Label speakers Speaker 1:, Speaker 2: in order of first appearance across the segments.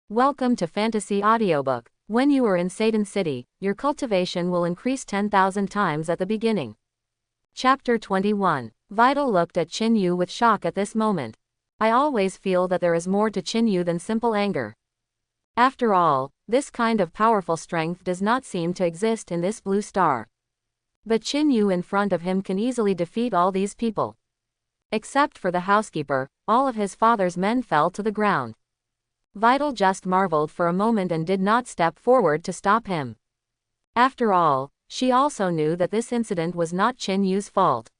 Speaker 1: Welcome to Fantasy Audiobook. When you are in Satan City, your cultivation will increase 10,000 times at the beginning. Chapter 21. Videl looked at Chinu with shock at this moment. I always feel that there is more to Chinu than simple anger. After all, this kind of powerful strength does not seem to exist in this blue star. But Chinu in front of him can easily defeat all these people. Except for the housekeeper, all of his father's men fell to the ground. Videl just marveled for a moment and did not step forward to stop him. After all, she also knew that this incident was not Chinu's fault.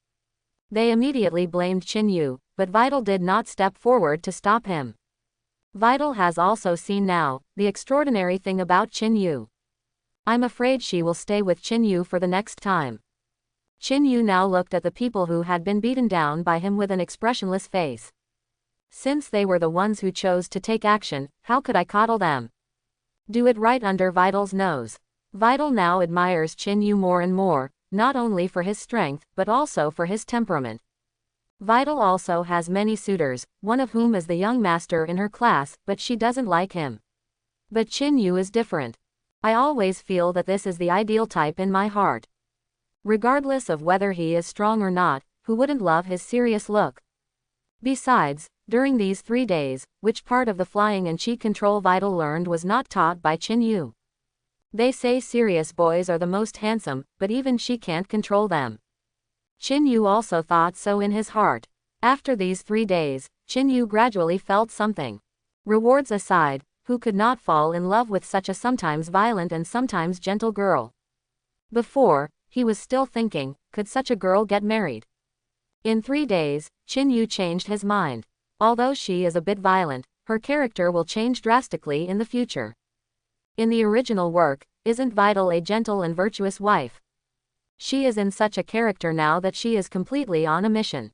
Speaker 1: They immediately blamed Chinu, but Videl did not step forward to stop him. Videl has also seen now the extraordinary thing about Chinu. I'm afraid she will stay with Chinu for the next time. Chinu now looked at the people who had been beaten down by him with an expressionless face. Since they were the ones who chose to take action, how could I coddle them? Do it right under Videl's nose. Videl now admires Chinu more and more, not only for his strength, but also for his temperament. Videl also has many suitors, one of whom is the young master in her class, but she doesn't like him. But Chinu is different. I always feel that this is the ideal type in my heart. Regardless of whether he is strong or not, who wouldn't love his serious look? Besides, during these 3 days, which part of the flying and chi control Videl learned was not taught by Chinu. They say serious boys are the most handsome, but even she can't control them. Chinu also thought so in his heart. After these 3 days, Chinu gradually felt something. Rewards aside, who could not fall in love with such a sometimes violent and sometimes gentle girl? Before, he was still thinking, could such a girl get married? In 3 days, Chinu changed his mind. Although she is a bit violent, her character will change drastically in the future. In the original work, isn't Videl a gentle and virtuous wife? She is in such a character now that she is completely on a mission.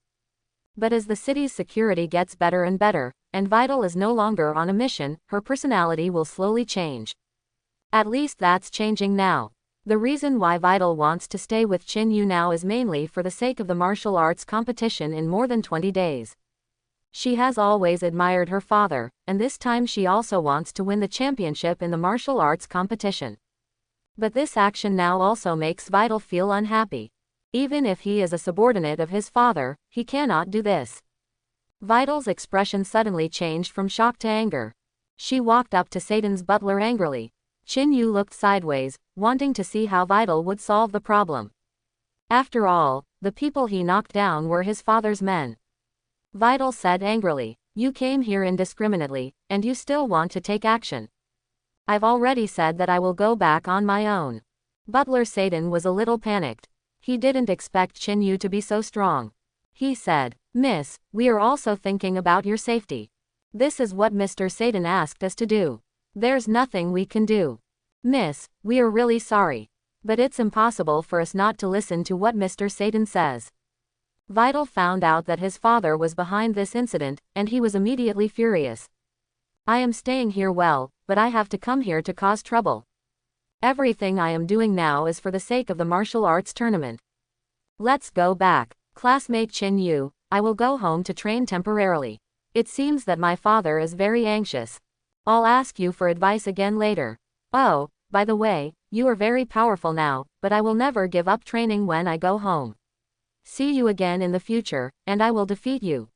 Speaker 1: But as the city's security gets better and better, and Videl is no longer on a mission, her personality will slowly change. At least that's changing now. The reason why Videl wants to stay with Chinu now is mainly for the sake of the martial arts competition in more than 20 days. She has always admired her father, and this time she also wants to win the championship in the martial arts competition. But this action now also makes Videl feel unhappy. Even if he is a subordinate of his father, he cannot do this. Videl's expression suddenly changed from shock to anger. She walked up to Satan's butler angrily. Chinu looked sideways, wanting to see how Videl would solve the problem. After all, the people he knocked down were his father's men. Videl said angrily, "You came here indiscriminately, and you still want to take action. I've already said that I will go back on my own." Butler Satan was a little panicked. He didn't expect Chinu to be so strong. He said, "Miss, we are also thinking about your safety. This is what Mr. Satan asked us to do. There's nothing we can do. Miss, we are really sorry. But it's impossible for us not to listen to what Mr. Satan says." Videl found out that his father was behind this incident, and he was immediately furious. "I am staying here well, but I have to come here to cause trouble. Everything I am doing now is for the sake of the martial arts tournament. Let's go back. Classmate Chinu, I will go home to train temporarily. It seems that my father is very anxious. I'll ask you for advice again later. Oh, by the way, you are very powerful now, but I will never give up training when I go home. See you again in the future, and I will defeat you."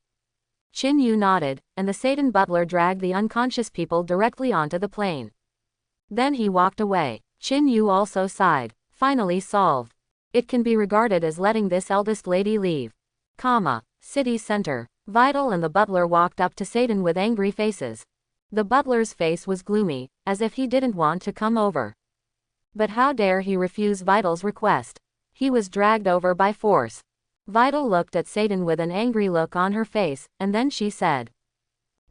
Speaker 1: Chinu nodded, and the Satan butler dragged the unconscious people directly onto the plane. Then he walked away. Chinu also sighed. Finally solved. It can be regarded as letting this eldest lady leave. City center. Videl and the butler walked up to Satan with angry faces. The butler's face was gloomy, as if he didn't want to come over. But how dare he refuse Videl's request? He was dragged over by force. Videl looked at Satan with an angry look on her face, and then she said,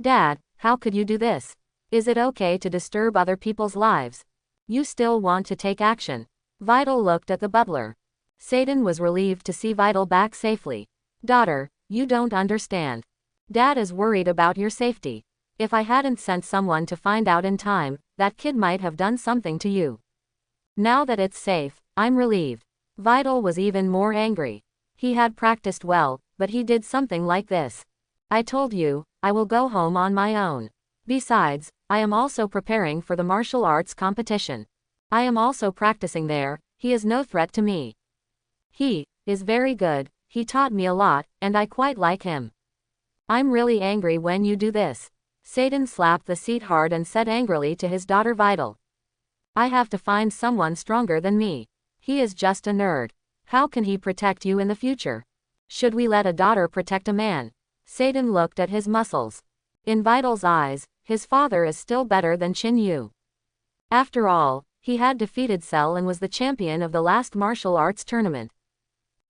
Speaker 1: "Dad, how could you do this? Is it okay to disturb other people's lives? You still want to take action?" Videl looked at the butler. Satan was relieved to see Videl back safely. "Daughter, you don't understand. Dad is worried about your safety. If I hadn't sent someone to find out in time, that kid might have done something to you. Now that it's safe, I'm relieved." Videl was even more angry. He had practiced well, but he did something like this. "I told you, I will go home on my own. Besides, I am also preparing for the martial arts competition. I am also practicing there. He is no threat to me. He is very good, he taught me a lot, and I quite like him. I'm really angry when you do this. Satan slapped the seat hard and said angrily to his daughter Videl. I have to find someone stronger than me. He is just a nerd. How can he protect you in the future? Should we let a daughter protect a man? Satan looked at his muscles. In Videl's eyes, his father is still better than Chinu. After all, he had defeated Cell and was the champion of the last martial arts tournament.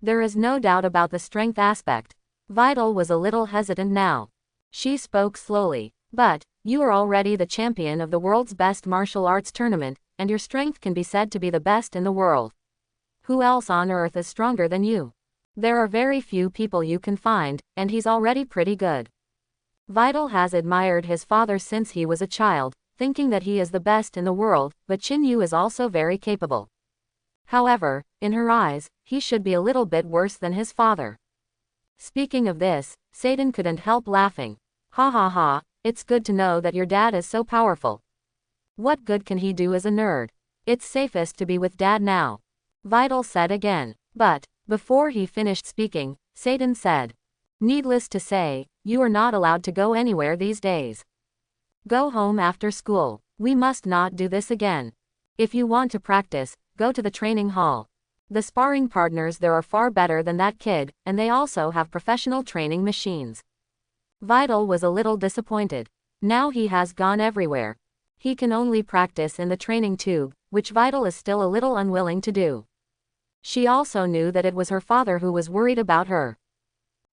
Speaker 1: There is no doubt about the strength aspect. Videl was a little hesitant now. She spoke slowly. But, you are already the champion of the world's best martial arts tournament, and your strength can be said to be the best in the world. Who else on earth is stronger than you? There are very few people you can find, and he's already pretty good. Videl has admired his father since he was a child, thinking that he is the best in the world, but Chinu is also very capable. However, in her eyes, he should be a little bit worse than his father. Speaking of this, Satan couldn't help laughing. Ha ha ha, it's good to know that your dad is so powerful. What good can he do as a nerd? It's safest to be with dad now. Videl said again. But, before he finished speaking, Satan said. Needless to say, you are not allowed to go anywhere these days. Go home after school. We must not do this again. If you want to practice, go to the training hall. The sparring partners there are far better than that kid, and they also have professional training machines. Videl was a little disappointed. Now he has gone everywhere. He can only practice in the training tube, which Videl is still a little unwilling to do. She also knew that it was her father who was worried about her.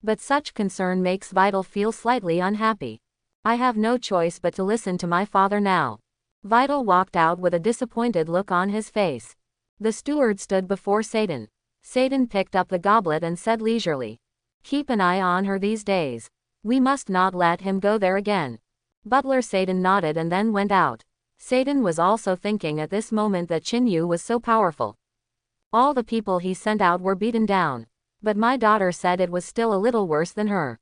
Speaker 1: But such concern makes Videl feel slightly unhappy. I have no choice but to listen to my father now. Videl walked out with a disappointed look on his face. The steward stood before Satan. Satan picked up the goblet and said leisurely. Keep an eye on her these days. We must not let him go there again. Butler Satan nodded and then went out. Satan was also thinking at this moment that Chinu was so powerful. All the people he sent out were beaten down. But my daughter said it was still a little worse than her.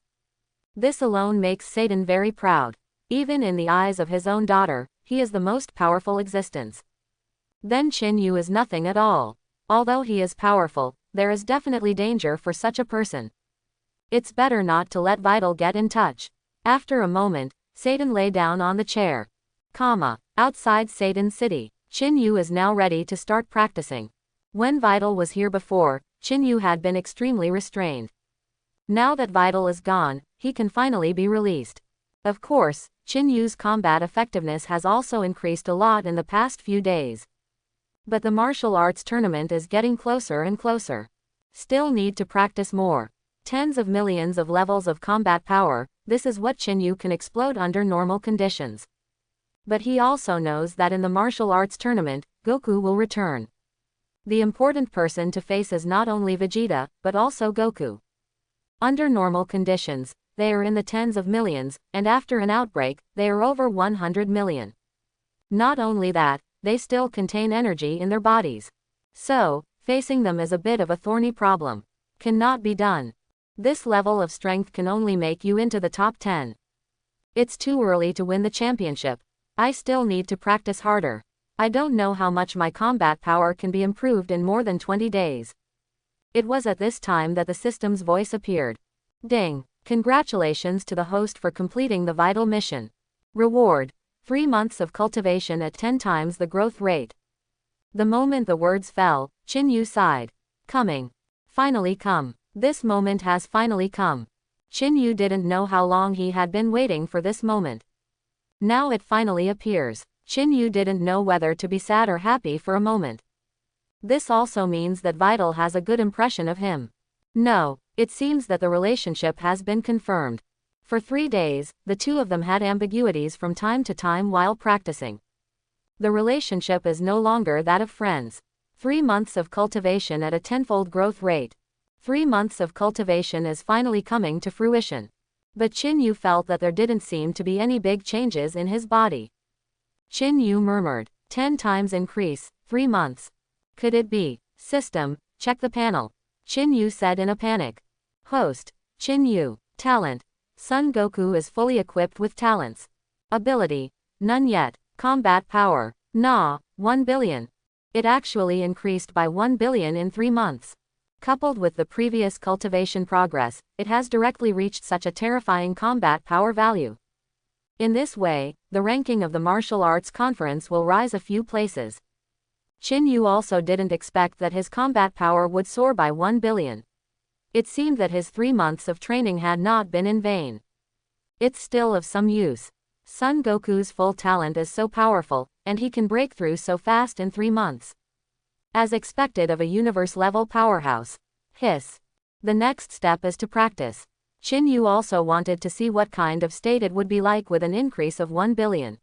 Speaker 1: This alone makes Satan very proud. Even in the eyes of his own daughter, he is the most powerful existence. Then Chinu is nothing at all. Although he is powerful, there is definitely danger for such a person. It's better not to let Videl get in touch. After a moment, Satan lay down on the chair. Outside Satan's city, Chinu is now ready to start practicing. When Videl was here before, Chinu had been extremely restrained. Now that Videl is gone, he can finally be released. Of course, Chinu's combat effectiveness has also increased a lot in the past few days. But the martial arts tournament is getting closer and closer. Still need to practice more. Tens of millions of levels of combat power, this is what Chinu can explode under normal conditions. But he also knows that in the martial arts tournament, Goku will return. The important person to face is not only Vegeta, but also Goku. Under normal conditions, they are in the tens of millions, and after an outbreak, they are over 100 million. Not only that, they still contain energy in their bodies. So, facing them is a bit of a thorny problem. Cannot be done. This level of strength can only make you into the top 10. It's too early to win the championship. I still need to practice harder. I don't know how much my combat power can be improved in more than 20 days. It was at this time that the system's voice appeared. Ding! Congratulations to the host for completing the Videl mission. Reward: 3 months of cultivation at 10 times the growth rate. The moment the words fell, Chinu sighed. Coming. Finally come. This moment has finally come. Chinu didn't know how long he had been waiting for this moment. Now it finally appears. Chinu didn't know whether to be sad or happy for a moment. This also means that Videl has a good impression of him. No, it seems that the relationship has been confirmed. For 3 days, the two of them had ambiguities from time to time while practicing. The relationship is no longer that of friends. 3 months of cultivation at a tenfold growth rate. 3 months of cultivation is finally coming to fruition. But Chinu felt that there didn't seem to be any big changes in his body. Chinu murmured, 10 times increase, 3 months. Could it be? System, check the panel. Chinu said in a panic. Host, Chinu, talent. Son Goku is fully equipped with talents. Ability. None yet. Combat power. Nah, 1 billion. It actually increased by 1 billion in 3 months. Coupled with the previous cultivation progress, it has directly reached such a terrifying combat power value. In this way, the ranking of the martial arts conference will rise a few places. Chinu also didn't expect that his combat power would soar by 1 billion. It seemed that his 3 months of training had not been in vain. It's still of some use. Son Goku's full talent is so powerful, and he can break through so fast in 3 months. As expected of a universe-level powerhouse. Hiss. The next step is to practice. Chinu also wanted to see what kind of state it would be like with an increase of 1 billion.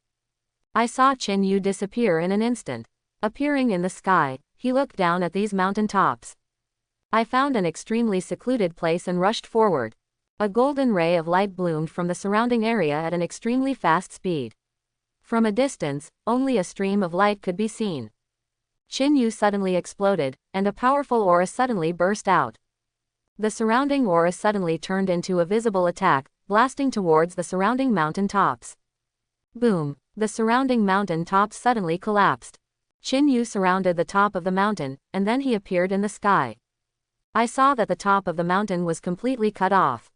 Speaker 1: I saw Chinu disappear in an instant. Appearing in the sky, he looked down at these mountain tops. I found an extremely secluded place and rushed forward. A golden ray of light bloomed from the surrounding area at an extremely fast speed. From a distance, only a stream of light could be seen. Chinu suddenly exploded, and a powerful aura suddenly burst out. The surrounding aura suddenly turned into a visible attack, blasting towards the surrounding mountain tops. Boom! The surrounding mountain tops suddenly collapsed. Chinu surrounded the top of the mountain, and then he appeared in the sky. I saw that the top of the mountain was completely cut off.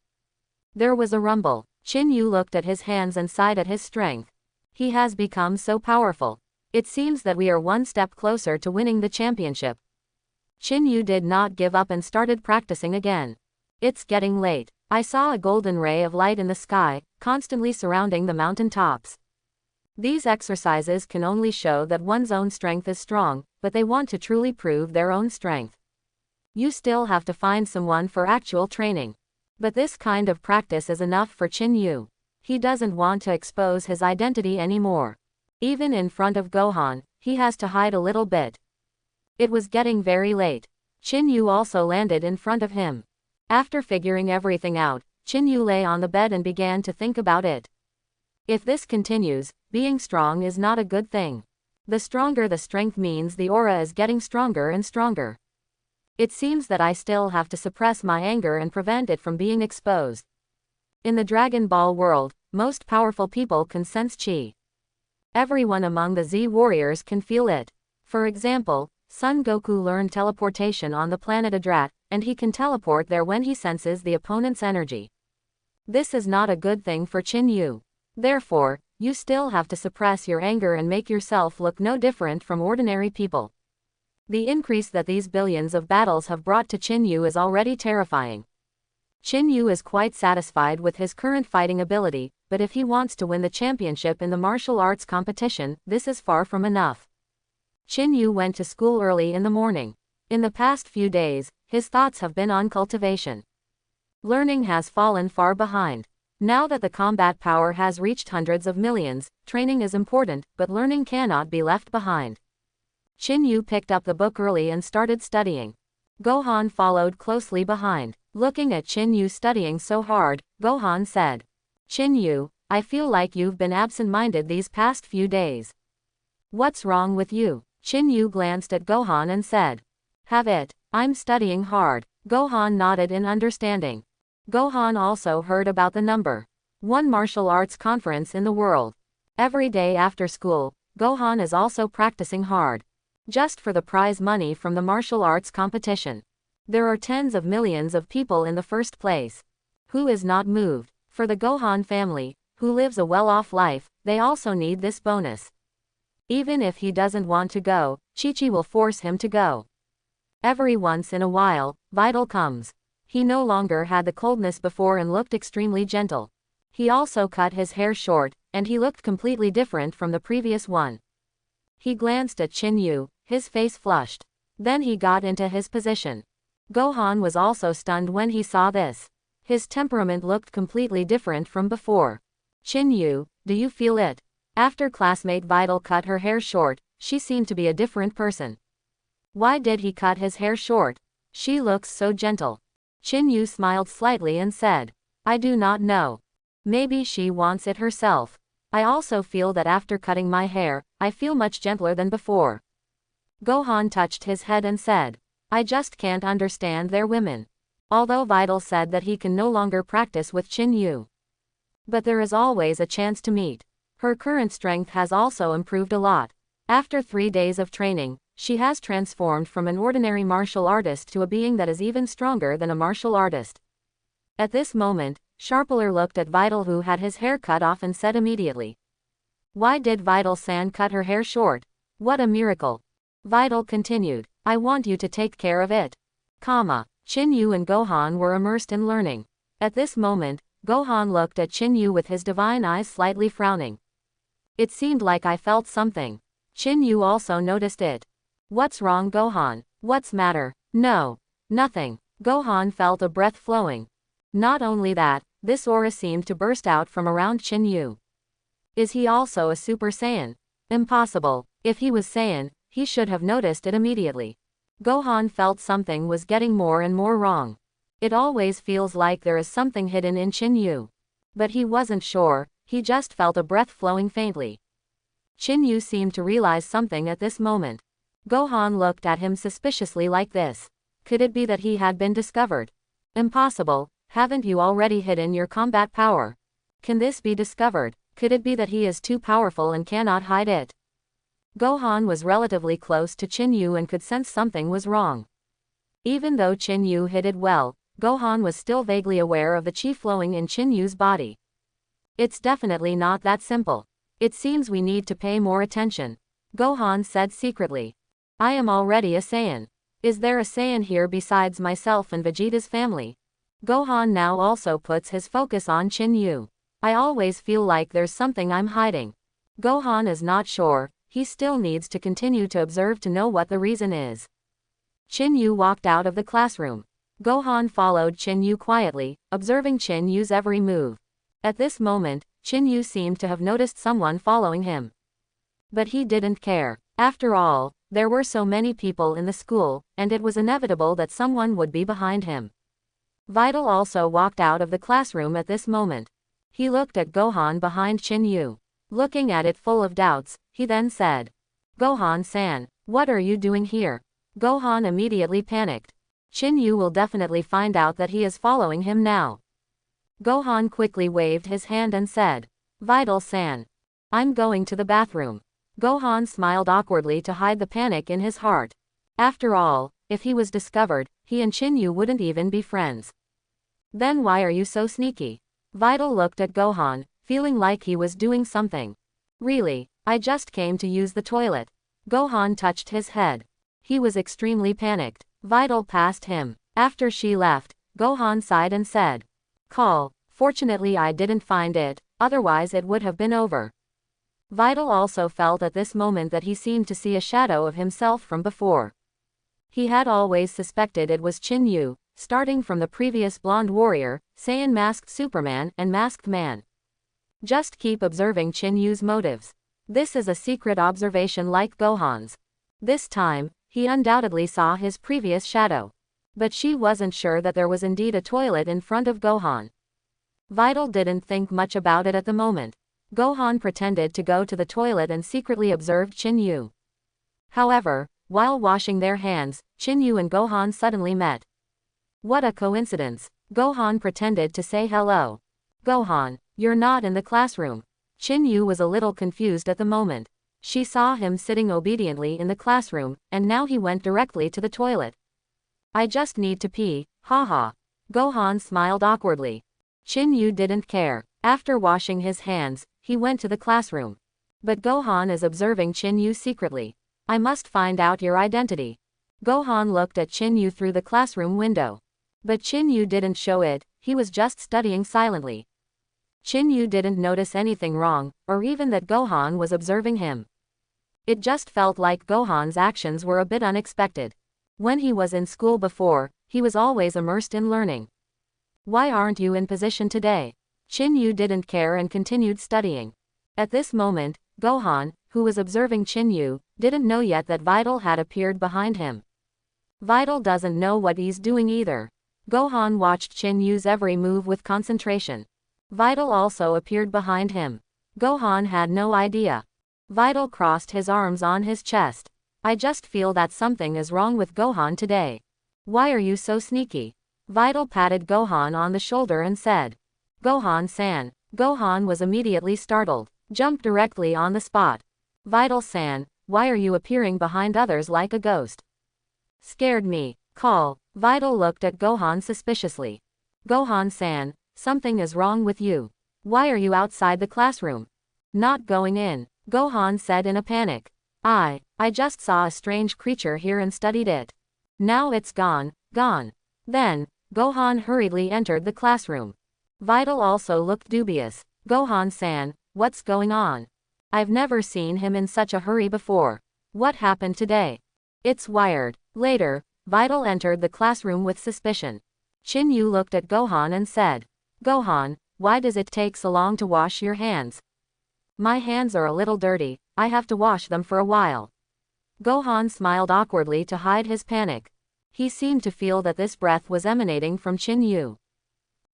Speaker 1: There was a rumble. Chinu looked at his hands and sighed at his strength. He has become so powerful. It seems that we are one step closer to winning the championship. Chinu did not give up and started practicing again. It's getting late. I saw a golden ray of light in the sky, constantly surrounding the mountain tops. These exercises can only show that one's own strength is strong, but they want to truly prove their own strength. You still have to find someone for actual training. But this kind of practice is enough for Chinu. He doesn't want to expose his identity anymore. Even in front of Gohan, he has to hide a little bit. It was getting very late. Chinu also landed in front of him. After figuring everything out, Chinu lay on the bed and began to think about it. If this continues, being strong is not a good thing. The stronger the strength means the aura is getting stronger and stronger. It seems that I still have to suppress my anger and prevent it from being exposed. In the Dragon Ball world, most powerful people can sense chi. Everyone among the Z warriors can feel it. For example, Son Goku learned teleportation on the planet Adrat, and he can teleport there when he senses the opponent's energy. This is not a good thing for Chinu. Therefore, you still have to suppress your anger and make yourself look no different from ordinary people. The increase that these billions of battles have brought to Chinu is already terrifying. Chinu is quite satisfied with his current fighting ability, but if he wants to win the championship in the martial arts competition, this is far from enough. Chinu went to school early in the morning. In the past few days, his thoughts have been on cultivation. Learning has fallen far behind. Now that the combat power has reached hundreds of millions, training is important, but learning cannot be left behind. Chinu picked up the book early and started studying. Gohan followed closely behind. Looking at Chinu studying so hard, Gohan said, "Chinu, I feel like you've been absent-minded these past few days. What's wrong with you?" Chinu glanced at Gohan and said, "Have it. I'm studying hard." Gohan nodded in understanding. Gohan also heard about the number 1 martial arts conference in the world. Every day after school, Gohan is also practicing hard. Just for the prize money from the martial arts competition. There are tens of millions of people in the first place. Who is not moved? For the Gohan family, who lives a well-off life, they also need this bonus. Even if he doesn't want to go, Chi-Chi will force him to go. Every once in a while, Videl comes. He no longer had the coldness before and looked extremely gentle. He also cut his hair short, and he looked completely different from the previous one. He glanced at Chinu, his face flushed. Then he got into his position. Gohan was also stunned when he saw this. His temperament looked completely different from before. "Chinu, do you feel it?" After classmate Videl cut her hair short, she seemed to be a different person. Why did he cut his hair short? She looks so gentle. Chinu smiled slightly and said, "I do not know. Maybe she wants it herself. I also feel that after cutting my hair, I feel much gentler than before." Gohan touched his head and said, "I just can't understand their women." Although Videl said that he can no longer practice with Chinu. But there is always a chance to meet Her current strength has also improved a lot. After 3 days of training, she has transformed from an ordinary martial artist to a being that is even stronger than a martial artist. At this moment, Sharpeler looked at Videl, who had his hair cut off, and said immediately, "Why did Videl-san cut her hair short? What a miracle." Videl continued, "I want you to take care of it." Chinu and Gohan were immersed in learning. At this moment, Gohan looked at Chinu with his divine eyes slightly frowning. "It seemed like I felt something." Chinu also noticed it. "What's wrong, Gohan? What's matter?" "No. Nothing." Gohan felt a breath flowing. Not only that, this aura seemed to burst out from around Chinu. Is he also a Super Saiyan? Impossible. If he was Saiyan, he should have noticed it immediately. Gohan felt something was getting more and more wrong. It always feels like there is something hidden in Chinu. But he wasn't sure, he just felt a breath flowing faintly. Chinu seemed to realize something at this moment. Gohan looked at him suspiciously like this. Could it be that he had been discovered? Impossible, haven't you already hidden your combat power? Can this be discovered? Could it be that he is too powerful and cannot hide it? Gohan was relatively close to Chinu and could sense something was wrong. Even though Chinu hid it well, Gohan was still vaguely aware of the chi flowing in Chinu's body. It's definitely not that simple. It seems we need to pay more attention. Gohan said secretly. I am already a Saiyan. Is there a Saiyan here besides myself and Vegeta's family? Gohan now also puts his focus on Chinu. I always feel like there's something I'm hiding. Gohan is not sure, he still needs to continue to observe to know what the reason is. Chinu walked out of the classroom. Gohan followed Chinu quietly, observing Chinu's every move. At this moment, Chinu seemed to have noticed someone following him. But he didn't care. After all, there were so many people in the school, and it was inevitable that someone would be behind him. Videl also walked out of the classroom at this moment. He looked at Gohan behind Chinu. Looking at it full of doubts, he then said, Gohan-san, what are you doing here? Gohan immediately panicked. Chinu will definitely find out that he is following him now. Gohan quickly waved his hand and said, Videl-san, I'm going to the bathroom. Gohan smiled awkwardly to hide the panic in his heart. After all, if he was discovered, he and Chinu wouldn't even be friends. Then why are you so sneaky? Videl looked at Gohan, feeling like he was doing something. Really, I just came to use the toilet. Gohan touched his head. He was extremely panicked. Videl passed him. After she left, Gohan sighed and said, Fortunately I didn't find it, otherwise it would have been over. Videl also felt at this moment that he seemed to see a shadow of himself from before. He had always suspected it was Chinu, starting from the previous blonde warrior, Saiyan masked Superman and masked man. Just keep observing Chinu's motives. This is a secret observation like Gohan's. This time, he undoubtedly saw his previous shadow. But she wasn't sure that there was indeed a toilet in front of Gohan. Videl didn't think much about it at the moment. Gohan pretended to go to the toilet and secretly observed Chinu. However, while washing their hands, Chinu and Gohan suddenly met. What a coincidence. Gohan pretended to say hello. Gohan, you're not in the classroom. Chinu was a little confused at the moment. She saw him sitting obediently in the classroom, and now he went directly to the toilet. I just need to pee, haha. Gohan smiled awkwardly. Chinu didn't care. After washing his hands, he went to the classroom. But Gohan is observing Chinu secretly. I must find out your identity. Gohan looked at Chinu through the classroom window. But Chinu didn't show it, he was just studying silently. Chinu didn't notice anything wrong, or even that Gohan was observing him. It just felt like Gohan's actions were a bit unexpected. When he was in school before, he was always immersed in learning. Why aren't you in position today? Chinu didn't care and continued studying. At this moment, Gohan, who was observing Chinu, didn't know yet that Videl had appeared behind him. Videl doesn't know what he's doing either. Gohan watched Chinu's every move with concentration. Videl also appeared behind him. Gohan had no idea. Videl crossed his arms on his chest. I just feel that something is wrong with Gohan today. Why are you so sneaky? Videl patted Gohan on the shoulder and said, Gohan-san. Gohan was immediately startled. Jump directly on the spot. Videl-san, why are you appearing behind others like a ghost? Scared me. Call. Videl looked at Gohan suspiciously. Gohan-san, something is wrong with you. Why are you outside the classroom? Not going in, Gohan said in a panic. I just saw a strange creature here and studied it. Now it's gone. Then, Gohan hurriedly entered the classroom. Videl also looked dubious. Gohan-san, what's going on? I've never seen him in such a hurry before. What happened today? It's wired. Later, Videl entered the classroom with suspicion. Chinu looked at Gohan and said, Gohan, why does it take so long to wash your hands? My hands are a little dirty, I have to wash them for a while. Gohan smiled awkwardly to hide his panic. He seemed to feel that this breath was emanating from Chinu.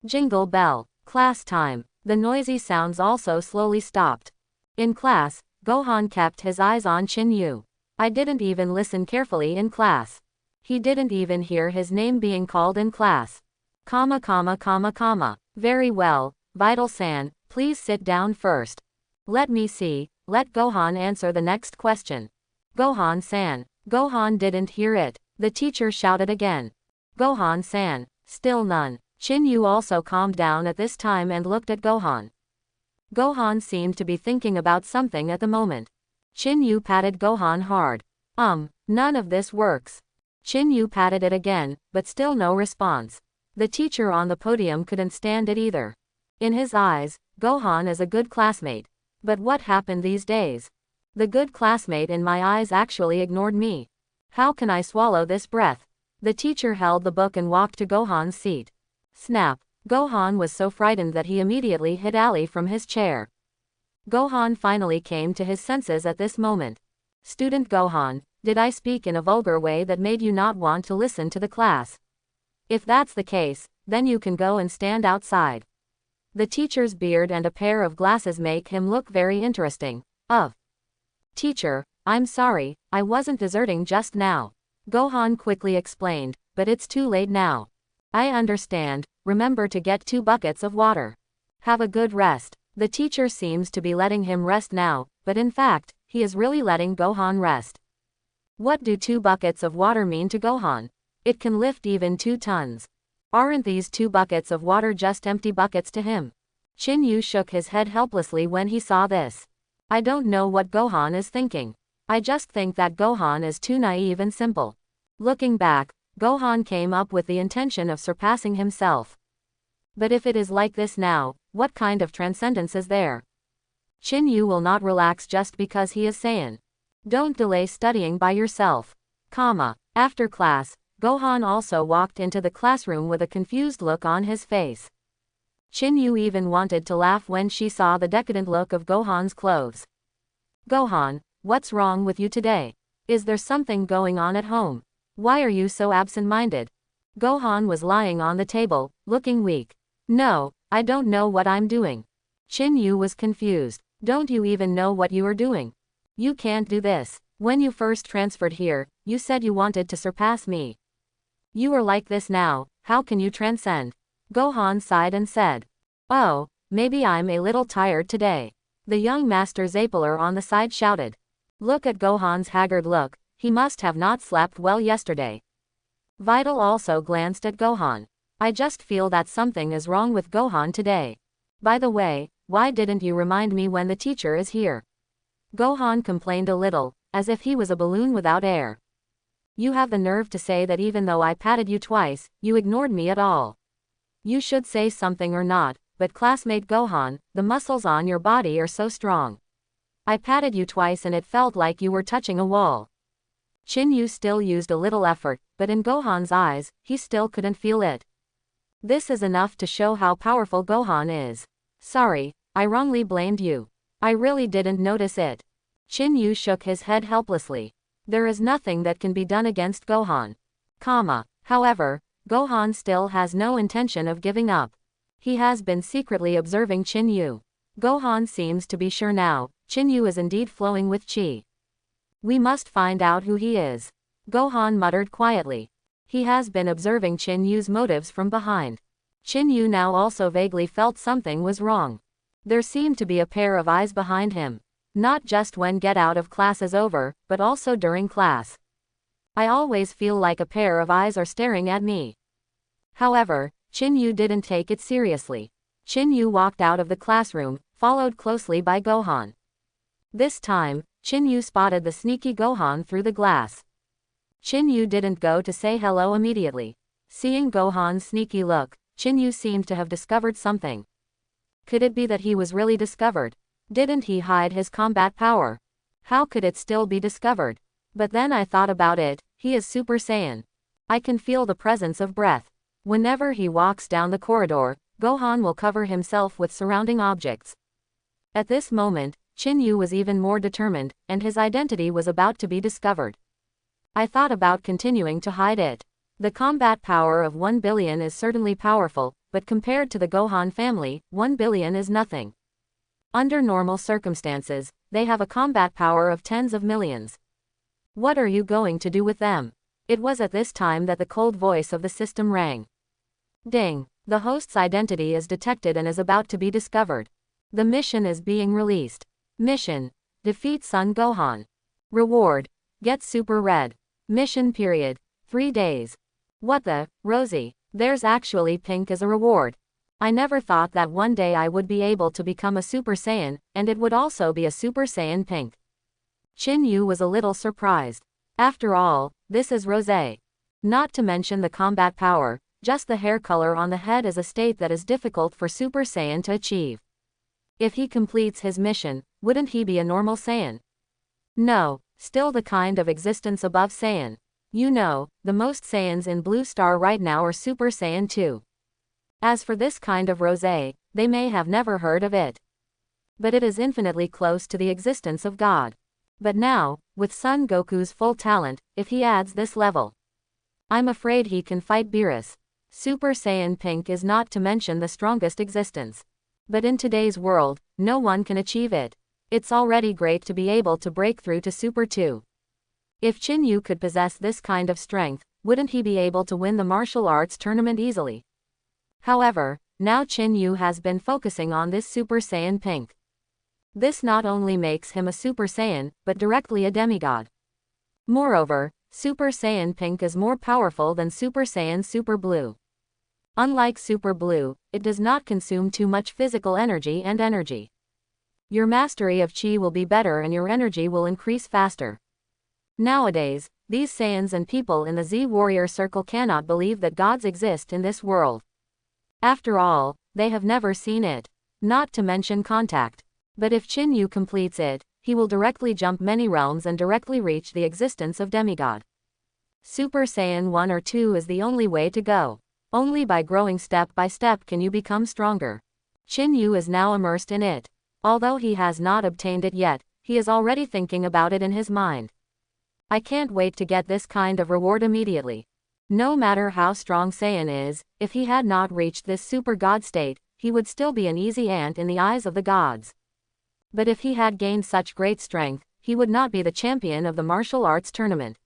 Speaker 1: Jingle bell. Class time. The noisy sounds also slowly stopped. In class, Gohan kept his eyes on Chinu. I didn't even listen carefully in class. He didn't even hear his name being called in class. Very well, Videl-san, please sit down first. Let me see, let Gohan answer the next question. Gohan-san. Gohan didn't hear it. The teacher shouted again. Gohan-san. Still none. Chinu also calmed down at this time and looked at Gohan. Gohan seemed to be thinking about something at the moment. Chinu patted Gohan hard. None of this works. Chinu patted it again, but still no response. The teacher on the podium couldn't stand it either. In his eyes, Gohan is a good classmate. But what happened these days? The good classmate in my eyes actually ignored me. How can I swallow this breath? The teacher held the book and walked to Gohan's seat. Snap! Gohan was so frightened that he immediately hit Ali from his chair. Gohan finally came to his senses at this moment. Student Gohan, did I speak in a vulgar way that made you not want to listen to the class? If that's the case, then you can go and stand outside. The teacher's beard and a pair of glasses make him look very interesting. Teacher, I'm sorry, I wasn't deserting just now. Gohan quickly explained, but it's too late now. I understand, remember to get 2 buckets of water. Have a good rest. The teacher seems to be letting him rest now, but in fact, he is really letting Gohan rest. What do 2 buckets of water mean to Gohan? It can lift even 2 tons. Aren't these 2 buckets of water just empty buckets to him? Chinu shook his head helplessly when he saw this. I don't know what Gohan is thinking. I just think that Gohan is too naive and simple. Looking back, Gohan came up with the intention of surpassing himself. But if it is like this now, what kind of transcendence is there? Chinu will not relax just because he is Saiyan. Don't delay studying by yourself. After class, Gohan also walked into the classroom with a confused look on his face. Chinu even wanted to laugh when she saw the decadent look of Gohan's clothes. Gohan, what's wrong with you today? Is there something going on at home? Why are you so absent-minded? Gohan was lying on the table, looking weak. No, I don't know what I'm doing. Chinu was confused. Don't you even know what you are doing? You can't do this. When you first transferred here, you said you wanted to surpass me. You are like this now, how can you transcend? Gohan sighed and said. Oh, maybe I'm a little tired today. The young Master Zapiler on the side shouted. Look at Gohan's haggard look, he must have not slept well yesterday. Videl also glanced at Gohan. I just feel that something is wrong with Gohan today. By the way, why didn't you remind me when the teacher is here? Gohan complained a little, as if he was a balloon without air. You have the nerve to say that even though I patted you twice, you ignored me at all. You should say something or not, but classmate Gohan, the muscles on your body are so strong. I patted you twice and it felt like you were touching a wall. Chinu still used a little effort, but in Gohan's eyes, he still couldn't feel it. This is enough to show how powerful Gohan is. Sorry, I wrongly blamed you. I really didn't notice it. Chinu shook his head helplessly. There is nothing that can be done against Gohan. However, Gohan still has no intention of giving up. He has been secretly observing Chinu. Gohan seems to be sure now, Chinu is indeed flowing with chi. We must find out who he is. Gohan muttered quietly. He has been observing Chinu's motives from behind. Chinu now also vaguely felt something was wrong. There seemed to be a pair of eyes behind him. Not just when get out of class is over, but also during class. I always feel like a pair of eyes are staring at me. However, Chinu didn't take it seriously. Chinu walked out of the classroom, followed closely by Gohan. This time, Chinu spotted the sneaky Gohan through the glass. Chinu didn't go to say hello immediately. Seeing Gohan's sneaky look, Chinu seemed to have discovered something. Could it be that he was really discovered? Didn't he hide his combat power? How could it still be discovered? But then I thought about it, he is Super Saiyan. I can feel the presence of breath. Whenever he walks down the corridor, Gohan will cover himself with surrounding objects. At this moment, Chinu was even more determined, and his identity was about to be discovered. I thought about continuing to hide it. The combat power of 1 billion is certainly powerful, but compared to the Gohan family, 1 billion is nothing. Under normal circumstances, they have a combat power of tens of millions. What are you going to do with them? It was at this time that the cold voice of the system rang. Ding! The host's identity is detected and is about to be discovered. The mission is being released. Mission: defeat Son Gohan. Reward: get Super Red. Mission period: 3 days. What the, Rosie? There's actually pink as a reward. I never thought that one day I would be able to become a Super Saiyan, and it would also be a Super Saiyan pink. Chinu was a little surprised. After all, this is rosé. Not to mention the combat power, just the hair color on the head is a state that is difficult for Super Saiyan to achieve. If he completes his mission, wouldn't he be a normal Saiyan? No, still the kind of existence above Saiyan. You know, the most Saiyans in Blue Star right now are Super Saiyan 2. As for this kind of rosé, they may have never heard of it. But it is infinitely close to the existence of God. But now, with Son Goku's full talent, if he adds this level, I'm afraid he can fight Beerus. Super Saiyan Pink is not to mention the strongest existence. But in today's world, no one can achieve it. It's already great to be able to break through to Super 2. If Chinu could possess this kind of strength, wouldn't he be able to win the martial arts tournament easily? However, now Chinu has been focusing on this Super Saiyan Pink. This not only makes him a Super Saiyan, but directly a demigod. Moreover, Super Saiyan Pink is more powerful than Super Saiyan Super Blue. Unlike Super Blue, it does not consume too much physical energy and energy. Your mastery of Chi will be better and your energy will increase faster. Nowadays, these Saiyans and people in the Z Warrior Circle cannot believe that gods exist in this world. After all, they have never seen it. Not to mention contact. But if Chinu completes it, he will directly jump many realms and directly reach the existence of demigod. Super Saiyan 1 or 2 is the only way to go. Only by growing step by step can you become stronger. Chinu is now immersed in it. Although he has not obtained it yet, he is already thinking about it in his mind. I can't wait to get this kind of reward immediately. No matter how strong Saiyan is, if he had not reached this super god state, he would still be an easy ant in the eyes of the gods. But if he had gained such great strength, he would not be the champion of the martial arts tournament.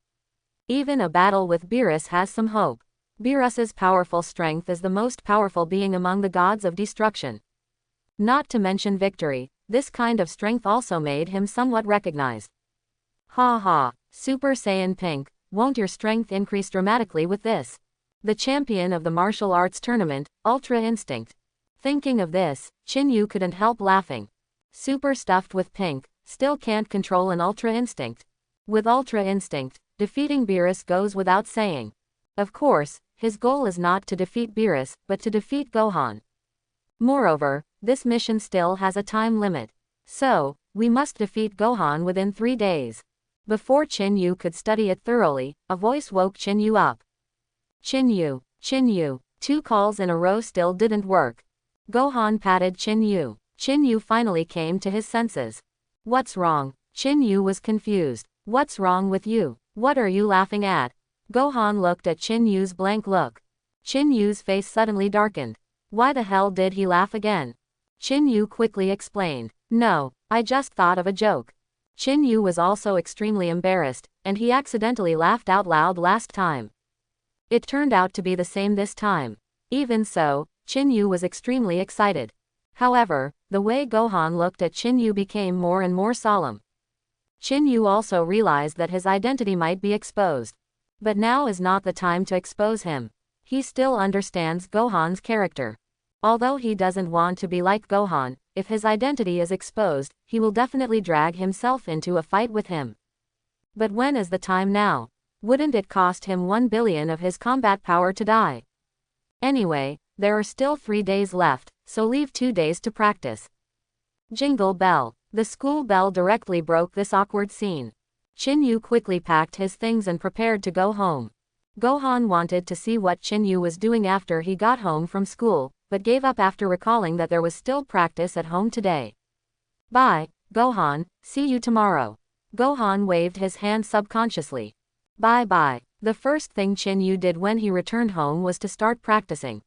Speaker 1: Even a battle with Beerus has some hope. Beerus's powerful strength is the most powerful being among the gods of destruction. Not to mention victory, this kind of strength also made him somewhat recognized. Ha ha, Super Saiyan Pink, won't your strength increase dramatically with this? The champion of the martial arts tournament, Ultra Instinct. Thinking of this, Chinu couldn't help laughing. Super stuffed with pink, still can't control an Ultra Instinct. With Ultra Instinct, defeating Beerus goes without saying. Of course, his goal is not to defeat Beerus, but to defeat Gohan. Moreover, this mission still has a time limit. So, we must defeat Gohan within 3 days. Before Chinu could study it thoroughly, a voice woke Chinu up. Chinu, Chinu. 2 calls in a row still didn't work. Gohan patted Chinu. Chinu finally came to his senses. What's wrong? Chinu was confused. What's wrong with you? What are you laughing at? Gohan looked at Chinu's blank look. Chinu's face suddenly darkened. Why the hell did he laugh again? Chinu quickly explained. No, I just thought of a joke. Chinu was also extremely embarrassed, and he accidentally laughed out loud last time. It turned out to be the same this time. Even so, Chinu was extremely excited. However, the way Gohan looked at Chinu became more and more solemn. Chinu also realized that his identity might be exposed. But now is not the time to expose him. He still understands Gohan's character. Although he doesn't want to be like Gohan, if his identity is exposed, he will definitely drag himself into a fight with him. But when is the time now? Wouldn't it cost him 1 billion of his combat power to die? Anyway, there are still 3 days left, so leave 2 days to practice. Jingle bell. The school bell directly broke this awkward scene. Chinu quickly packed his things and prepared to go home. Gohan wanted to see what Chinu was doing after he got home from school, but gave up after recalling that there was still practice at home today. Bye, Gohan, see you tomorrow. Gohan waved his hand subconsciously. Bye-bye. The first thing Chinu did when he returned home was to start practicing.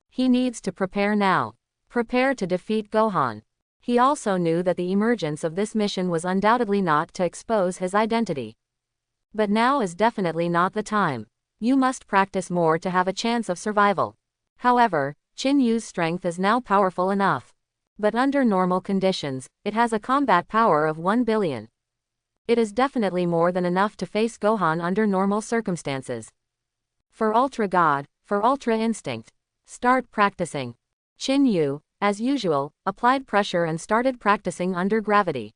Speaker 1: He needs to prepare now. Prepare to defeat Gohan. He also knew that the emergence of this mission was undoubtedly not to expose his identity. But now is definitely not the time. You must practice more to have a chance of survival. However, Chinu's strength is now powerful enough. But under normal conditions, it has a combat power of 1 billion. It is definitely more than enough to face Gohan under normal circumstances. For Ultra God, for Ultra Instinct. Start practicing. Chinu, as usual, applied pressure and started practicing under gravity.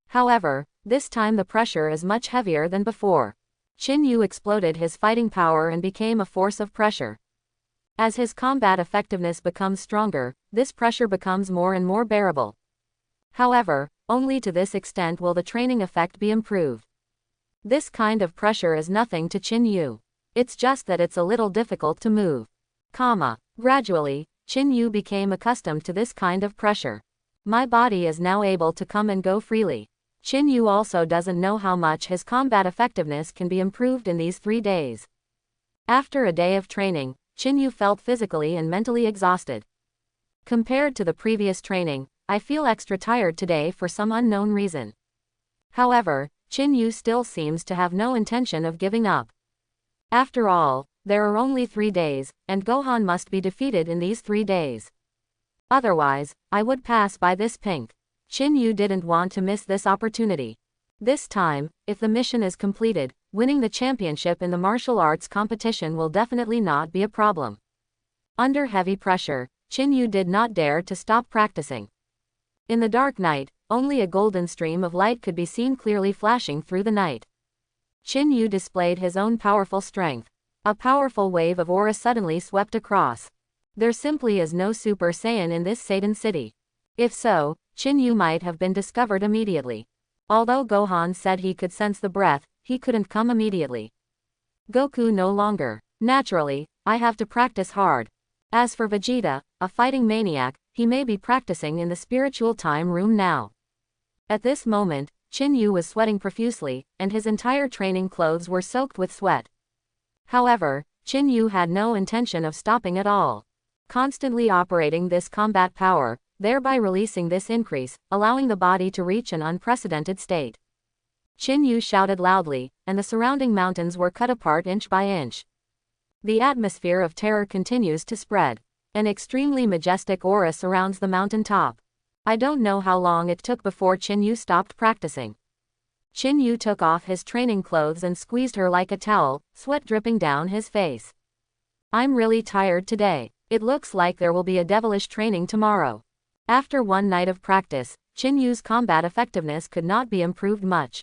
Speaker 1: However, this time the pressure is much heavier than before. Chinu exploded his fighting power and became a force of pressure. As his combat effectiveness becomes stronger, this pressure becomes more and more bearable. However, only to this extent will the training effect be improved. This kind of pressure is nothing to Chinu. It's just that it's a little difficult to move. Gradually, Chinu became accustomed to this kind of pressure. My body is now able to come and go freely. Chinu also doesn't know how much his combat effectiveness can be improved in these 3 days. After a day of training, Chinu felt physically and mentally exhausted. Compared to the previous training, I feel extra tired today for some unknown reason. However, Chinu still seems to have no intention of giving up. After all, there are only 3 days, and Gohan must be defeated in these 3 days. Otherwise, I would pass by this pink. Chinu didn't want to miss this opportunity. This time, if the mission is completed, winning the championship in the martial arts competition will definitely not be a problem. Under heavy pressure, Chinu did not dare to stop practicing. In the dark night, only a golden stream of light could be seen clearly flashing through the night. Chinu displayed his own powerful strength. A powerful wave of aura suddenly swept across. There simply is no Super Saiyan in this Satan city. If so, Chinu might have been discovered immediately. Although Gohan said he could sense the breath, he couldn't come immediately. Goku no longer. Naturally, I have to practice hard. As for Vegeta, a fighting maniac, he may be practicing in the spiritual time room now. At this moment, Chinu was sweating profusely, and his entire training clothes were soaked with sweat. However, Chinu had no intention of stopping at all. Constantly operating this combat power, thereby releasing this increase, allowing the body to reach an unprecedented state. Chinu shouted loudly, and the surrounding mountains were cut apart inch by inch. The atmosphere of terror continues to spread. An extremely majestic aura surrounds the mountain top. I don't know how long it took before Chinu stopped practicing. Chinu took off his training clothes and squeezed her like a towel, sweat dripping down his face. I'm really tired today. It looks like there will be a devilish training tomorrow. After 1 night of practice, Chinu's combat effectiveness could not be improved much.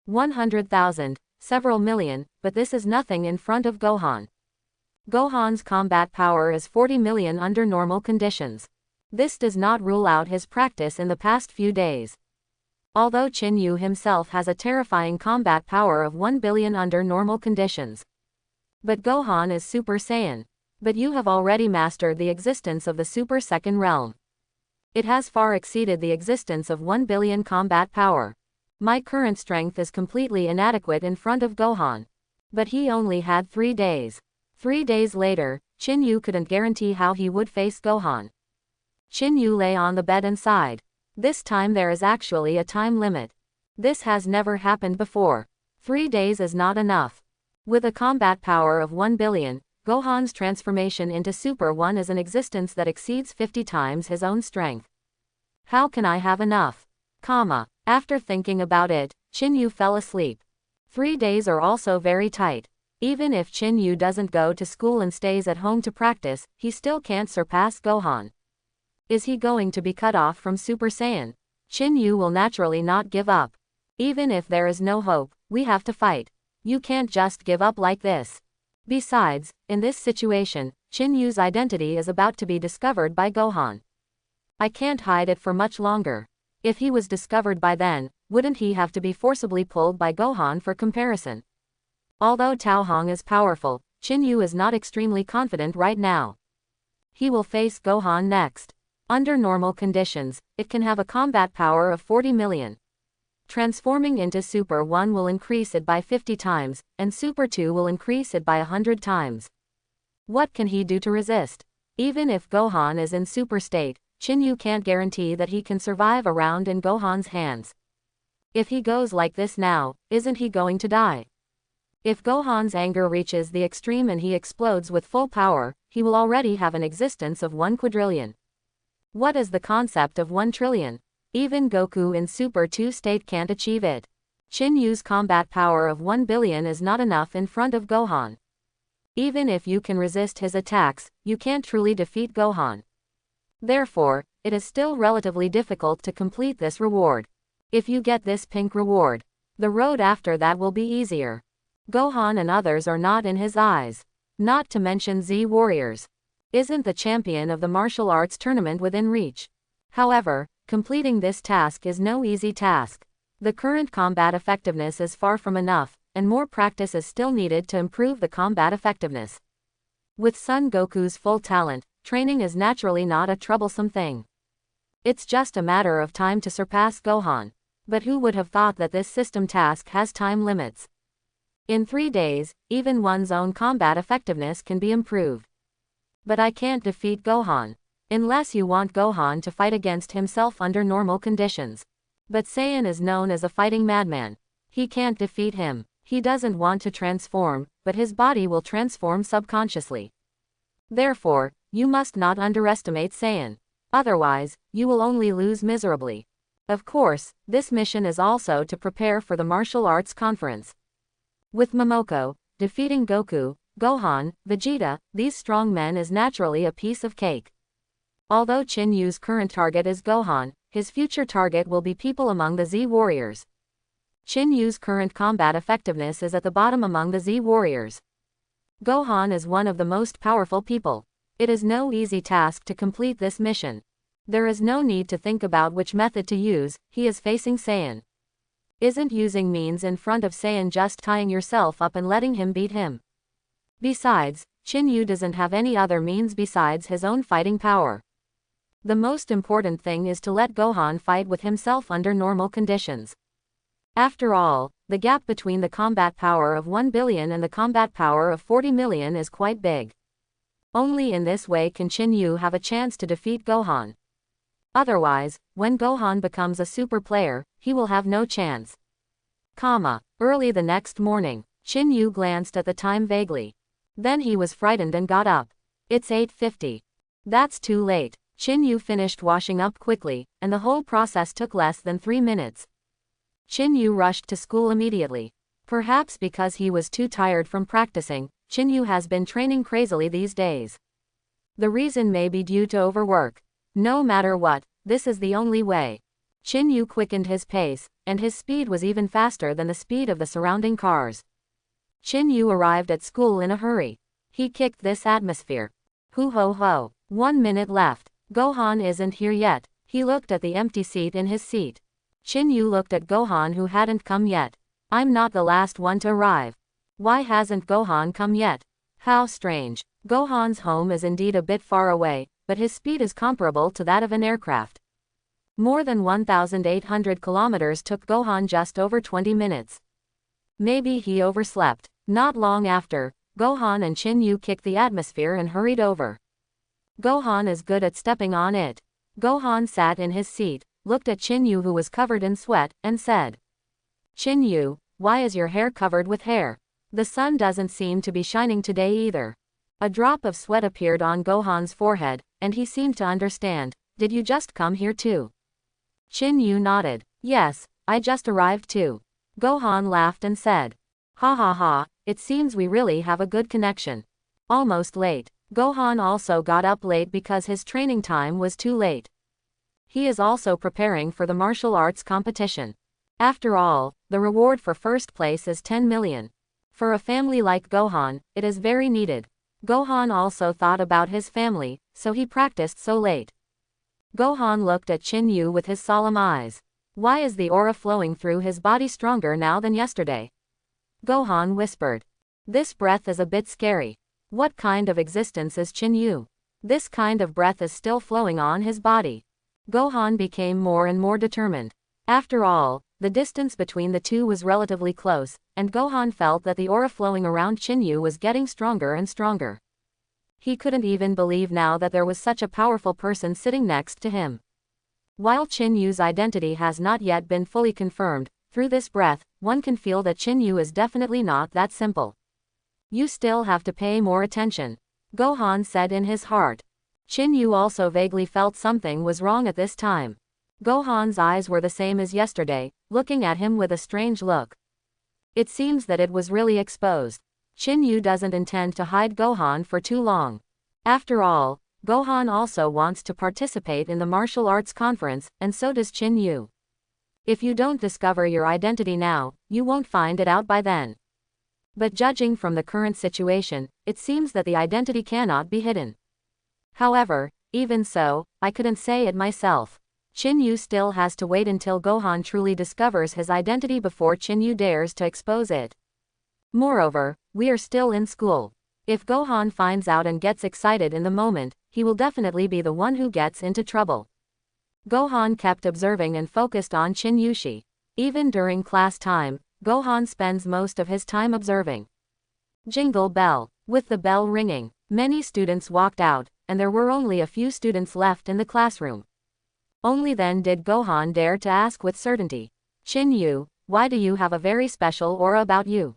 Speaker 1: 100,000, several million, but this is nothing in front of Gohan. Gohan's combat power is 40 million under normal conditions. This does not rule out his practice in the past few days. Although Chinu himself has a terrifying combat power of 1 billion under normal conditions. But Gohan is Super Saiyan. But you have already mastered the existence of the Super Second Realm. It has far exceeded the existence of 1 billion combat power. My current strength is completely inadequate in front of Gohan. But he only had 3 days. 3 days later, Chinu couldn't guarantee how he would face Gohan. Chinu lay on the bed and sighed. This time there is actually a time limit. This has never happened before. 3 days is not enough. With a combat power of 1 billion, Gohan's transformation into Super One is an existence that exceeds 50 times his own strength. How can I have enough? After thinking about it, Chinu fell asleep. 3 days are also very tight. Even if Chinu doesn't go to school and stays at home to practice, he still can't surpass Gohan. Is he going to be cut off from Super Saiyan? Chinu will naturally not give up. Even if there is no hope, we have to fight. You can't just give up like this. Besides, in this situation, Chinu's identity is about to be discovered by Gohan. I can't hide it for much longer. If he was discovered by then, wouldn't he have to be forcibly pulled by Gohan for comparison? Although Tao Hong is powerful, Chinu is not extremely confident right now. He will face Gohan next. Under normal conditions, it can have a combat power of 40 million. Transforming into Super 1 will increase it by 50 times, and Super 2 will increase it by 100 times. What can he do to resist? Even if Gohan is in super state, Chinu can't guarantee that he can survive a round in Gohan's hands. If he goes like this now, isn't he going to die? If Gohan's anger reaches the extreme and he explodes with full power, he will already have an existence of 1 quadrillion. What is the concept of 1 trillion? Even Goku in Super 2 state can't achieve it. Chinu's combat power of 1 billion is not enough in front of Gohan. Even if you can resist his attacks, you can't truly defeat Gohan. Therefore, it is still relatively difficult to complete this reward. If you get this pink reward, the road after that will be easier. Gohan and others are not in his eyes. Not to mention Z Warriors. Isn't the champion of the martial arts tournament within reach? However, completing this task is no easy task. The current combat effectiveness is far from enough, and more practice is still needed to improve the combat effectiveness. With Son Goku's full talent, training is naturally not a troublesome thing. It's just a matter of time to surpass Gohan. But who would have thought that this system task has time limits? In 3 days, even one's own combat effectiveness can be improved. But I can't defeat Gohan. Unless you want Gohan to fight against himself under normal conditions. But Saiyan is known as a fighting madman. He can't defeat him. He doesn't want to transform, but his body will transform subconsciously. Therefore, you must not underestimate Saiyan. Otherwise, you will only lose miserably. Of course, this mission is also to prepare for the martial arts conference. With Momoko, defeating Goku, Gohan, Vegeta, these strong men is naturally a piece of cake. Although Chinu's current target is Gohan, his future target will be people among the Z Warriors. Chinu's current combat effectiveness is at the bottom among the Z Warriors. Gohan is one of the most powerful people. It is no easy task to complete this mission. There is no need to think about which method to use, he is facing Saiyan. Isn't using means in front of Saiyan just tying yourself up and letting him beat him? Besides, Chinu doesn't have any other means besides his own fighting power. The most important thing is to let Gohan fight with himself under normal conditions. After all, the gap between the combat power of 1 billion and the combat power of 40 million is quite big. Only in this way can Chinu have a chance to defeat Gohan. Otherwise, when Gohan becomes a super player, he will have no chance. Early the next morning, Chinu glanced at the time vaguely. Then he was frightened and got up. It's 8:50. That's too late. Chinu finished washing up quickly, and the whole process took less than 3 minutes. Chinu rushed to school immediately. Perhaps because he was too tired from practicing, Chinu has been training crazily these days. The reason may be due to overwork. No matter what, this is the only way. Chinu quickened his pace, and his speed was even faster than the speed of the surrounding cars. Chinu arrived at school in a hurry. He kicked this atmosphere. Hoo ho ho. 1 minute left. Gohan isn't here yet. He looked at the empty seat in his seat. Chinu looked at Gohan who hadn't come yet. I'm not the last one to arrive. Why hasn't Gohan come yet? How strange. Gohan's home is indeed a bit far away, but his speed is comparable to that of an aircraft. More than 1,800 kilometers took Gohan just over 20 minutes. Maybe he overslept. Not long after, Gohan and Chinu kicked the atmosphere and hurried over. Gohan is good at stepping on it. Gohan sat in his seat, looked at Chinu who was covered in sweat, and said, Chinu, why is your hair covered with hair? The sun doesn't seem to be shining today either. A drop of sweat appeared on Gohan's forehead, and he seemed to understand. Did you just come here too? Chinu nodded. Yes, I just arrived too. Gohan laughed and said. Ha ha ha, it seems we really have a good connection. Almost late. Gohan also got up late because his training time was too late. He is also preparing for the martial arts competition. After all, the reward for first place is 10 million. For a family like Gohan, it is very needed. Gohan also thought about his family, so he practiced so late. Gohan looked at Chinu with his solemn eyes. Why is the aura flowing through his body stronger now than yesterday? Gohan whispered. This breath is a bit scary. What kind of existence is Chinu? This kind of breath is still flowing on his body. Gohan became more and more determined. After all, the distance between the two was relatively close, and Gohan felt that the aura flowing around Chinu was getting stronger and stronger. He couldn't even believe now that there was such a powerful person sitting next to him. While Chinu's identity has not yet been fully confirmed, through this breath, one can feel that Chinu is definitely not that simple. You still have to pay more attention, Gohan said in his heart. Chinu also vaguely felt something was wrong at this time. Gohan's eyes were the same as yesterday, looking at him with a strange look. It seems that it was really exposed. Chinu doesn't intend to hide Gohan for too long. After all, Gohan also wants to participate in the martial arts conference, and so does Chinu. If you don't discover your identity now, you won't find it out by then. But judging from the current situation, it seems that the identity cannot be hidden. However, even so, I couldn't say it myself. Chinu still has to wait until Gohan truly discovers his identity before Chinu dares to expose it. Moreover, we are still in school. If Gohan finds out and gets excited in the moment, he will definitely be the one who gets into trouble. Gohan kept observing and focused on Chinu. Even during class time, Gohan spends most of his time observing. Jingle bell. With the bell ringing, many students walked out, and there were only a few students left in the classroom. Only then did Gohan dare to ask with certainty. Chinu, why do you have a very special aura about you?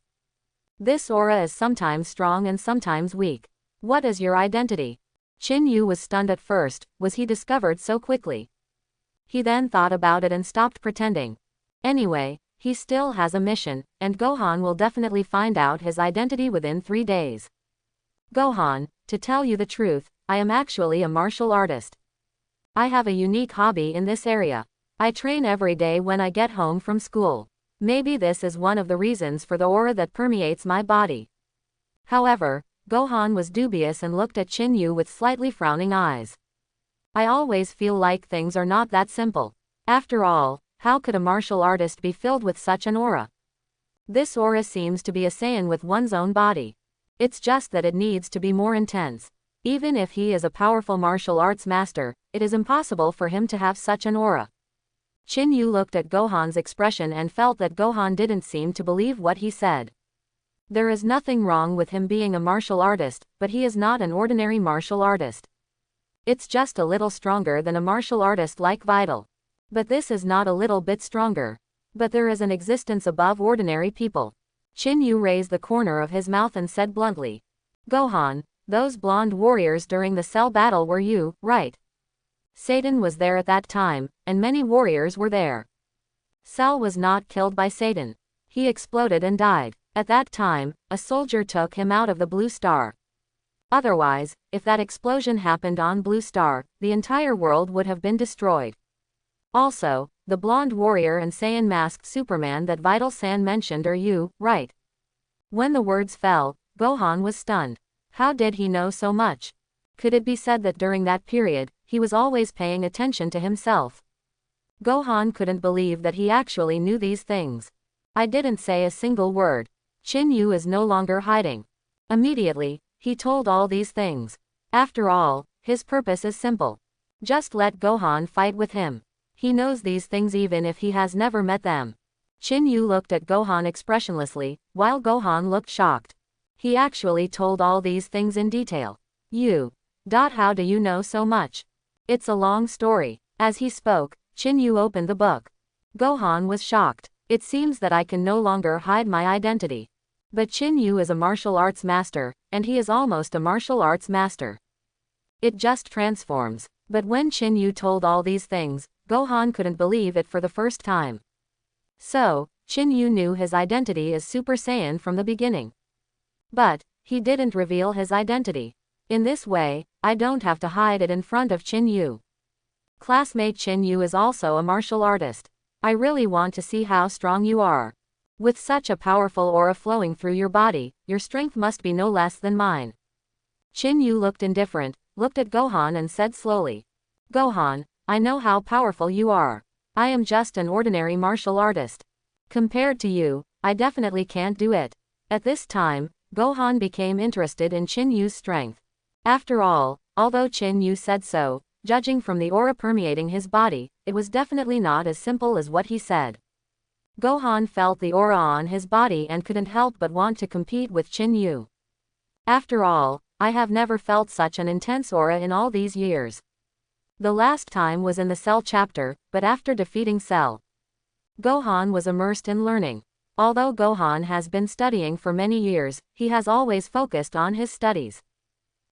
Speaker 1: This aura is sometimes strong and sometimes weak. What is your identity? Chinu was stunned at first. Was he discovered so quickly? He then thought about it and stopped pretending. Anyway, he still has a mission, and Gohan will definitely find out his identity within 3 days. Gohan, to tell you the truth, I am actually a martial artist. I have a unique hobby in this area. I train every day when I get home from school. Maybe this is one of the reasons for the aura that permeates my body. However, Gohan was dubious and looked at Chinu with slightly frowning eyes. I always feel like things are not that simple. After all, how could a martial artist be filled with such an aura? This aura seems to be a Saiyan with one's own body. It's just that it needs to be more intense. Even if he is a powerful martial arts master, it is impossible for him to have such an aura. Chinu looked at Gohan's expression and felt that Gohan didn't seem to believe what he said. There is nothing wrong with him being a martial artist, but he is not an ordinary martial artist. It's just a little stronger than a martial artist like Videl. But this is not a little bit stronger. But there is an existence above ordinary people. Chinu raised the corner of his mouth and said bluntly. Gohan, those blonde warriors during the Cell battle were you, right? Satan was there at that time, and many warriors were there. Cell was not killed by Satan. He exploded and died. At that time, a soldier took him out of the Blue Star. Otherwise, if that explosion happened on Blue Star, the entire world would have been destroyed. Also, the blonde warrior and Saiyan masked Superman that Videl-san mentioned are you, right? When the words fell, Gohan was stunned. How did he know so much? Could it be said that during that period, he was always paying attention to himself? Gohan couldn't believe that he actually knew these things. I didn't say a single word. Chinu is no longer hiding. Immediately, he told all these things. After all, his purpose is simple. Just let Gohan fight with him. He knows these things even if he has never met them. Chinu looked at Gohan expressionlessly, while Gohan looked shocked. He actually told all these things in detail. How do you know so much? It's a long story. As he spoke, Chinu opened the book. Gohan was shocked. It seems that I can no longer hide my identity. But Chinu is a martial arts master, and he is almost a martial arts master. It just transforms. But when Chinu told all these things, Gohan couldn't believe it for the first time. So, Chinu knew his identity as Super Saiyan from the beginning. But he didn't reveal his identity. In this way, I don't have to hide it in front of Chinu. Classmate Chinu is also a martial artist. I really want to see how strong you are. With such a powerful aura flowing through your body, your strength must be no less than mine. Chinu looked indifferent, looked at Gohan and said slowly, Gohan, I know how powerful you are. I am just an ordinary martial artist. Compared to you, I definitely can't do it. At this time, Gohan became interested in Chinu's strength. After all, although Chinu said so, judging from the aura permeating his body, it was definitely not as simple as what he said. Gohan felt the aura on his body and couldn't help but want to compete with Chinu. After all, I have never felt such an intense aura in all these years. The last time was in the Cell chapter, but after defeating Cell, Gohan was immersed in learning. Although Gohan has been studying for many years, he has always focused on his studies.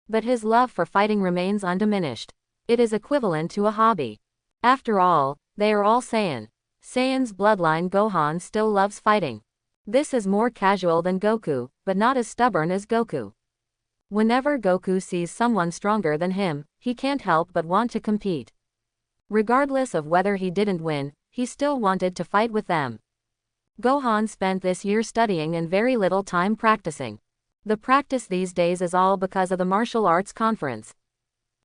Speaker 1: But his love for fighting remains undiminished. It is equivalent to a hobby. After all, they are all Saiyan. Saiyan's bloodline Gohan still loves fighting. This is more casual than Goku, but not as stubborn as Goku. Whenever Goku sees someone stronger than him, he can't help but want to compete. Regardless of whether he didn't win, he still wanted to fight with them. Gohan spent this year studying and very little time practicing. The practice these days is all because of the martial arts conference.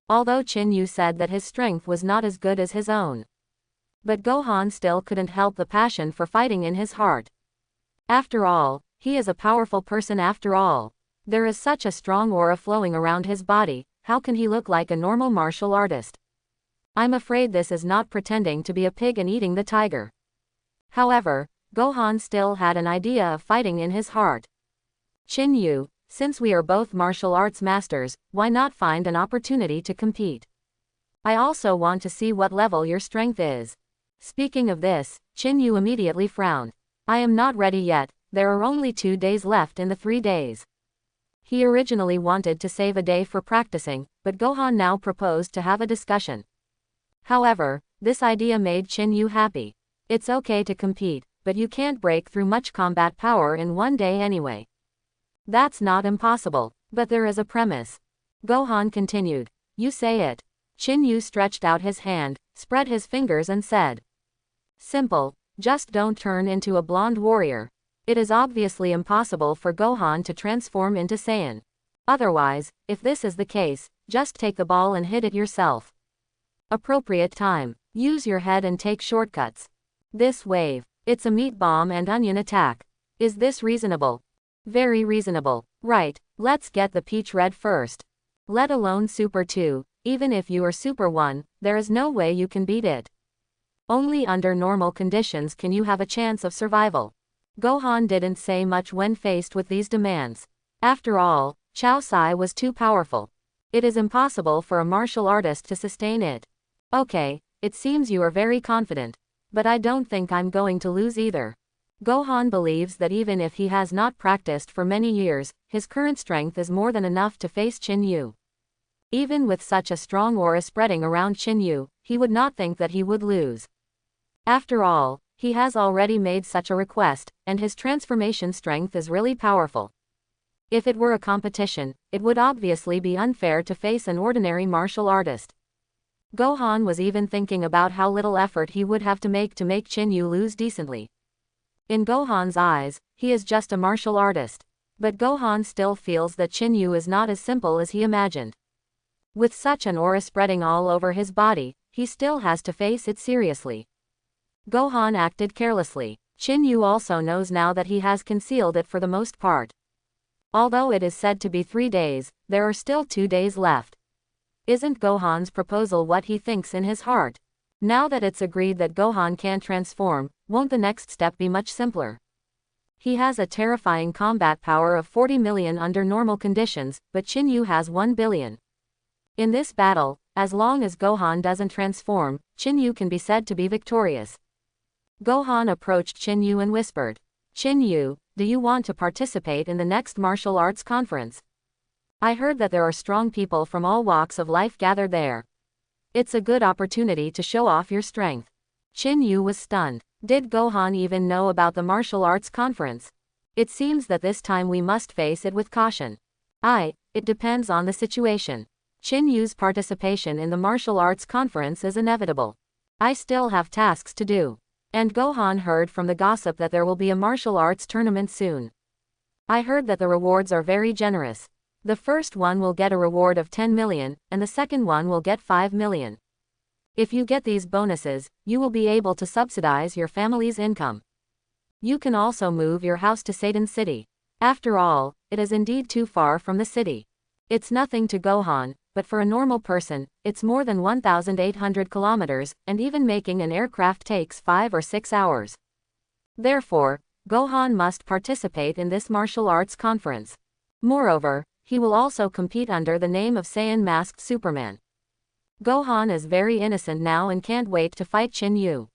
Speaker 1: Although Chinu said that his strength was not as good as his own. But Gohan still couldn't help the passion for fighting in his heart. After all, he is a powerful person after all. There is such a strong aura flowing around his body, how can he look like a normal martial artist? I'm afraid this is not pretending to be a pig and eating the tiger. However, Gohan still had an idea of fighting in his heart. Chinu, since we are both martial arts masters, why not find an opportunity to compete? I also want to see what level your strength is. Speaking of this, Chinu immediately frowned. I am not ready yet, there are only 2 days left in the 3 days. He originally wanted to save a day for practicing, but Gohan now proposed to have a discussion. However, this idea made Chinu happy. It's okay to compete, but you can't break through much combat power in 1 day anyway. That's not impossible, but there is a premise. Gohan continued. You say it. Chinu stretched out his hand, spread his fingers and said. Simple, just don't turn into a blonde warrior. It is obviously impossible for Gohan to transform into Saiyan. Otherwise, if this is the case, just take the ball and hit it yourself. Appropriate time. Use your head and take shortcuts. This wave. It's a meat bomb and onion attack. Is this reasonable? Very reasonable. Right, let's get the peach red first. Let alone Super 2, even if you are Super 1, there is no way you can beat it. Only under normal conditions can you have a chance of survival. Gohan didn't say much when faced with these demands. After all, Chow Sai was too powerful. It is impossible for a martial artist to sustain it. Okay, it seems you are very confident. But I don't think I'm going to lose either. Gohan believes that even if he has not practiced for many years, his current strength is more than enough to face Chinu. Even with such a strong aura spreading around Chinu, he would not think that he would lose. After all, he has already made such a request, and his transformation strength is really powerful. If it were a competition, it would obviously be unfair to face an ordinary martial artist. Gohan was even thinking about how little effort he would have to make Chinu lose decently. In Gohan's eyes, he is just a martial artist. But Gohan still feels that Chinu is not as simple as he imagined. With such an aura spreading all over his body, he still has to face it seriously. Gohan acted carelessly. Chinu also knows now that he has concealed it for the most part. Although it is said to be 3 days, there are still 2 days left. Isn't Gohan's proposal what he thinks in his heart? Now that it's agreed that Gohan can't transform, won't the next step be much simpler? He has a terrifying combat power of 40 million under normal conditions, but Chinu has 1 billion. In this battle, as long as Gohan doesn't transform, Chinu can be said to be victorious. Gohan approached Chinu and whispered, Chinu, do you want to participate in the next martial arts conference? I heard that there are strong people from all walks of life gathered there. It's a good opportunity to show off your strength. Chinu was stunned. Did Gohan even know about the martial arts conference? It seems that this time we must face it with caution. It depends on the situation. Chinu's participation in the martial arts conference is inevitable. I still have tasks to do. And Gohan heard from the gossip that there will be a martial arts tournament soon. I heard that the rewards are very generous. The first one will get a reward of 10 million, and the second one will get 5 million. If you get these bonuses, you will be able to subsidize your family's income. You can also move your house to Satan City. After all, it is indeed too far from the city. It's nothing to Gohan, but for a normal person, it's more than 1,800 kilometers, and even making an aircraft takes 5 or 6 hours. Therefore, Gohan must participate in this martial arts conference. Moreover, he will also compete under the name of Saiyan Masked Superman. Gohan is very innocent now and can't wait to fight Chinu.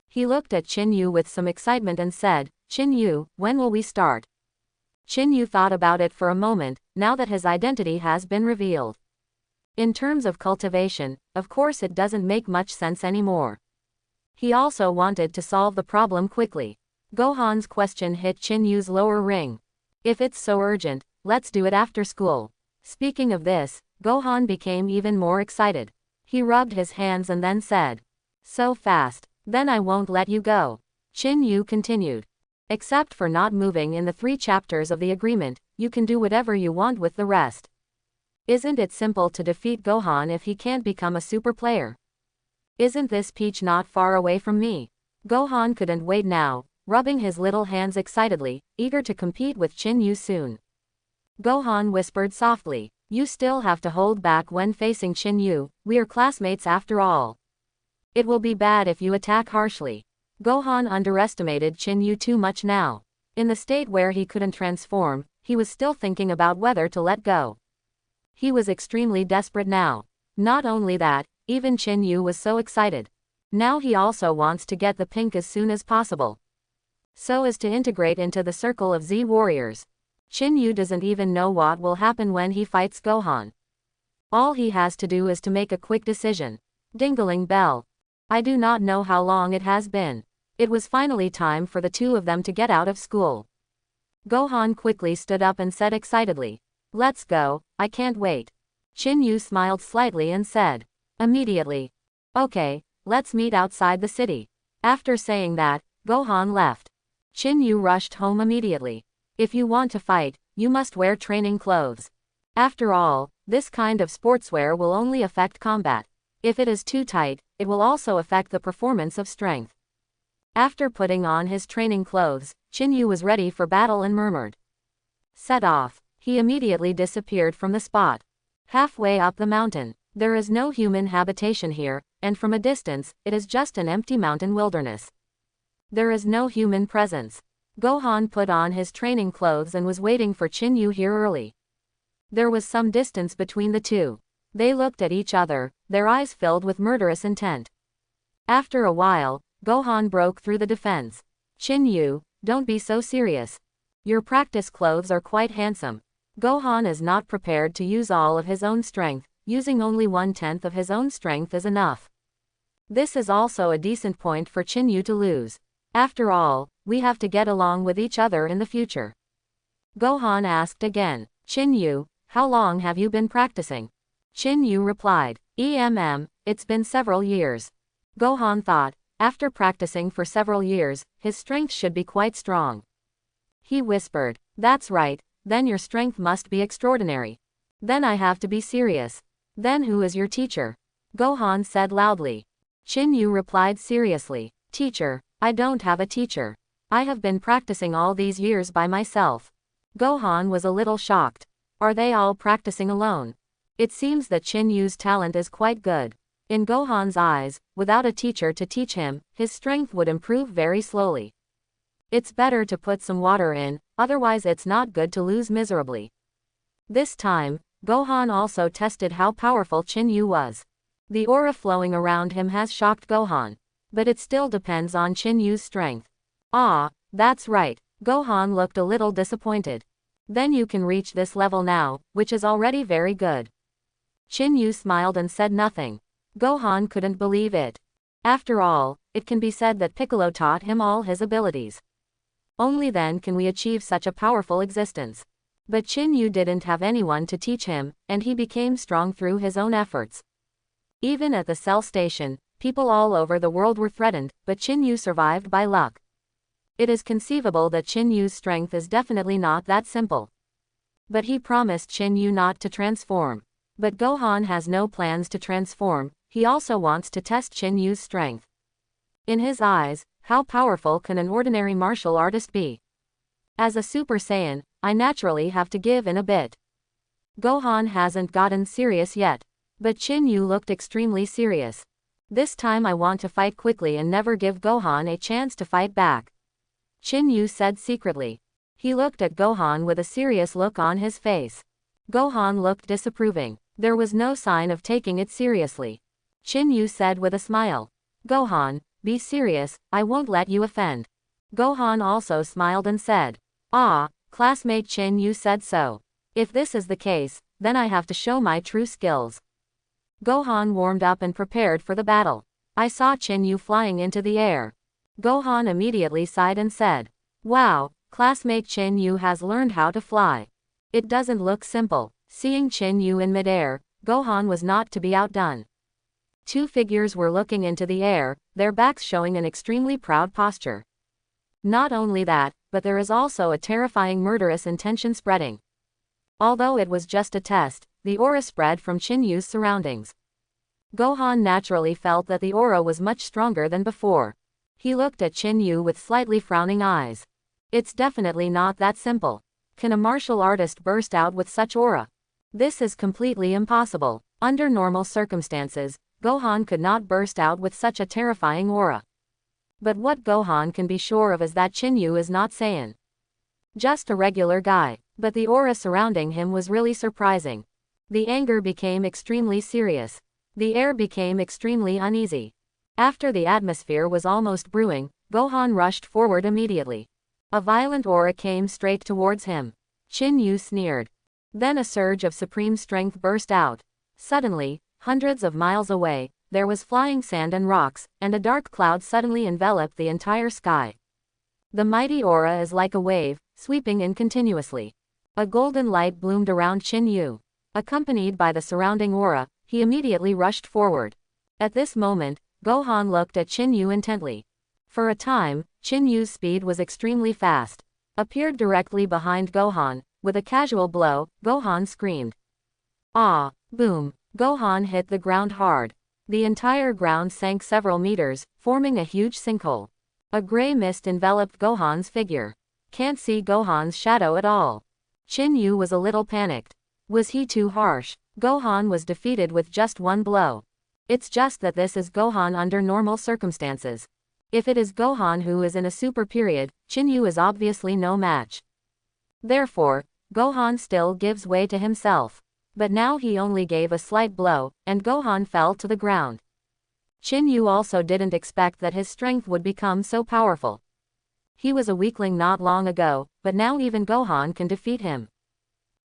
Speaker 1: He looked at Chinu with some excitement and said, "Chinu, when will we start?" Chinu thought about it for a moment, now that his identity has been revealed. In terms of cultivation, of course it doesn't make much sense anymore. He also wanted to solve the problem quickly. Gohan's question hit Chinu's lower ring. If it's so urgent, let's do it after school. Speaking of this, Gohan became even more excited. He rubbed his hands and then said, "So fast, then I won't let you go." Chinu continued. "Except for not moving in the 3 chapters of the agreement, you can do whatever you want with the rest. Isn't it simple to defeat Gohan if he can't become a super player? Isn't this peach not far away from me?" Gohan couldn't wait now, rubbing his little hands excitedly, eager to compete with Chinu soon. Gohan whispered softly, "You still have to hold back when facing Chinu, we are classmates after all. It will be bad if you attack harshly." Gohan underestimated Chinu too much now. In the state where he couldn't transform, he was still thinking about whether to let go. He was extremely desperate now. Not only that, even Chinu was so excited. Now he also wants to get the pink as soon as possible, so as to integrate into the circle of Z warriors. Chinu doesn't even know what will happen when he fights Gohan. All he has to do is to make a quick decision. Ding-a-ling bell. I do not know how long it has been. It was finally time for the two of them to get out of school. Gohan quickly stood up and said excitedly, "Let's go, I can't wait." Chinu smiled slightly and said, "Immediately. Okay, let's meet outside the city." After saying that, Gohan left. Chinu rushed home immediately. If you want to fight, you must wear training clothes. After all, this kind of sportswear will only affect combat. If it is too tight, it will also affect the performance of strength. After putting on his training clothes, Chinu was ready for battle and murmured, "Set off." He immediately disappeared from the spot. Halfway up the mountain, there is no human habitation here, and from a distance, it is just an empty mountain wilderness. There is no human presence. Gohan put on his training clothes and was waiting for Chinu here early. There was some distance between the two. They looked at each other, their eyes filled with murderous intent. After a while, Gohan broke through the defense. "Chinu, don't be so serious. Your practice clothes are quite handsome." Gohan is not prepared to use all of his own strength, using only 1/10 of his own strength is enough. This is also a decent point for Chinu to lose. After all, we have to get along with each other in the future. Gohan asked again, "Chinu, how long have you been practicing?" Chinu replied, It's been several years." Gohan thought, after practicing for several years, his strength should be quite strong. He whispered, "That's right, then your strength must be extraordinary. Then I have to be serious. Then who is your teacher?" Gohan said loudly. Chinu replied seriously, "Teacher, I don't have a teacher. I have been practicing all these years by myself." Gohan was a little shocked. Are they all practicing alone? It seems that Chinu's talent is quite good. In Gohan's eyes, without a teacher to teach him, his strength would improve very slowly. It's better to put some water in, otherwise it's not good to lose miserably. This time, Gohan also tested how powerful Chinu was. The aura flowing around him has shocked Gohan. But it still depends on Chinu's strength. Ah, that's right, Gohan looked a little disappointed. Then you can reach this level now, which is already very good. Chinu smiled and said nothing. Gohan couldn't believe it. After all, it can be said that Piccolo taught him all his abilities. Only then can we achieve such a powerful existence. But Chinu didn't have anyone to teach him, and he became strong through his own efforts. Even at the Cell Station, people all over the world were threatened, but Chinu survived by luck. It is conceivable that Chinu's strength is definitely not that simple. But he promised Chinu not to transform. But Gohan has no plans to transform, he also wants to test Chinu's strength. In his eyes, how powerful can an ordinary martial artist be? As a Super Saiyan, I naturally have to give in a bit. Gohan hasn't gotten serious yet. But Chinu looked extremely serious. This time I want to fight quickly and never give Gohan a chance to fight back. Chinu said secretly. He looked at Gohan with a serious look on his face. Gohan looked disapproving. There was no sign of taking it seriously. Chinu said with a smile. Gohan, be serious, I won't let you offend. Gohan also smiled and said. Ah, classmate Chinu said so. If this is the case, then I have to show my true skills. Gohan warmed up and prepared for the battle. I saw Chinu flying into the air. Gohan immediately sighed and said. Wow, classmate Chinu has learned how to fly. It doesn't look simple. Seeing Chinu in midair, Gohan was not to be outdone. Two figures were looking into the air, their backs showing an extremely proud posture. Not only that, but there is also a terrifying murderous intention spreading. Although it was just a test, the aura spread from Chinu's surroundings. Gohan naturally felt that the aura was much stronger than before. He looked at Chinu with slightly frowning eyes. It's definitely not that simple. Can a martial artist burst out with such aura? This is completely impossible. Under normal circumstances, Gohan could not burst out with such a terrifying aura. But what Gohan can be sure of is that Chinu is not Saiyan. Just a regular guy. But the aura surrounding him was really surprising. The anger became extremely serious. The air became extremely uneasy. After the atmosphere was almost brewing, Gohan rushed forward immediately. A violent aura came straight towards him. Chinu sneered. Then a surge of supreme strength burst out. Suddenly, hundreds of miles away, there was flying sand and rocks, and a dark cloud suddenly enveloped the entire sky. The mighty aura is like a wave, sweeping in continuously. A golden light bloomed around Chinu. Accompanied by the surrounding aura, he immediately rushed forward. At this moment, Gohan looked at Chinu intently. For a time, Chinu's speed was extremely fast. Appeared directly behind Gohan. With a casual blow, Gohan screamed. Ah! Boom! Gohan hit the ground hard. The entire ground sank several meters, forming a huge sinkhole. A gray mist enveloped Gohan's figure. Can't see Gohan's shadow at all. Chinu was a little panicked. Was he too harsh? Gohan was defeated with just one blow. It's just that this is Gohan under normal circumstances. If it is Gohan who is in a super period, Chinu is obviously no match. Therefore, Gohan still gives way to himself. But now he only gave a slight blow, and Gohan fell to the ground. Chinu also didn't expect that his strength would become so powerful. He was a weakling not long ago, but now even Gohan can defeat him.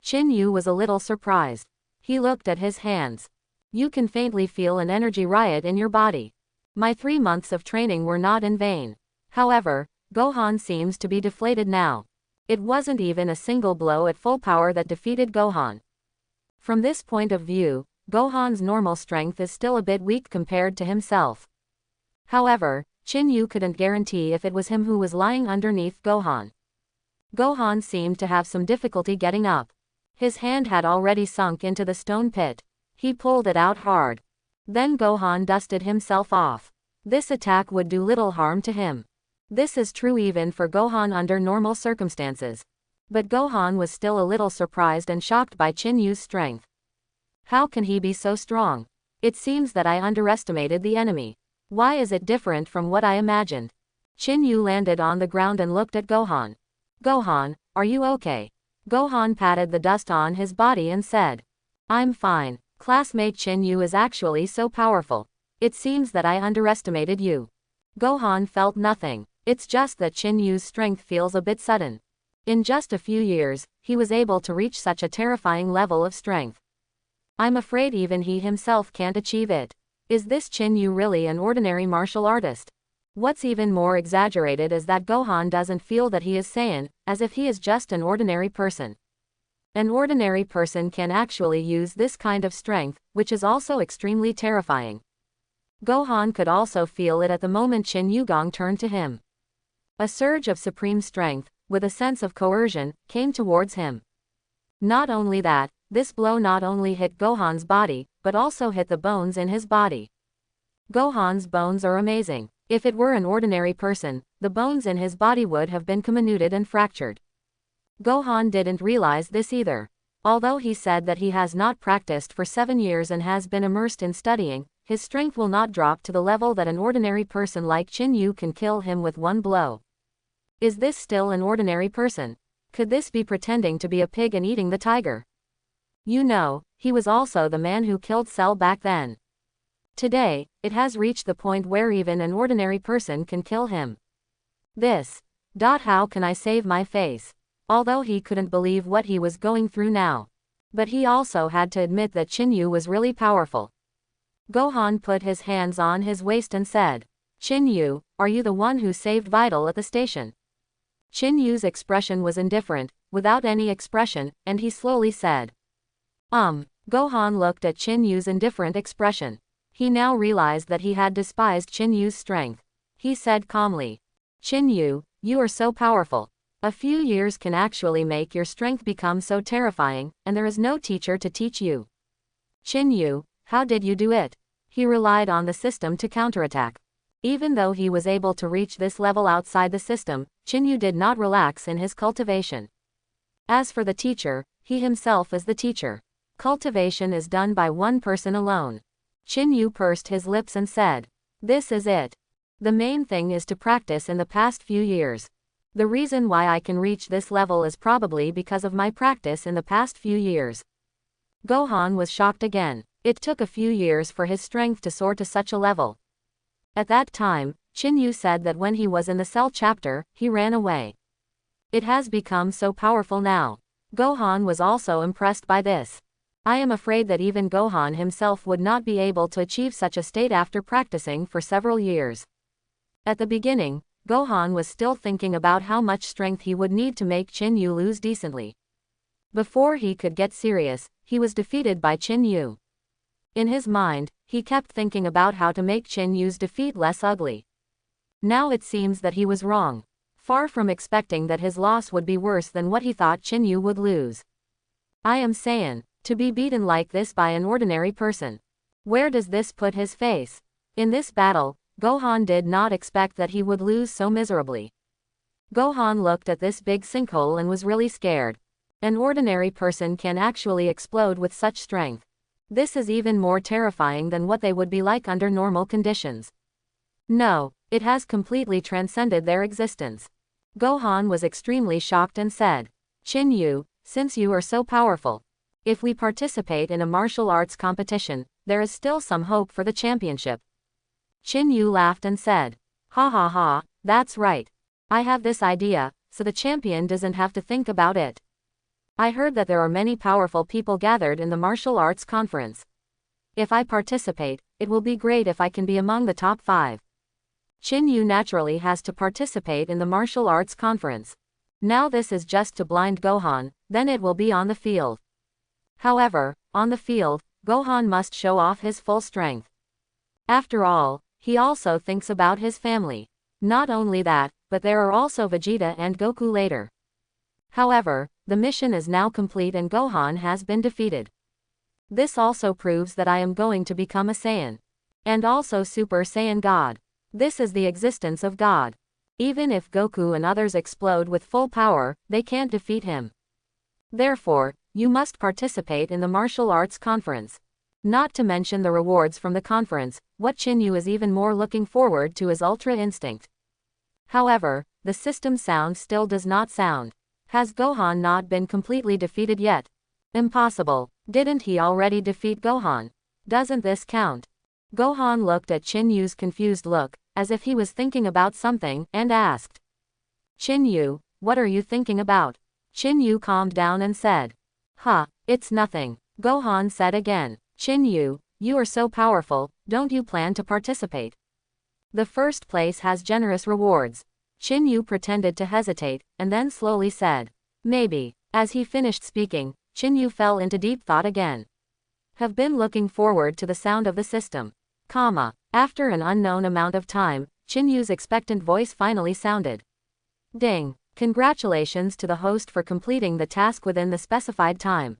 Speaker 1: Chinu was a little surprised. He looked at his hands. You can faintly feel an energy riot in your body. My 3 months of training were not in vain. However, Gohan seems to be deflated now. It wasn't even a single blow at full power that defeated Gohan. From this point of view, Gohan's normal strength is still a bit weak compared to himself. However, Chinu couldn't guarantee if it was him who was lying underneath Gohan. Gohan seemed to have some difficulty getting up. His hand had already sunk into the stone pit. He pulled it out hard. Then Gohan dusted himself off. This attack would do little harm to him. This is true even for Gohan under normal circumstances. But Gohan was still a little surprised and shocked by Chinu's strength. How can he be so strong? It seems that I underestimated the enemy. Why is it different from what I imagined? Chinu landed on the ground and looked at Gohan. Gohan, are you okay? Gohan patted the dust on his body and said. I'm fine. Classmate Chinu is actually so powerful. It seems that I underestimated you. Gohan felt nothing. It's just that Chinyu's strength feels a bit sudden. In just a few years, he was able to reach such a terrifying level of strength. I'm afraid even he himself can't achieve it. Is this Chinyu really an ordinary martial artist? What's even more exaggerated is that Gohan doesn't feel that he is Saiyan, as if he is just an ordinary person. An ordinary person can actually use this kind of strength, which is also extremely terrifying. Gohan could also feel it at the moment Chin Yugong turned to him. A surge of supreme strength, with a sense of coercion, came towards him. Not only that, this blow not only hit Gohan's body, but also hit the bones in his body. Gohan's bones are amazing. If it were an ordinary person, the bones in his body would have been comminuted and fractured. Gohan didn't realize this either. Although he said that he has not practiced for 7 years and has been immersed in studying, his strength will not drop to the level that an ordinary person like Chinyu can kill him with one blow. Is this still an ordinary person? Could this be pretending to be a pig and eating the tiger? You know, he was also the man who killed Cell back then. Today, it has reached the point where even an ordinary person can kill him. How can I save my face? Although he couldn't believe what he was going through now. But he also had to admit that Chinyu was really powerful. Gohan put his hands on his waist and said, Chinyu, are you the one who saved Videl at the station? Chinyu's expression was indifferent, without any expression, and he slowly said, Gohan looked at Chinyu's indifferent expression. He now realized that he had despised Chinyu's strength. He said calmly, Chinyu, you are so powerful. A few years can actually make your strength become so terrifying, and there is no teacher to teach you. Chinyu, how did you do it? He relied on the system to counterattack. Even though he was able to reach this level outside the system, Chinyu did not relax in his cultivation. As for the teacher, he himself is the teacher. Cultivation is done by one person alone. Chinyu pursed his lips and said, this is it. The main thing is to practice in the past few years. The reason why I can reach this level is probably because of my practice in the past few years. Gohan was shocked again. It took a few years for his strength to soar to such a level. At that time, Chinyu said that when he was in the Cell chapter, he ran away. It has become so powerful now. Gohan was also impressed by this. I am afraid that even Gohan himself would not be able to achieve such a state after practicing for several years. At the beginning, Gohan was still thinking about how much strength he would need to make Chinyu lose decently. Before he could get serious, he was defeated by Chinyu. In his mind, he kept thinking about how to make Chinyu's defeat less ugly. Now it seems that he was wrong. Far from expecting that his loss would be worse than what he thought Chinyu would lose. I am Saiyan, to be beaten like this by an ordinary person. Where does this put his face? In this battle, Gohan did not expect that he would lose so miserably. Gohan looked at this big sinkhole and was really scared. An ordinary person can actually explode with such strength. This is even more terrifying than what they would be like under normal conditions. No, it has completely transcended their existence. Gohan was extremely shocked and said, Chinyu, since you are so powerful, if we participate in a martial arts competition, there is still some hope for the championship. Chinyu laughed and said, ha ha ha, that's right. I have this idea, so the champion doesn't have to think about it. I heard that there are many powerful people gathered in the martial arts conference. If I participate, it will be great if I can be among the top 5. Chinyu naturally has to participate in the martial arts conference. Now this is just to blind Gohan, then it will be on the field. However, on the field, Gohan must show off his full strength. After all, he also thinks about his family. Not only that, but there are also Vegeta and Goku later. However, the mission is now complete and Gohan has been defeated. This also proves that I am going to become a Saiyan. And also Super Saiyan God. This is the existence of God. Even if Goku and others explode with full power, they can't defeat him. Therefore, you must participate in the martial arts conference. Not to mention the rewards from the conference, what Chinyu is even more looking forward to is Ultra Instinct. However, the system sound still does not sound. Has Gohan not been completely defeated yet? Impossible. Didn't he already defeat Gohan? Doesn't this count? Gohan looked at Chinyu's confused look, as if he was thinking about something, and asked. Chinyu, what are you thinking about? Chinyu calmed down and said. Huh, it's nothing. Gohan said again. Chinyu, you are so powerful, don't you plan to participate? The first place has generous rewards. Chinyu pretended to hesitate, and then slowly said. Maybe. As he finished speaking, Chinyu fell into deep thought again. Have been looking forward to the sound of the system. After an unknown amount of time, Chinyu's expectant voice finally sounded. Ding! Congratulations to the host for completing the task within the specified time.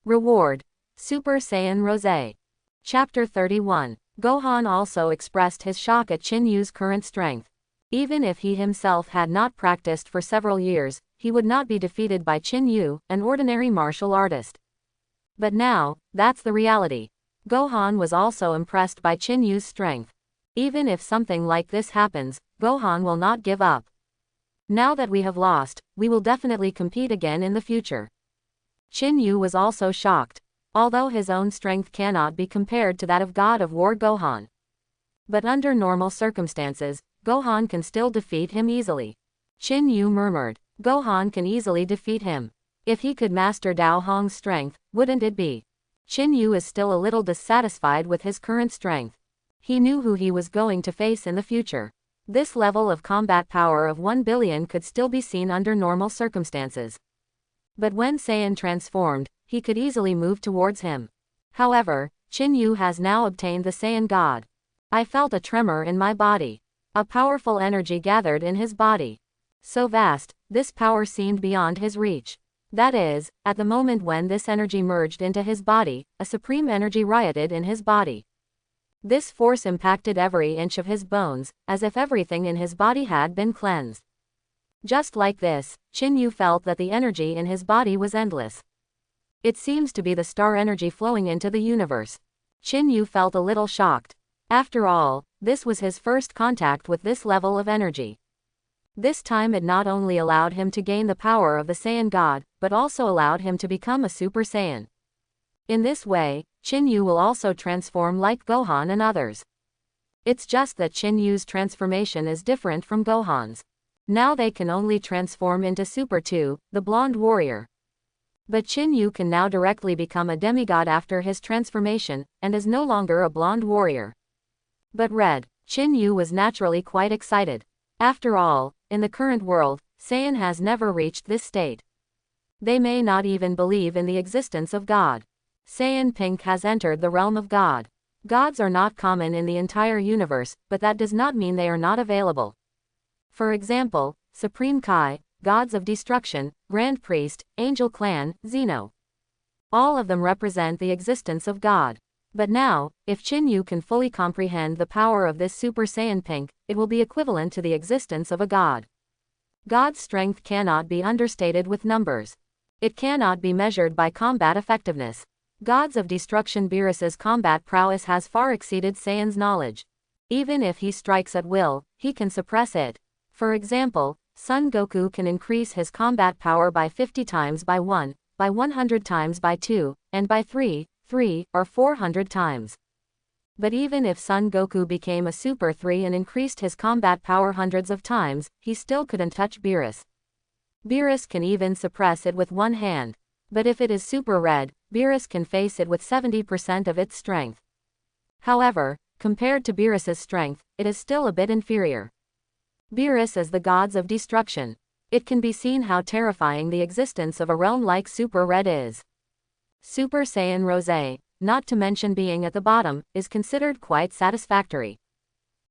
Speaker 1: Reward. Super Saiyan Rosé. Chapter 31. Gohan also expressed his shock at Chinyu's current strength. Even if he himself had not practiced for several years, he would not be defeated by Chinyu, an ordinary martial artist. But now, that's the reality. Gohan was also impressed by Chinyu's strength. Even if something like this happens, Gohan will not give up. Now that we have lost, we will definitely compete again in the future. Chinyu was also shocked. Although his own strength cannot be compared to that of God of War Gohan. But under normal circumstances, Gohan can still defeat him easily. Chinyu murmured. Gohan can easily defeat him. If he could master Dao Hong's strength, wouldn't it be? Chinyu is still a little dissatisfied with his current strength. He knew who he was going to face in the future. This level of combat power of 1 billion could still be seen under normal circumstances. But when Saiyan transformed, he could easily move towards him. However, Chinyu has now obtained the Saiyan God. I felt a tremor in my body. A powerful energy gathered in his body. So vast, this power seemed beyond his reach. That is, at the moment when this energy merged into his body, a supreme energy rioted in his body. This force impacted every inch of his bones, as if everything in his body had been cleansed. Just like this, Chinyu felt that the energy in his body was endless. It seems to be the star energy flowing into the universe. Chinyu felt a little shocked. After all, this was his first contact with this level of energy. This time it not only allowed him to gain the power of the Saiyan God, but also allowed him to become a Super Saiyan. In this way, Chinyu will also transform like Gohan and others. It's just that Chinyu's transformation is different from Gohan's. Now they can only transform into Super 2, the blonde warrior. But Chinyu can now directly become a demigod after his transformation, and is no longer a blonde warrior. But Chinyu was naturally quite excited. After all, in the current world, Saiyan has never reached this state. They may not even believe in the existence of God. Saiyan Pink has entered the realm of God. Gods are not common in the entire universe, but that does not mean they are not available. For example, Supreme Kai, Gods of Destruction, Grand Priest, Angel Clan, Xeno. All of them represent the existence of God. But now, if Chinyu can fully comprehend the power of this Super Saiyan Pink, it will be equivalent to the existence of a god. God's strength cannot be understated with numbers. It cannot be measured by combat effectiveness. Gods of Destruction Beerus's combat prowess has far exceeded Saiyan's knowledge. Even if he strikes at will, he can suppress it. For example, Son Goku can increase his combat power by 50 times by 1, by 100 times by 2, and by 3, or 400 times. But even if Son Goku became a Super 3 and increased his combat power hundreds of times, he still couldn't touch Beerus. Beerus can even suppress it with one hand. But if it is Super Red, Beerus can face it with 70% of its strength. However, compared to Beerus's strength, it is still a bit inferior. Beerus is the gods of destruction. It can be seen how terrifying the existence of a realm like Super Red is. Super Saiyan Rosé, not to mention being at the bottom, is considered quite satisfactory.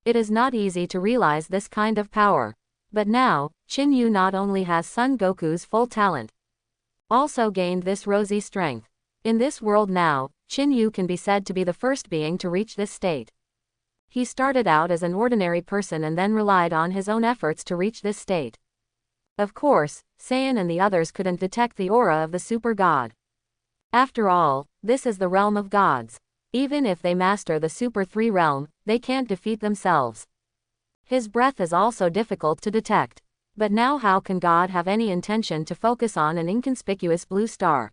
Speaker 1: It is not easy to realize this kind of power. But now, Chinyu not only has Son Goku's full talent, also gained this rosy strength. In this world now, Chinyu can be said to be the first being to reach this state. He started out as an ordinary person and then relied on his own efforts to reach this state. Of course, Saiyan and the others couldn't detect the aura of the super god. After all, this is the realm of gods. Even if they master the Super 3 realm, they can't defeat themselves. His breath is also difficult to detect. But now how can God have any intention to focus on an inconspicuous blue star?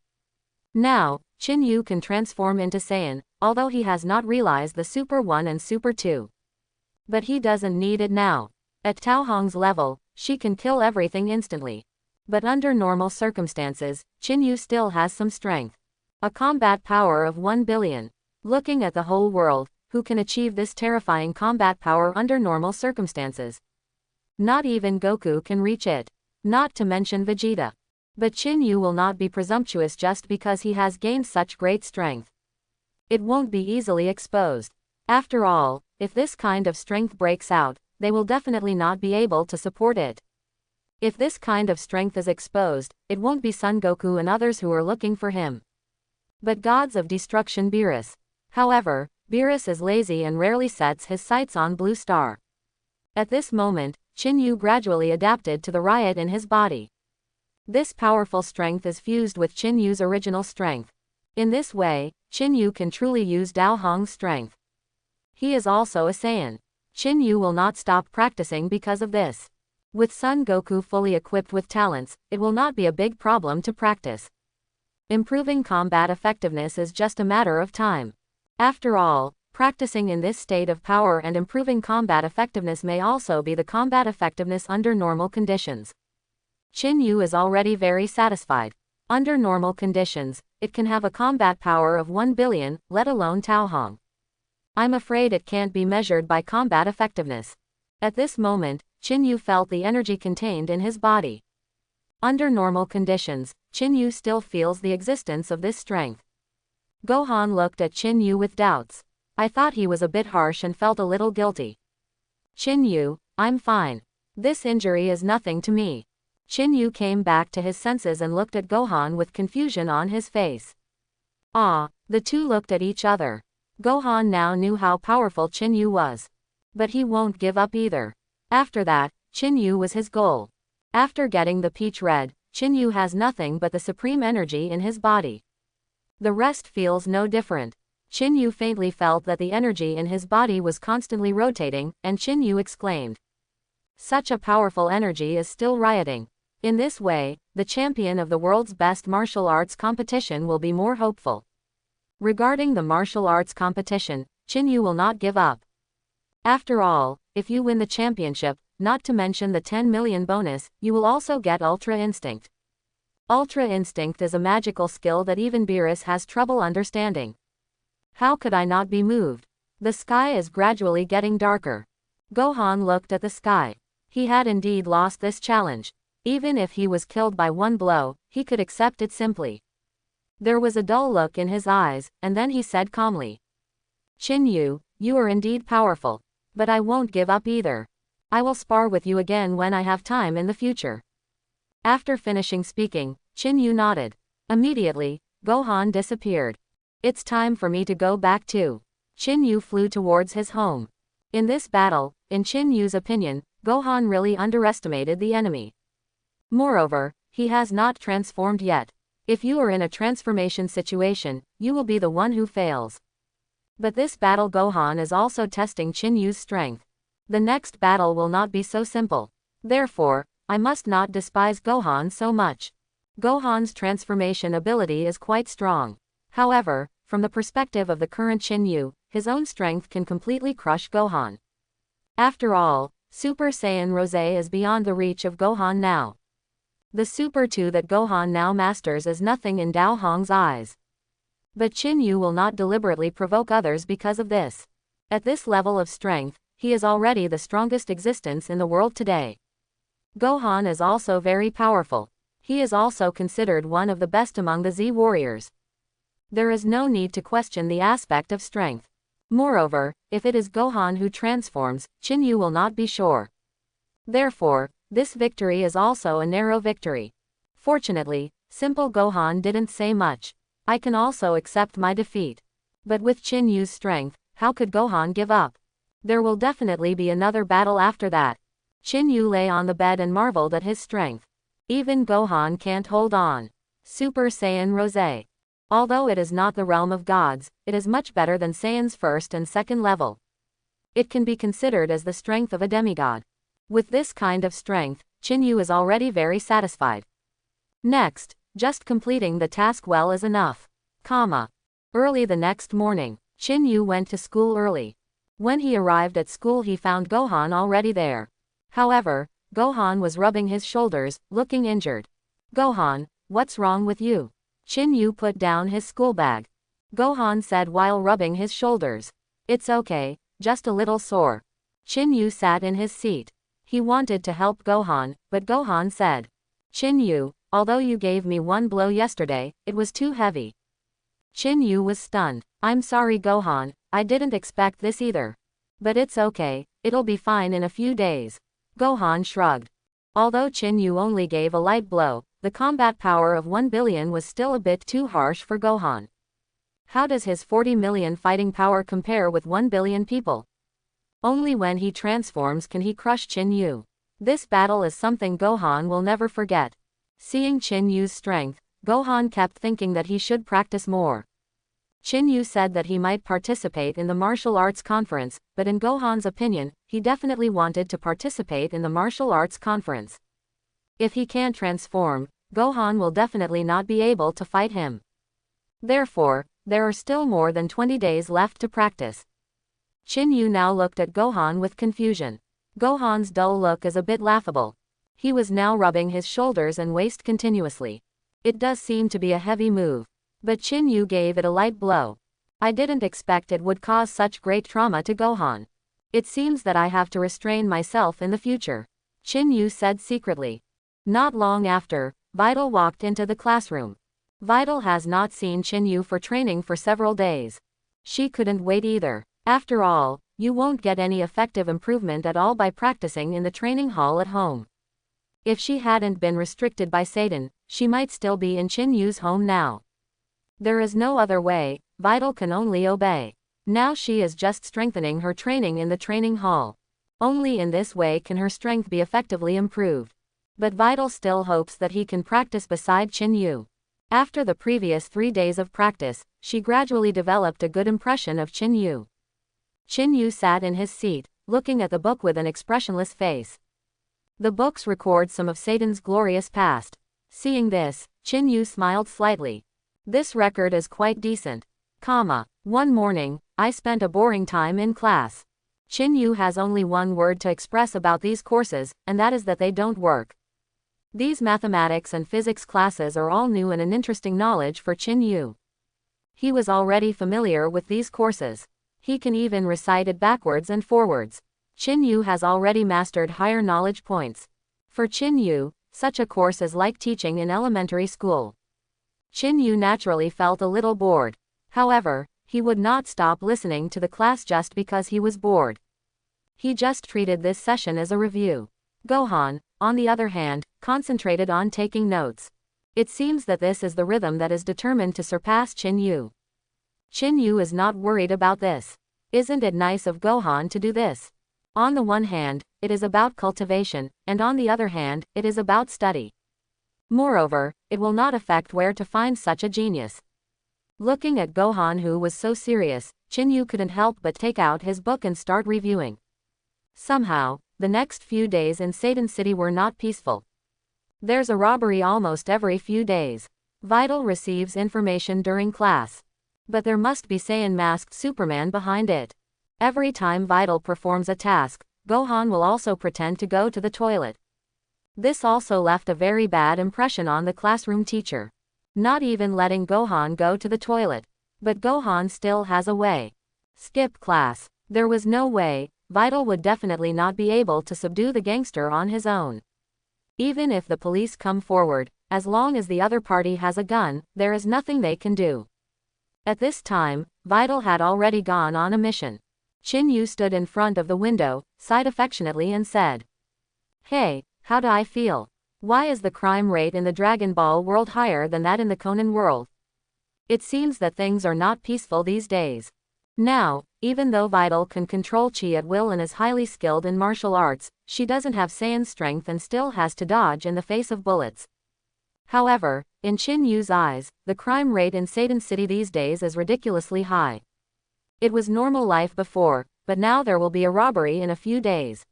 Speaker 1: Now, Chinyu can transform into Saiyan, although he has not realized the Super 1 and Super 2. But he doesn't need it now. At Tao Hong's level, she can kill everything instantly. But under normal circumstances, Chinu still has some strength. A combat power of 1 billion. Looking at the whole world, who can achieve this terrifying combat power under normal circumstances? Not even Goku can reach it. Not to mention Vegeta. But Chinu will not be presumptuous just because he has gained such great strength. It won't be easily exposed. After all, if this kind of strength breaks out, they will definitely not be able to support it. If this kind of strength is exposed, it won't be Son Goku and others who are looking for him, but gods of destruction Beerus. However, Beerus is lazy and rarely sets his sights on Blue Star. At this moment, Chinu gradually adapted to the riot in his body. This powerful strength is fused with Chinu's original strength. In this way, Chinu can truly use Tao Hong's strength. He is also a Saiyan. Chinu will not stop practicing because of this. With Son Goku fully equipped with talents, it will not be a big problem to practice. Improving combat effectiveness is just a matter of time. After all, practicing in this state of power and improving combat effectiveness may also be the combat effectiveness under normal conditions. Chinu is already very satisfied. Under normal conditions, it can have a combat power of 1 billion, let alone Tao Hong. I'm afraid it can't be measured by combat effectiveness. At this moment, Chinu felt the energy contained in his body. Under normal conditions, Chinu still feels the existence of this strength. Gohan looked at Chinu with doubts. I thought he was a bit harsh and felt a little guilty. Chinu, I'm fine. This injury is nothing to me. Chinu came back to his senses and looked at Gohan with confusion on his face. Ah, the two looked at each other. Gohan now knew how powerful Chinu was. But he won't give up either. After that, Chinu was his goal. After getting the peach red, Chinu has nothing but the supreme energy in his body. The rest feels no different. Chinu faintly felt that the energy in his body was constantly rotating, and Chinu exclaimed. Such a powerful energy is still rioting. In this way, the champion of the world's best martial arts competition will be more hopeful. Regarding the martial arts competition, Chinu will not give up. After all, if you win the championship, not to mention the 10 million bonus, you will also get Ultra Instinct. Ultra Instinct is a magical skill that even Beerus has trouble understanding. How could I not be moved? The sky is gradually getting darker. Gohan looked at the sky. He had indeed lost this challenge. Even if he was killed by one blow, he could accept it simply. There was a dull look in his eyes, and then he said calmly. Chinu, you are indeed powerful. But I won't give up either. I will spar with you again when I have time in the future. After finishing speaking, Chinu nodded. Immediately, Gohan disappeared. It's time for me to go back too. Chinu flew towards his home. In this battle, in Chinu's opinion, Gohan really underestimated the enemy. Moreover, he has not transformed yet. If you are in a transformation situation, you will be the one who fails. But this battle Gohan is also testing Chinu's strength. The next battle will not be so simple. Therefore, I must not despise Gohan so much. Gohan's transformation ability is quite strong. However, from the perspective of the current Chinu, his own strength can completely crush Gohan. After all, Super Saiyan Rosé is beyond the reach of Gohan now. The Super 2 that Gohan now masters is nothing in Tao Hong's eyes. But Chinu will not deliberately provoke others because of this. At this level of strength, he is already the strongest existence in the world today. Gohan is also very powerful. He is also considered one of the best among the Z warriors. There is no need to question the aspect of strength. Moreover, if it is Gohan who transforms, Chinu will not be sure. Therefore, this victory is also a narrow victory. Fortunately, simple Gohan didn't say much. I can also accept my defeat. But with Chinu's strength, how could Gohan give up? There will definitely be another battle after that. Chinu lay on the bed and marveled at his strength. Even Gohan can't hold on. Super Saiyan Rosé. Although it is not the realm of gods, it is much better than Saiyan's first and second level. It can be considered as the strength of a demigod. With this kind of strength, Chinu is already very satisfied. Next, just completing the task well is enough. Early the next morning, Chinu went to school early. When he arrived at school he found Gohan already there. However, Gohan was rubbing his shoulders, looking injured. Gohan, what's wrong with you? Chinu put down his school bag. Gohan said while rubbing his shoulders. It's okay, just a little sore. Chinu sat in his seat. He wanted to help Gohan, but Gohan said, Chinu, although you gave me one blow yesterday, it was too heavy. Chinu was stunned. I'm sorry Gohan, I didn't expect this either. But it's okay, it'll be fine in a few days. Gohan shrugged. Although Chinu only gave a light blow, the combat power of 1 billion was still a bit too harsh for Gohan. How does his 40 million fighting power compare with 1 billion people? Only when he transforms can he crush Chinu. This battle is something Gohan will never forget. Seeing Chinu's strength, Gohan kept thinking that he should practice more. Chinu said that he might participate in the martial arts conference, but in Gohan's opinion, he definitely wanted to participate in the martial arts conference. If he can't transform, Gohan will definitely not be able to fight him. Therefore, there are still more than 20 days left to practice. Chinu now looked at Gohan with confusion. Gohan's dull look is a bit laughable. He was now rubbing his shoulders and waist continuously. It does seem to be a heavy move. But Chinu gave it a light blow. I didn't expect it would cause such great trauma to Gohan. It seems that I have to restrain myself in the future. Chinu said secretly. Not long after, Videl walked into the classroom. Videl has not seen Chinu for training for several days. She couldn't wait either. After all, you won't get any effective improvement at all by practicing in the training hall at home. If she hadn't been restricted by Satan, she might still be in Chinu's home now. There is no other way, Videl can only obey. Now she is just strengthening her training in the training hall. Only in this way can her strength be effectively improved. But Videl still hopes that he can practice beside Chinu. After the previous 3 days of practice, she gradually developed a good impression of Chinu. Chinu sat in his seat, looking at the book with an expressionless face. The books record some of Satan's glorious past. Seeing this, Chinu smiled slightly. This record is quite decent. One morning, I spent a boring time in class. Chinu has only one word to express about these courses, and that is that they don't work. These mathematics and physics classes are all new and an interesting knowledge for Chinu. He was already familiar with these courses. He can even recite it backwards and forwards. Chinu has already mastered higher knowledge points. For Chinu, such a course is like teaching in elementary school. Chinu naturally felt a little bored. However, he would not stop listening to the class just because he was bored. He just treated this session as a review. Gohan, on the other hand, concentrated on taking notes. It seems that this is the rhythm that is determined to surpass Chinu. Chinu is not worried about this. Isn't it nice of Gohan to do this? On the one hand, it is about cultivation, and on the other hand, it is about study. Moreover, it will not affect where to find such a genius. Looking at Gohan who was so serious, Chinu couldn't help but take out his book and start reviewing. Somehow, the next few days in Satan City were not peaceful. There's a robbery almost every few days. Videl receives information during class. But there must be Saiyan masked Superman behind it. Every time Videl performs a task, Gohan will also pretend to go to the toilet. This also left a very bad impression on the classroom teacher. Not even letting Gohan go to the toilet. But Gohan still has a way. Skip class. There was no way, Videl would definitely not be able to subdue the gangster on his own. Even if the police come forward, as long as the other party has a gun, there is nothing they can do. At this time, Videl had already gone on a mission. Chinu stood in front of the window, sighed affectionately and said, "Hey, how do I feel? Why is the crime rate in the Dragon Ball world higher than that in the Conan world? It seems that things are not peaceful these days." Now, even though Videl can control Chi at will and is highly skilled in martial arts, she doesn't have Saiyan strength and still has to dodge in the face of bullets. However, in Chinu's eyes, the crime rate in Satan City these days is ridiculously high. It was normal life before, but now there will be a robbery in a few days.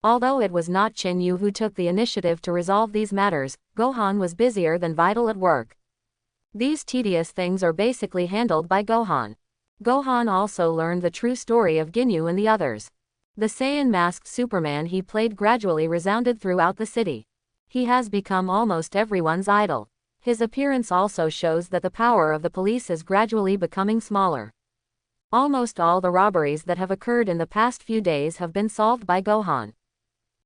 Speaker 1: Although it was not Chinu who took the initiative to resolve these matters, Gohan was busier than Videl at work. These tedious things are basically handled by Gohan. Gohan also learned the true story of Ginyu and the others. The Saiyan masked Superman he played gradually resounded throughout the city. He has become almost everyone's idol. His appearance also shows that the power of the police is gradually becoming smaller. Almost all the robberies that have occurred in the past few days have been solved by Gohan.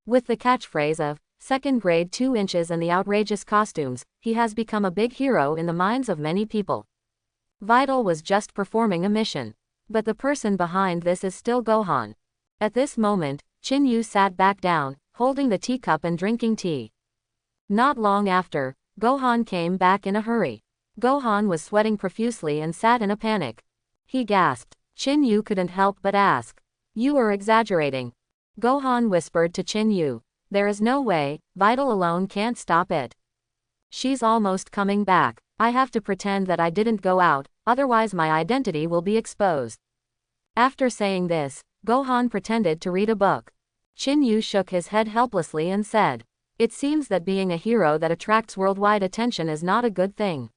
Speaker 1: With the catchphrase of second grade 2 inches and the outrageous costumes, he has become a big hero in the minds of many people. Videl was just performing a mission. But the person behind this is still Gohan. At this moment, Chinu sat back down, holding the teacup and drinking tea. Not long after, Gohan came back in a hurry. Gohan was sweating profusely and sat in a panic. He gasped. Chinu couldn't help but ask. "You are exaggerating." Gohan whispered to Chinu. "There is no way, Videl alone can't stop it. She's almost coming back. I have to pretend that I didn't go out, otherwise my identity will be exposed." After saying this, Gohan pretended to read a book. Chinu shook his head helplessly and said, "It seems that being a hero that attracts worldwide attention is not a good thing."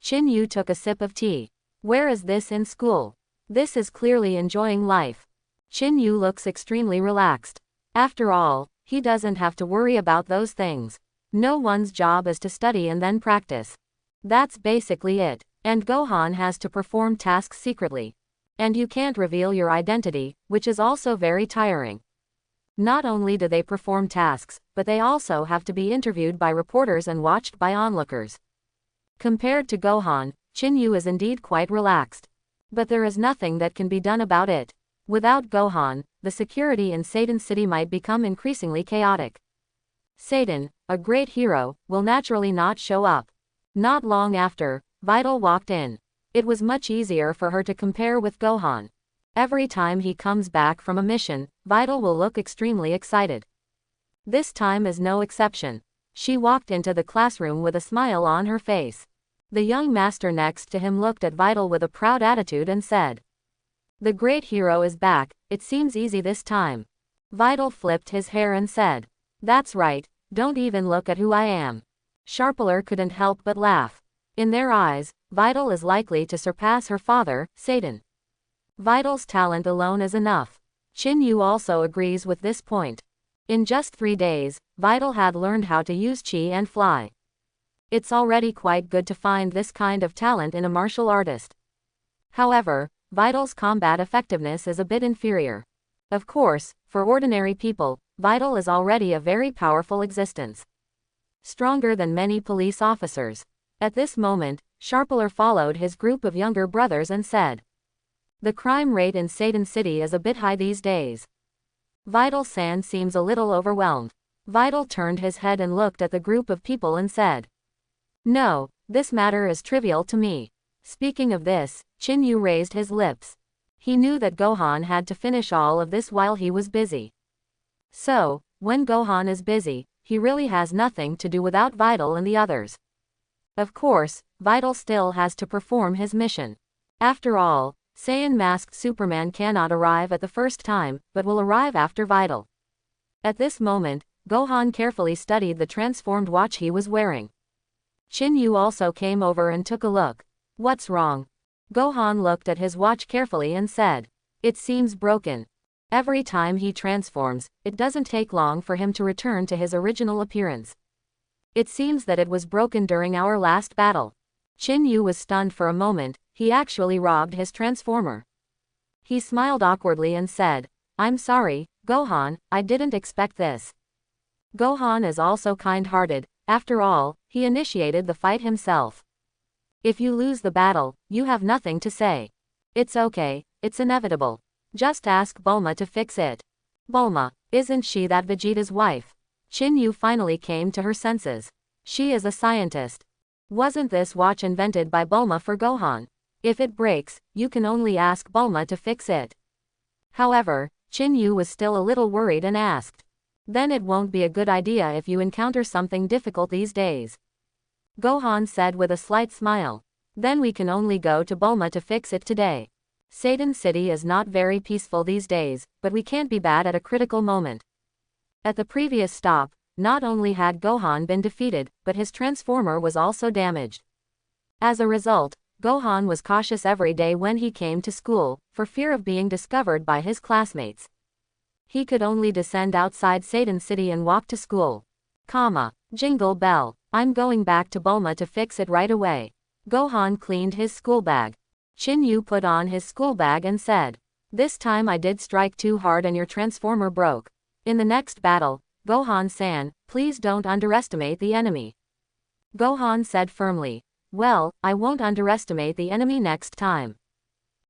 Speaker 1: Chinu took a sip of tea. "Where is this in school? This is clearly enjoying life." Chinu looks extremely relaxed. After all, he doesn't have to worry about those things. No one's job is to study and then practice. That's basically it. And Gohan has to perform tasks secretly. And you can't reveal your identity, which is also very tiring. Not only do they perform tasks, but they also have to be interviewed by reporters and watched by onlookers. Compared to Gohan, Chinu is indeed quite relaxed. But there is nothing that can be done about it. Without Gohan, the security in Satan City might become increasingly chaotic. Satan, a great hero, will naturally not show up. Not long after, Videl walked in. It was much easier for her to compare with Gohan. Every time he comes back from a mission, Videl will look extremely excited. This time is no exception. She walked into the classroom with a smile on her face. The young master next to him looked at Videl with a proud attitude and said, "The great hero is back, it seems easy this time." Videl flipped his hair and said, "That's right, don't even look at who I am." Sharpeler couldn't help but laugh. In their eyes, Videl is likely to surpass her father, Satan. Videl's talent alone is enough. Chinu also agrees with this point. In just 3 days, Videl had learned how to use chi and fly. It's already quite good to find this kind of talent in a martial artist. However, Videl's combat effectiveness is a bit inferior. Of course, for ordinary people, Videl is already a very powerful existence. Stronger than many police officers. At this moment, Sharpeler followed his group of younger brothers and said, "The crime rate in Satan City is a bit high these days." Videl-san seems a little overwhelmed. Videl turned his head and looked at the group of people and said, "No, this matter is trivial to me." Speaking of this, Chinu raised his lips. He knew that Gohan had to finish all of this while he was busy. So, when Gohan is busy, he really has nothing to do without Videl and the others. Of course, Videl still has to perform his mission. After all, Saiyan masked Superman cannot arrive at the first time, but will arrive after Videl. At this moment, Gohan carefully studied the transformed watch he was wearing. Chinu also came over and took a look. "What's wrong?" Gohan looked at his watch carefully and said, "It seems broken. Every time he transforms, it doesn't take long for him to return to his original appearance. It seems that it was broken during our last battle." Chinu was stunned for a moment. He actually robbed his transformer. He smiled awkwardly and said, "I'm sorry, Gohan, I didn't expect this." Gohan is also kind-hearted. After all, he initiated the fight himself. If you lose the battle, you have nothing to say. It's okay, it's inevitable. Just ask Bulma to fix it. Bulma, isn't she that Vegeta's wife? Chinu finally came to her senses. She is a scientist. Wasn't this watch invented by Bulma for Gohan? If it breaks, you can only ask Bulma to fix it. However, Chinu was still a little worried and asked, "Then it won't be a good idea if you encounter something difficult these days?" Gohan said with a slight smile. "Then we can only go to Bulma to fix it today. Satan City is not very peaceful these days, but we can't be bad at a critical moment." At the previous stop, not only had Gohan been defeated, but his transformer was also damaged. As a result, Gohan was cautious every day when he came to school, for fear of being discovered by his classmates. He could only descend outside Satan City and walk to school. Jingle bell. I'm going back to Bulma to fix it right away. Gohan cleaned his school bag. Chinu put on his school bag and said, "This time I did strike too hard and your transformer broke. In the next battle, Gohan-san, please don't underestimate the enemy." Gohan said firmly, "Well, I won't underestimate the enemy next time."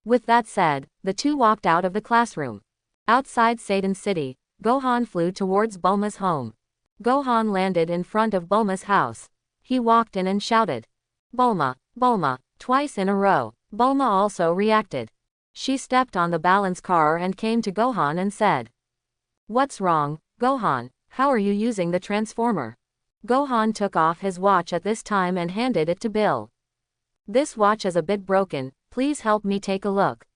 Speaker 1: With that said, the two walked out of the classroom. Outside Satan City, Gohan flew towards Bulma's home. Gohan landed in front of Bulma's house. He walked in and shouted, "Bulma, Bulma," twice in a row. Bulma also reacted. She stepped on the balance car and came to Gohan and said, "What's wrong, Gohan? How are you using the transformer?" Gohan took off his watch at this time and handed it to Bill. "This watch is a bit broken, please help me take a look."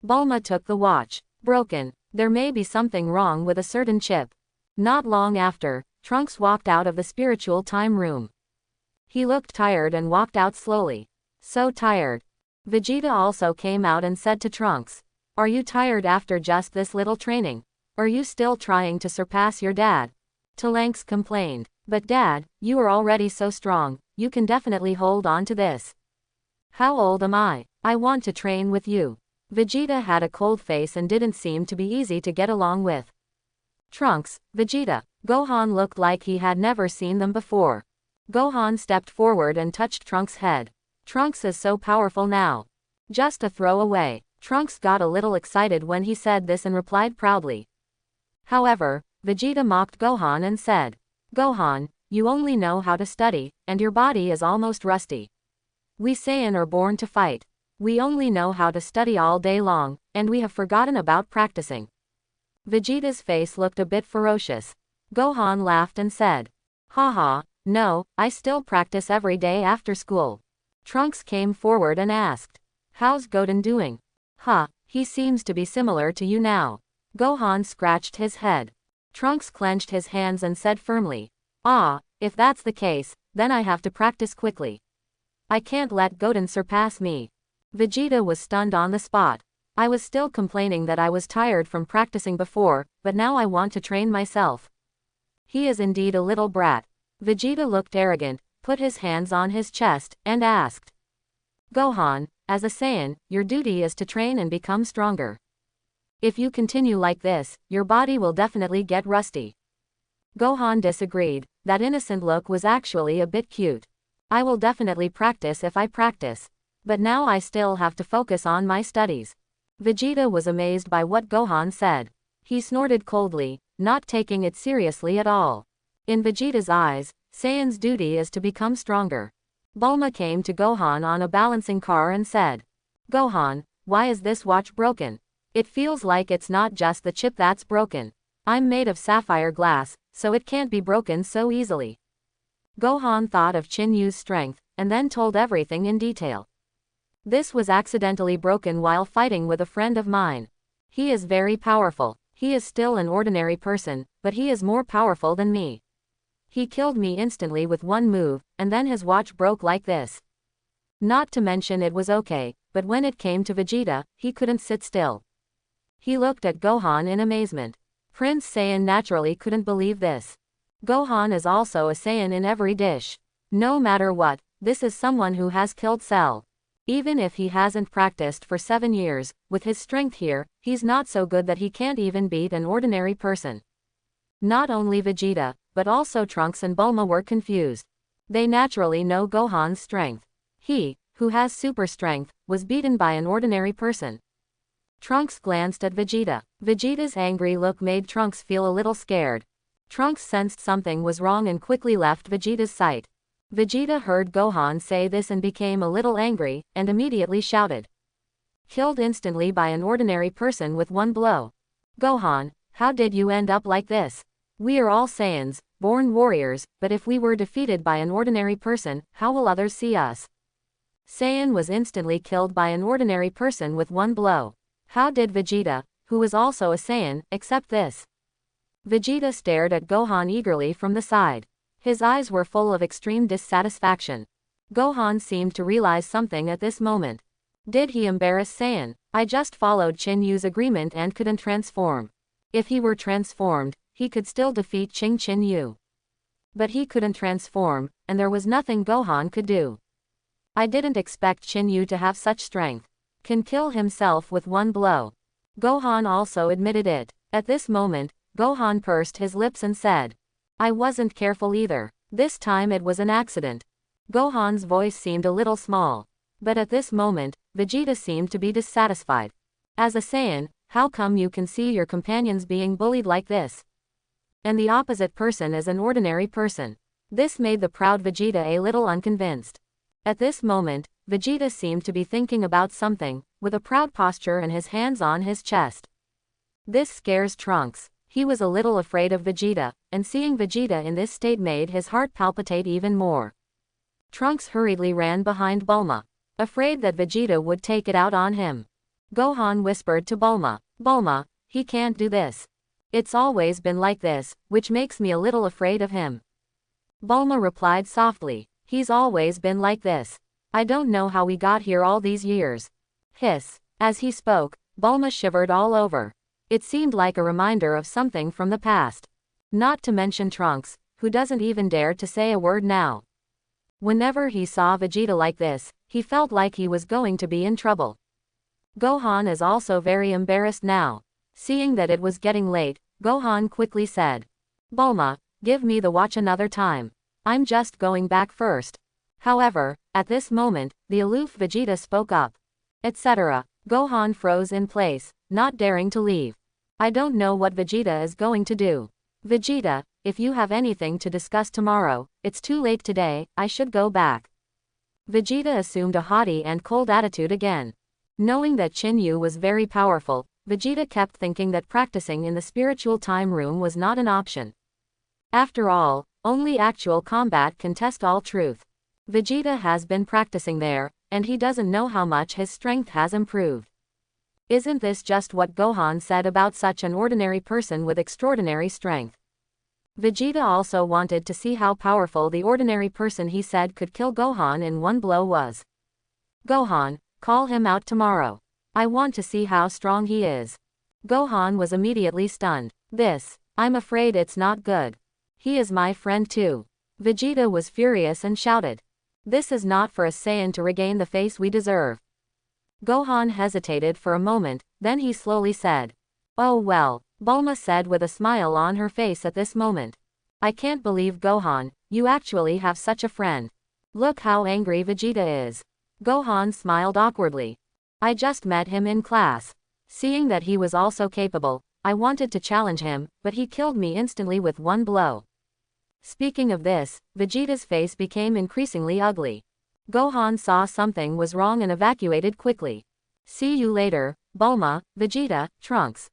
Speaker 1: Bulma took the watch. "Broken. There may be something wrong with a certain chip." Not long after, Trunks walked out of the spiritual time room. He looked tired and walked out slowly. So tired. Vegeta also came out and said to Trunks, "Are you tired after just this little training? Are you still trying to surpass your dad?" Trunks complained, "But Dad, you are already so strong, you can definitely hold on to this." "How old am I? I want to train with you." Vegeta had a cold face and didn't seem to be easy to get along with. Trunks, Vegeta, Gohan looked like he had never seen them before. Gohan stepped forward and touched Trunks' head. "Trunks is so powerful now. Just a throw away." Trunks got a little excited when he said this and replied proudly. However, Vegeta mocked Gohan and said, "Gohan, you only know how to study, and your body is almost rusty. We Saiyan are born to fight. We only know how to study all day long, and we have forgotten about practicing." Vegeta's face looked a bit ferocious. Gohan laughed and said, "Haha, no, I still practice every day after school." Trunks came forward and asked, "How's Goten doing?" He seems to be similar to you now." Gohan scratched his head. Trunks clenched his hands and said firmly, If that's the case, then I have to practice quickly. I can't let Goten surpass me." Vegeta was stunned on the spot. "I was still complaining that I was tired from practicing before, but now I want to train myself." He is indeed a little brat. Vegeta looked arrogant, put his hands on his chest, and asked, "Gohan, as a Saiyan, your duty is to train and become stronger. If you continue like this, your body will definitely get rusty." Gohan disagreed. That innocent look was actually a bit cute. "I will definitely practice if I practice. But now I still have to focus on my studies." Vegeta was amazed by what Gohan said. He snorted coldly, not taking it seriously at all. In Vegeta's eyes, Saiyan's duty is to become stronger. Bulma came to Gohan on a balancing car and said, "Gohan, why is this watch broken? It feels like it's not just the chip that's broken. I'm made of sapphire glass, so it can't be broken so easily." Gohan thought of Chinyu's strength, and then told everything in detail. "This was accidentally broken while fighting with a friend of mine. He is very powerful. He is still an ordinary person, but he is more powerful than me. He killed me instantly with one move, and then his watch broke like this." Not to mention it was okay, but when it came to Vegeta, he couldn't sit still. He looked at Gohan in amazement. Prince Saiyan naturally couldn't believe this. Gohan is also a Saiyan in every dish. No matter what, this is someone who has killed Cell. Even if he hasn't practiced for 7 years, with his strength here, he's not so good that he can't even beat an ordinary person. Not only Vegeta, but also Trunks and Bulma were confused. They naturally know Gohan's strength. He, who has super strength, was beaten by an ordinary person. Trunks glanced at Vegeta. Vegeta's angry look made Trunks feel a little scared. Trunks sensed something was wrong and quickly left Vegeta's sight. Vegeta heard Gohan say this and became a little angry, and immediately shouted. "Killed instantly by an ordinary person with one blow. Gohan, how did you end up like this? We are all Saiyans, born warriors, but if we were defeated by an ordinary person, how will others see us?" Saiyan was instantly killed by an ordinary person with one blow. How did Vegeta, who was also a Saiyan, accept this? Vegeta stared at Gohan eagerly from the side. His eyes were full of extreme dissatisfaction. Gohan seemed to realize something at this moment. Did he embarrass Saiyan? I just followed Chinyu's agreement and couldn't transform. If he were transformed, he could still defeat Chinyu. But he couldn't transform, and there was nothing Gohan could do. I didn't expect Chinyu to have such strength. Can kill himself with one blow. Gohan also admitted it. At this moment, Gohan pursed his lips and said, I wasn't careful either. This time it was an accident. Gohan's voice seemed a little small. But at this moment, Vegeta seemed to be dissatisfied. As a Saiyan, how come you can see your companions being bullied like this? And the opposite person is an ordinary person. This made the proud Vegeta a little unconvinced. At this moment, Vegeta seemed to be thinking about something, with a proud posture and his hands on his chest. This scares Trunks. He was a little afraid of Vegeta, and seeing Vegeta in this state made his heart palpitate even more. Trunks hurriedly ran behind Bulma, afraid that Vegeta would take it out on him. Gohan whispered to Bulma, Bulma, he can't do this. It's always been like this, which makes me a little afraid of him. Bulma replied softly, he's always been like this. I don't know how we got here all these years. Hiss. As he spoke, Bulma shivered all over. It seemed like a reminder of something from the past. Not to mention Trunks, who doesn't even dare to say a word now. Whenever he saw Vegeta like this, he felt like he was going to be in trouble. Gohan is also very embarrassed now. Seeing that it was getting late, Gohan quickly said, Bulma, give me the watch another time. I'm just going back first. However, at this moment, the aloof Vegeta spoke up. Etc. Gohan froze in place, not daring to leave. I don't know what Vegeta is going to do. Vegeta, if you have anything to discuss tomorrow, it's too late today, I should go back. Vegeta assumed a haughty and cold attitude again. Knowing that Chinyu was very powerful, Vegeta kept thinking that practicing in the spiritual time room was not an option. After all, only actual combat can test all truth. Vegeta has been practicing there, and he doesn't know how much his strength has improved. Isn't this just what Gohan said about such an ordinary person with extraordinary strength? Vegeta also wanted to see how powerful the ordinary person he said could kill Gohan in one blow was. Gohan, call him out tomorrow. I want to see how strong he is. Gohan was immediately stunned. I'm afraid it's not good. He is my friend too. Vegeta was furious and shouted. This is not for a Saiyan to regain the face we deserve. Gohan hesitated for a moment, then he slowly said. Oh well, Bulma said with a smile on her face at this moment. I can't believe Gohan, you actually have such a friend. Look how angry Vegeta is. Gohan smiled awkwardly. I just met him in class. Seeing that he was also capable, I wanted to challenge him, but he killed me instantly with one blow. Speaking of this, Vegeta's face became increasingly ugly. Gohan saw something was wrong and evacuated quickly. See you later, Bulma, Vegeta, Trunks.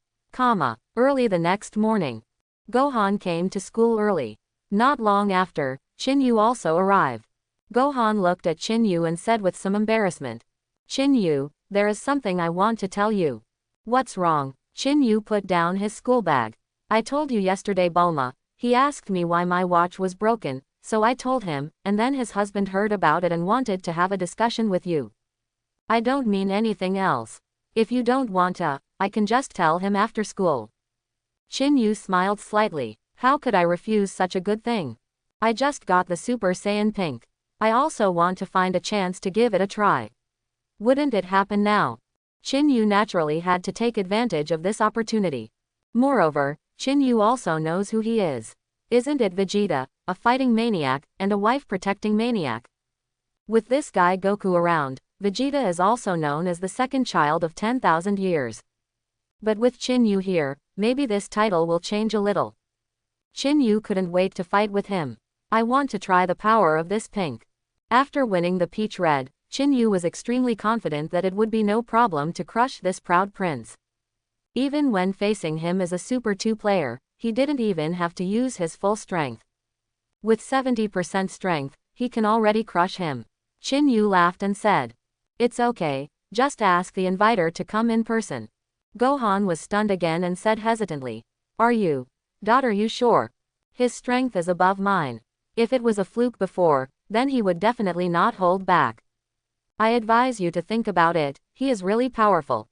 Speaker 1: Early the next morning. Gohan came to school early. Not long after, Chinyu also arrived. Gohan looked at Chinyu and said with some embarrassment. Chinyu, there is something I want to tell you. What's wrong? Chinyu put down his school bag. I told you yesterday Bulma. He asked me why my watch was broken, so I told him, and then his husband heard about it and wanted to have a discussion with you. I don't mean anything else. If you don't want to, I can just tell him after school. Chinyu smiled slightly. How could I refuse such a good thing? I just got the Super Saiyan Pink. I also want to find a chance to give it a try. Wouldn't it happen now? Chinyu naturally had to take advantage of this opportunity. Moreover, Chinyu also knows who he is. Isn't it Vegeta, a fighting maniac, and a wife-protecting maniac? With this guy Goku around, Vegeta is also known as the second child of 10,000 years. But with Chinyu here, maybe this title will change a little. Chinyu couldn't wait to fight with him. I want to try the power of this pink. After winning the Peach Red, Chinyu was extremely confident that it would be no problem to crush this proud prince. Even when facing him as a Super 2 player, he didn't even have to use his full strength. With 70% strength, he can already crush him. Chinyu laughed and said. It's okay, just ask the inviter to come in person. Gohan was stunned again and said hesitantly. Are you? Are you sure? His strength is above mine. If it was a fluke before, then he would definitely not hold back. I advise you to think about it, he is really powerful.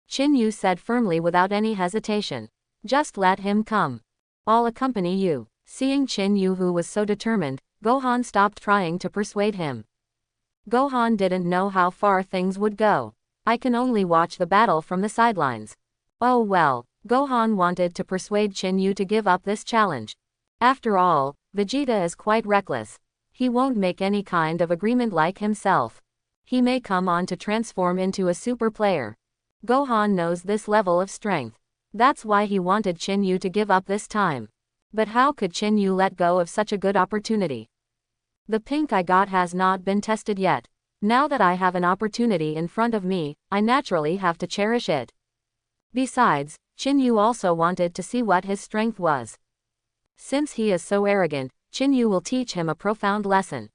Speaker 1: Chinu said firmly without any hesitation. Just let him come. I'll accompany you. Seeing Chinu who was so determined, Gohan stopped trying to persuade him. Gohan didn't know how far things would go. I can only watch the battle from the sidelines. Oh well, Gohan wanted to persuade Chinu to give up this challenge. After all, Vegeta is quite reckless. He won't make any kind of agreement like himself. He may come on to transform into a super player. Gohan knows this level of strength. That's why he wanted Chinu to give up this time. But how could Chinu let go of such a good opportunity? The pink I got has not been tested yet. Now that I have an opportunity in front of me, I naturally have to cherish it. Besides, Chinu also wanted to see what his strength was. Since he is so arrogant, Chinu will teach him a profound lesson.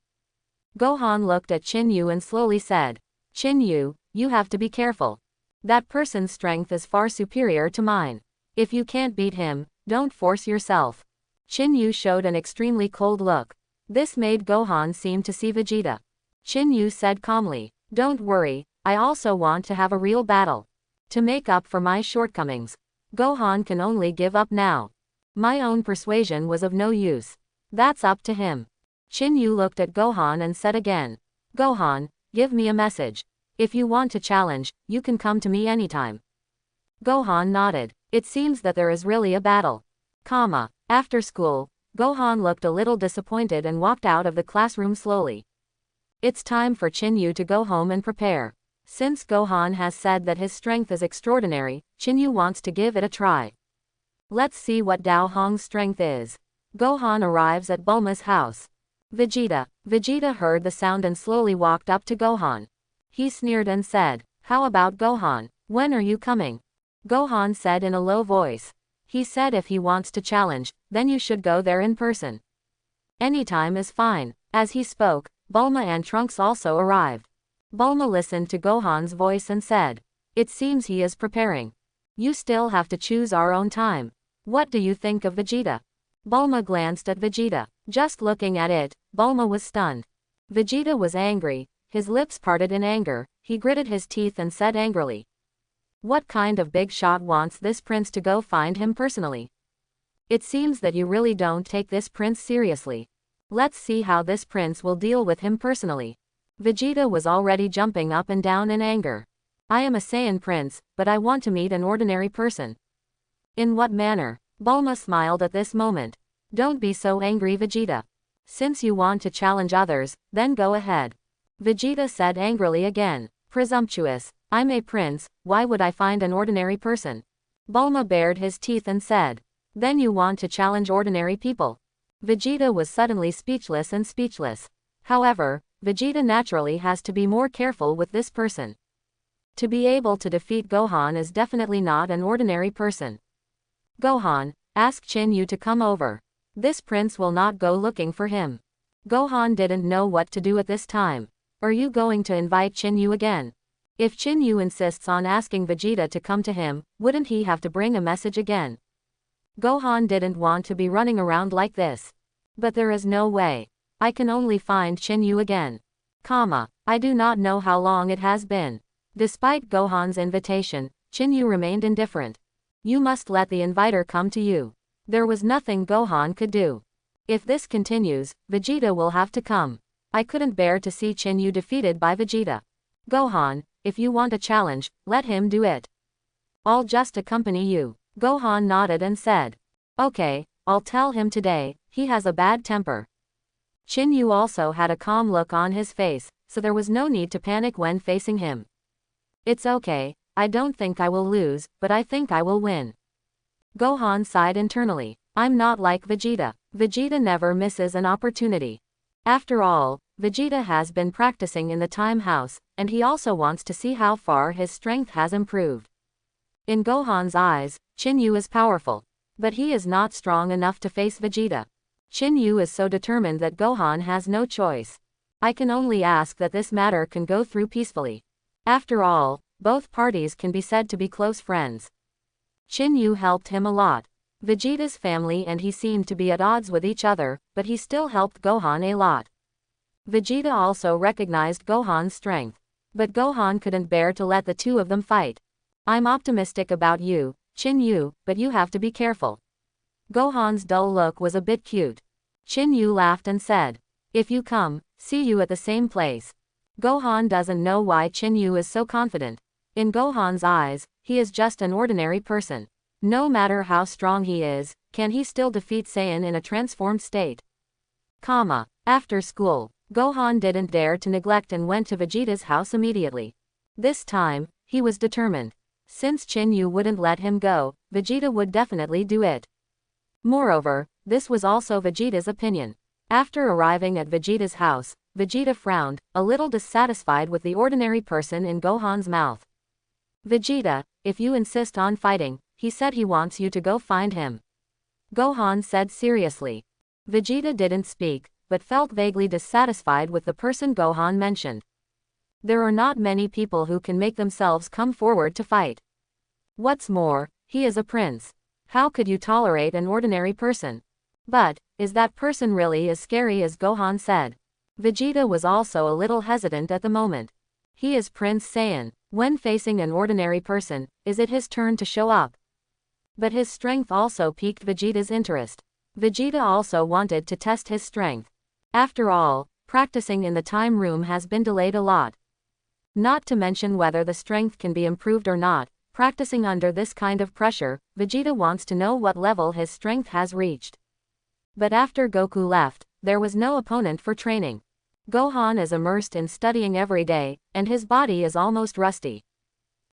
Speaker 1: Gohan looked at Chinu and slowly said, Chinu, you have to be careful. That person's strength is far superior to mine. If you can't beat him, don't force yourself. Chinu showed an extremely cold look. This made Gohan seem to see Vegeta. Chinu said calmly, don't worry, I also want to have a real battle. To make up for my shortcomings. Gohan can only give up now. My own persuasion was of no use. That's up to him. Chinu looked at Gohan and said again, Gohan, give me a message. If you want to challenge, you can come to me anytime. Gohan nodded. It seems that there is really a battle. After school, Gohan looked a little disappointed and walked out of the classroom slowly. It's time for Chinu to go home and prepare. Since Gohan has said that his strength is extraordinary, Chinu wants to give it a try. Let's see what Dao Hong's strength is. Gohan arrives at Bulma's house. Vegeta heard the sound and slowly walked up to Gohan. He sneered and said, how about Gohan? When are you coming? Gohan said in a low voice. He said if he wants to challenge, then you should go there in person. Anytime is fine. As he spoke, Bulma and Trunks also arrived. Bulma listened to Gohan's voice and said, it seems he is preparing. You still have to choose our own time. What do you think of Vegeta? Bulma glanced at Vegeta. Just looking at it, Bulma was stunned. Vegeta was angry, his lips parted in anger, he gritted his teeth and said angrily. What kind of big shot wants this prince to go find him personally? It seems that you really don't take this prince seriously. Let's see how this prince will deal with him personally. Vegeta was already jumping up and down in anger. I am a Saiyan prince, but I want to meet an ordinary person. In what manner? Bulma smiled at this moment. Don't be so angry, Vegeta. Since you want to challenge others, then go ahead. Vegeta said angrily again. Presumptuous. I'm a prince, why would I find an ordinary person? Bulma bared his teeth and said. Then you want to challenge ordinary people? Vegeta was suddenly speechless and speechless. However, Vegeta naturally has to be more careful with this person. To be able to defeat Gohan is definitely not an ordinary person. Gohan, ask Chinu to come over. This prince will not go looking for him. Gohan didn't know what to do at this time. Are you going to invite Chinu again? If Chinu insists on asking Vegeta to come to him, wouldn't he have to bring a message again? Gohan didn't want to be running around like this. But there is no way. I can only find Chinu again. I do not know how long it has been. Despite Gohan's invitation, Chinu remained indifferent. You must let the inviter come to you. There was nothing Gohan could do. If this continues, Vegeta will have to come. I couldn't bear to see Chinu defeated by Vegeta. Gohan, if you want a challenge, let him do it. I'll just accompany you. Gohan nodded and said. Okay, I'll tell him today, he has a bad temper. Chinu also had a calm look on his face, so there was no need to panic when facing him. It's okay, I don't think I will lose, but I think I will win. Gohan sighed internally. I'm not like Vegeta. Vegeta never misses an opportunity. After all, Vegeta has been practicing in the time house, and he also wants to see how far his strength has improved. In Gohan's eyes, Chinu is powerful. But he is not strong enough to face Vegeta. Chinu is so determined that Gohan has no choice. I can only ask that this matter can go through peacefully. After all, both parties can be said to be close friends. Chinu helped him a lot. Vegeta's family and he seemed to be at odds with each other, but he still helped Gohan a lot. Vegeta also recognized Gohan's strength. But Gohan couldn't bear to let the two of them fight. I'm optimistic about you, Chinu, but you have to be careful. Gohan's dull look was a bit cute. Chinu laughed and said, if you come, see you at the same place. Gohan doesn't know why Chinu is so confident. In Gohan's eyes, he is just an ordinary person. No matter how strong he is, can he still defeat Saiyan in a transformed state? After school, Gohan didn't dare to neglect and went to Vegeta's house immediately. This time, he was determined. Since Chinu wouldn't let him go, Vegeta would definitely do it. Moreover, this was also Vegeta's opinion. After arriving at Vegeta's house, Vegeta frowned, a little dissatisfied with the ordinary person in Gohan's mouth. Vegeta, if you insist on fighting, he said he wants you to go find him. Gohan said seriously. Vegeta didn't speak, but felt vaguely dissatisfied with the person Gohan mentioned. There are not many people who can make themselves come forward to fight. What's more, he is a prince. How could you tolerate an ordinary person? But, is that person really as scary as Gohan said? Vegeta was also a little hesitant at the moment. He is Prince Saiyan. When facing an ordinary person, is it his turn to show up? But his strength also piqued Vegeta's interest. Vegeta also wanted to test his strength. After all, practicing in the time room has been delayed a lot. Not to mention whether the strength can be improved or not, practicing under this kind of pressure, Vegeta wants to know what level his strength has reached. But after Goku left, there was no opponent for training. Gohan is immersed in studying every day, and his body is almost rusty.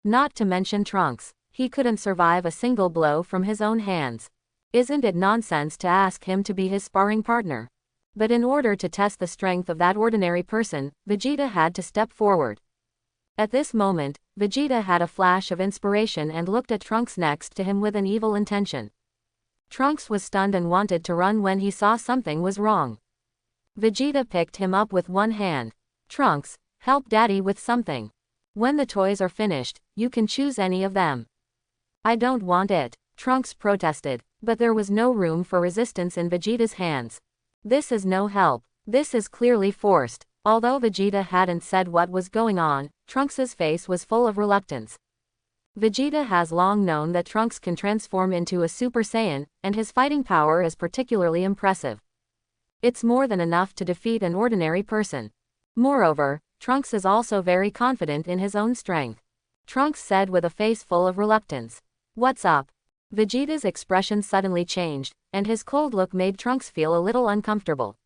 Speaker 1: Not to mention Trunks, he couldn't survive a single blow from his own hands. Isn't it nonsense to ask him to be his sparring partner? But in order to test the strength of that ordinary person, Vegeta had to step forward. At this moment, Vegeta had a flash of inspiration and looked at Trunks next to him with an evil intention. Trunks was stunned and wanted to run when he saw something was wrong. Vegeta picked him up with one hand. Trunks, help Daddy with something. When the toys are finished, you can choose any of them. I don't want it, Trunks protested, but there was no room for resistance in Vegeta's hands. This is no help. This is clearly forced. Although Vegeta hadn't said what was going on, Trunks's face was full of reluctance. Vegeta has long known that Trunks can transform into a Super Saiyan, and his fighting power is particularly impressive. It's more than enough to defeat an ordinary person. Moreover, Trunks is also very confident in his own strength. Trunks said with a face full of reluctance. What's up? Vegeta's expression suddenly changed, and his cold look made Trunks feel a little uncomfortable.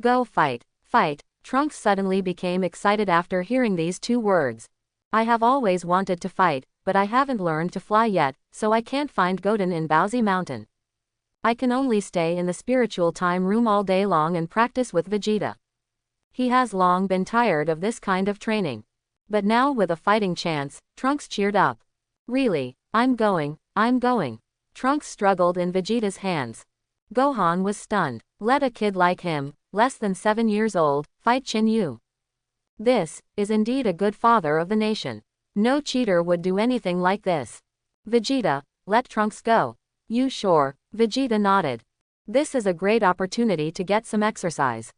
Speaker 1: Go fight, fight. Trunks suddenly became excited after hearing these two words. I have always wanted to fight, but I haven't learned to fly yet, so I can't find Goten in Bowsy Mountain. I can only stay in the spiritual time room all day long and practice with Vegeta. He has long been tired of this kind of training. But now with a fighting chance, Trunks cheered up. Really, I'm going. Trunks struggled in Vegeta's hands. Gohan was stunned. Let a kid like him, less than 7 years old, fight Chinu. This is indeed a good father of the nation. No cheater would do anything like this. Vegeta, let Trunks go. You sure? Vegeta nodded. This is a great opportunity to get some exercise.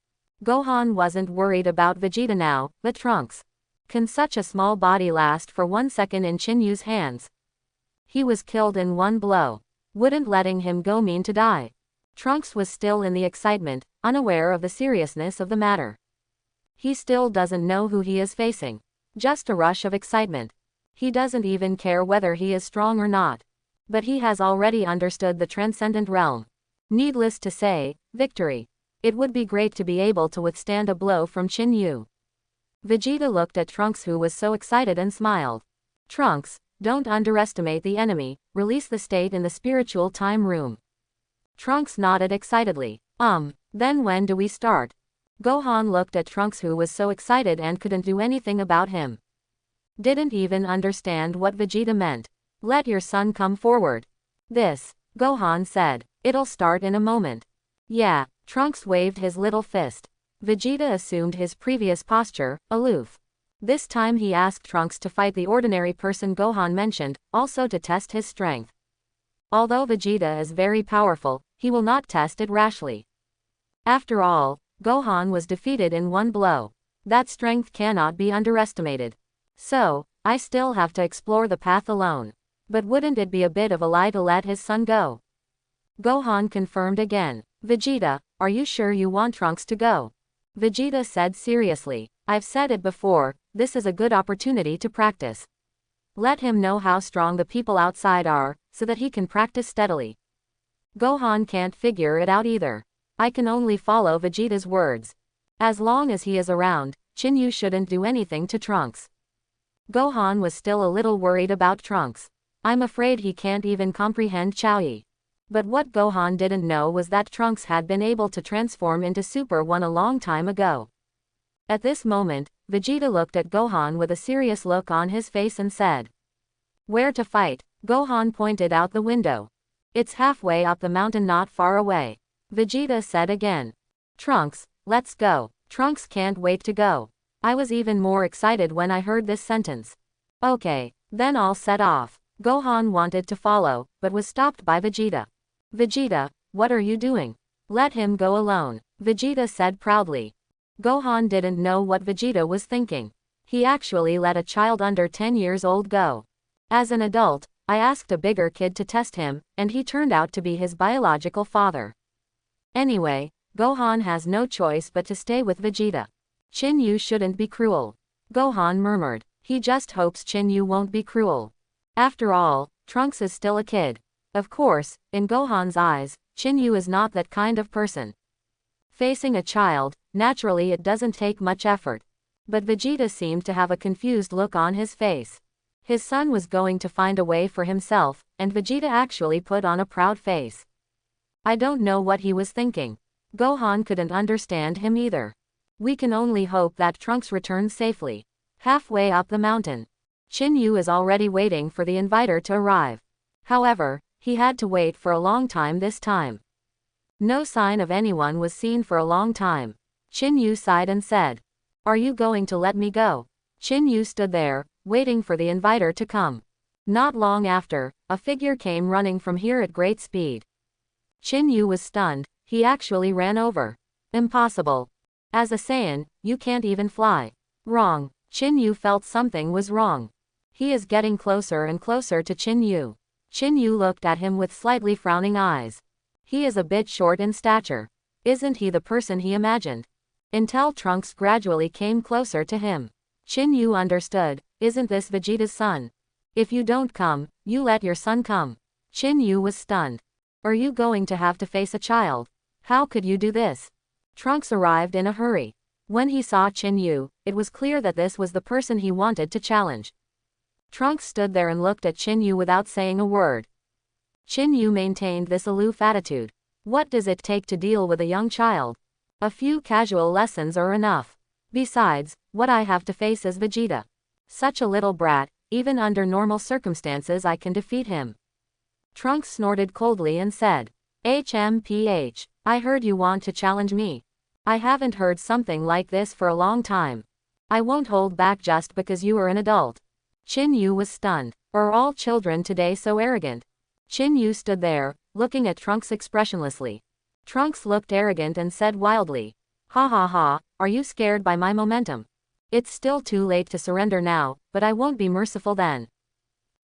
Speaker 1: Gohan wasn't worried about Vegeta now, but Trunks. Can such a small body last for 1 second in Chinu's hands? He was killed in one blow. Wouldn't letting him go mean to die? Trunks was still in the excitement, unaware of the seriousness of the matter. He still doesn't know who he is facing. Just a rush of excitement. He doesn't even care whether he is strong or not. But he has already understood the transcendent realm. Needless to say, victory. It would be great to be able to withstand a blow from Chinu. Vegeta looked at Trunks, who was so excited, and smiled. Trunks, don't underestimate the enemy, release the state in the spiritual time room. Trunks nodded excitedly. Then when do we start? Gohan looked at Trunks, who was so excited and couldn't do anything about him. Didn't even understand what Vegeta meant. Let your son come forward. This, Gohan said. It'll start in a moment. Yeah, Trunks waved his little fist. Vegeta assumed his previous posture, aloof. This time he asked Trunks to fight the ordinary person Gohan mentioned, also to test his strength. Although Vegeta is very powerful, he will not test it rashly. After all, Gohan was defeated in one blow. That strength cannot be underestimated. So, I still have to explore the path alone. But wouldn't it be a bit of a lie to let his son go? Gohan confirmed again. Vegeta, are you sure you want Trunks to go? Vegeta said seriously. I've said it before, this is a good opportunity to practice. Let him know how strong the people outside are, so that he can practice steadily. Gohan can't figure it out either. I can only follow Vegeta's words. As long as he is around, Chinu shouldn't do anything to Trunks. Gohan was still a little worried about Trunks. I'm afraid he can't even comprehend Chaoyi. But what Gohan didn't know was that Trunks had been able to transform into Super One a long time ago. At this moment, Vegeta looked at Gohan with a serious look on his face and said, "Where to fight?" Gohan pointed out the window. "It's halfway up the mountain, not far away." Vegeta said again. "Trunks, let's go." Trunks can't wait to go. I was even more excited when I heard this sentence. Okay, then I'll set off. Gohan wanted to follow, but was stopped by Vegeta. "Vegeta, what are you doing? Let him go alone," Vegeta said proudly. Gohan didn't know what Vegeta was thinking. He actually let a child under 10 years old go. As an adult, I asked a bigger kid to test him, and he turned out to be his biological father. Anyway, Gohan has no choice but to stay with Vegeta. Chinu shouldn't be cruel. Gohan murmured. He just hopes Chinu won't be cruel. After all, Trunks is still a kid. Of course, in Gohan's eyes, Chinu is not that kind of person. Facing a child, naturally it doesn't take much effort. But Vegeta seemed to have a confused look on his face. His son was going to find a way for himself, and Vegeta actually put on a proud face. I don't know what he was thinking. Gohan couldn't understand him either. We can only hope that Trunks returns safely. Halfway up the mountain, Chinu is already waiting for the inviter to arrive. However, he had to wait for a long time this time. No sign of anyone was seen for a long time. Chinu sighed and said, "Are you going to let me go?" Chinu stood there, waiting for the inviter to come. Not long after, a figure came running from here at great speed. Chinu was stunned. He actually ran over. Impossible. As a Saiyan, you can't even fly. Wrong. Chinu felt something was wrong. He is getting closer and closer to Chinu. Chinu looked at him with slightly frowning eyes. He is a bit short in stature. Isn't he the person he imagined? Until Trunks gradually came closer to him. Chinu understood. Isn't this Vegeta's son? If you don't come, you let your son come. Chinu was stunned. Are you going to have to face a child? How could you do this? Trunks arrived in a hurry. When he saw Chinu, it was clear that this was the person he wanted to challenge. Trunks stood there and looked at Chinu without saying a word. Chinu maintained this aloof attitude. What does it take to deal with a young child? A few casual lessons are enough. Besides, what I have to face is Vegeta. Such a little brat, even under normal circumstances I can defeat him. Trunks snorted coldly and said, "HMPH, I heard you want to challenge me. I haven't heard something like this for a long time. I won't hold back just because you are an adult." Chinu was stunned. Are all children today so arrogant? Chinu stood there, looking at Trunks expressionlessly. Trunks looked arrogant and said wildly, "Ha ha ha, are you scared by my momentum? It's still too late to surrender now, but I won't be merciful then."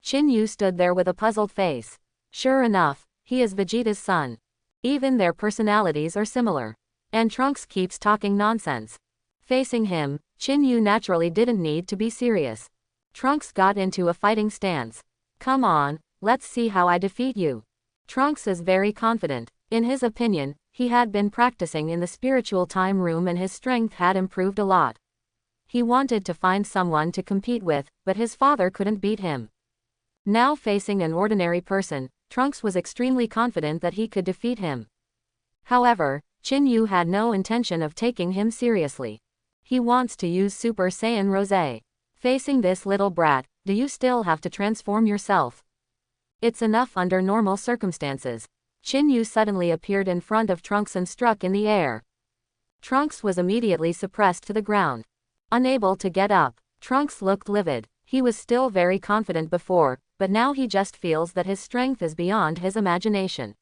Speaker 1: Chinu stood there with a puzzled face. Sure enough, he is Vegeta's son. Even their personalities are similar. And Trunks keeps talking nonsense. Facing him, Chinu naturally didn't need to be serious. Trunks got into a fighting stance. "Come on, let's see how I defeat you." Trunks is very confident. In his opinion, he had been practicing in the spiritual time room and his strength had improved a lot. He wanted to find someone to compete with, but his father couldn't beat him. Now facing an ordinary person, Trunks was extremely confident that he could defeat him. However, Chinu had no intention of taking him seriously. He wants to use Super Saiyan Rose. Facing this little brat, do you still have to transform yourself? It's enough under normal circumstances. Chinu suddenly appeared in front of Trunks and struck in the air. Trunks was immediately suppressed to the ground. Unable to get up, Trunks looked livid. He was still very confident before, but now he just feels that his strength is beyond his imagination.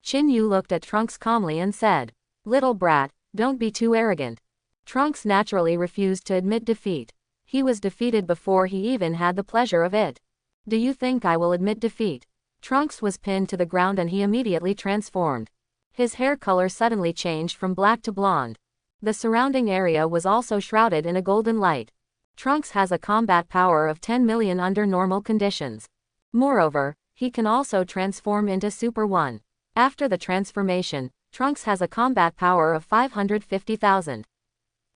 Speaker 1: Chinu looked at Trunks calmly and said, "Little brat, Don't be too arrogant. Trunks naturally refused to admit defeat. He was defeated before he even had the pleasure of it. Do you think I will admit defeat? Trunks was pinned to the ground and he immediately transformed. His hair color suddenly changed from black to blonde. The surrounding area was also shrouded in a golden light. Trunks has a combat power of 10 million under normal conditions. Moreover, he can also transform into Super 1. After the transformation, Trunks has a combat power of 550,000.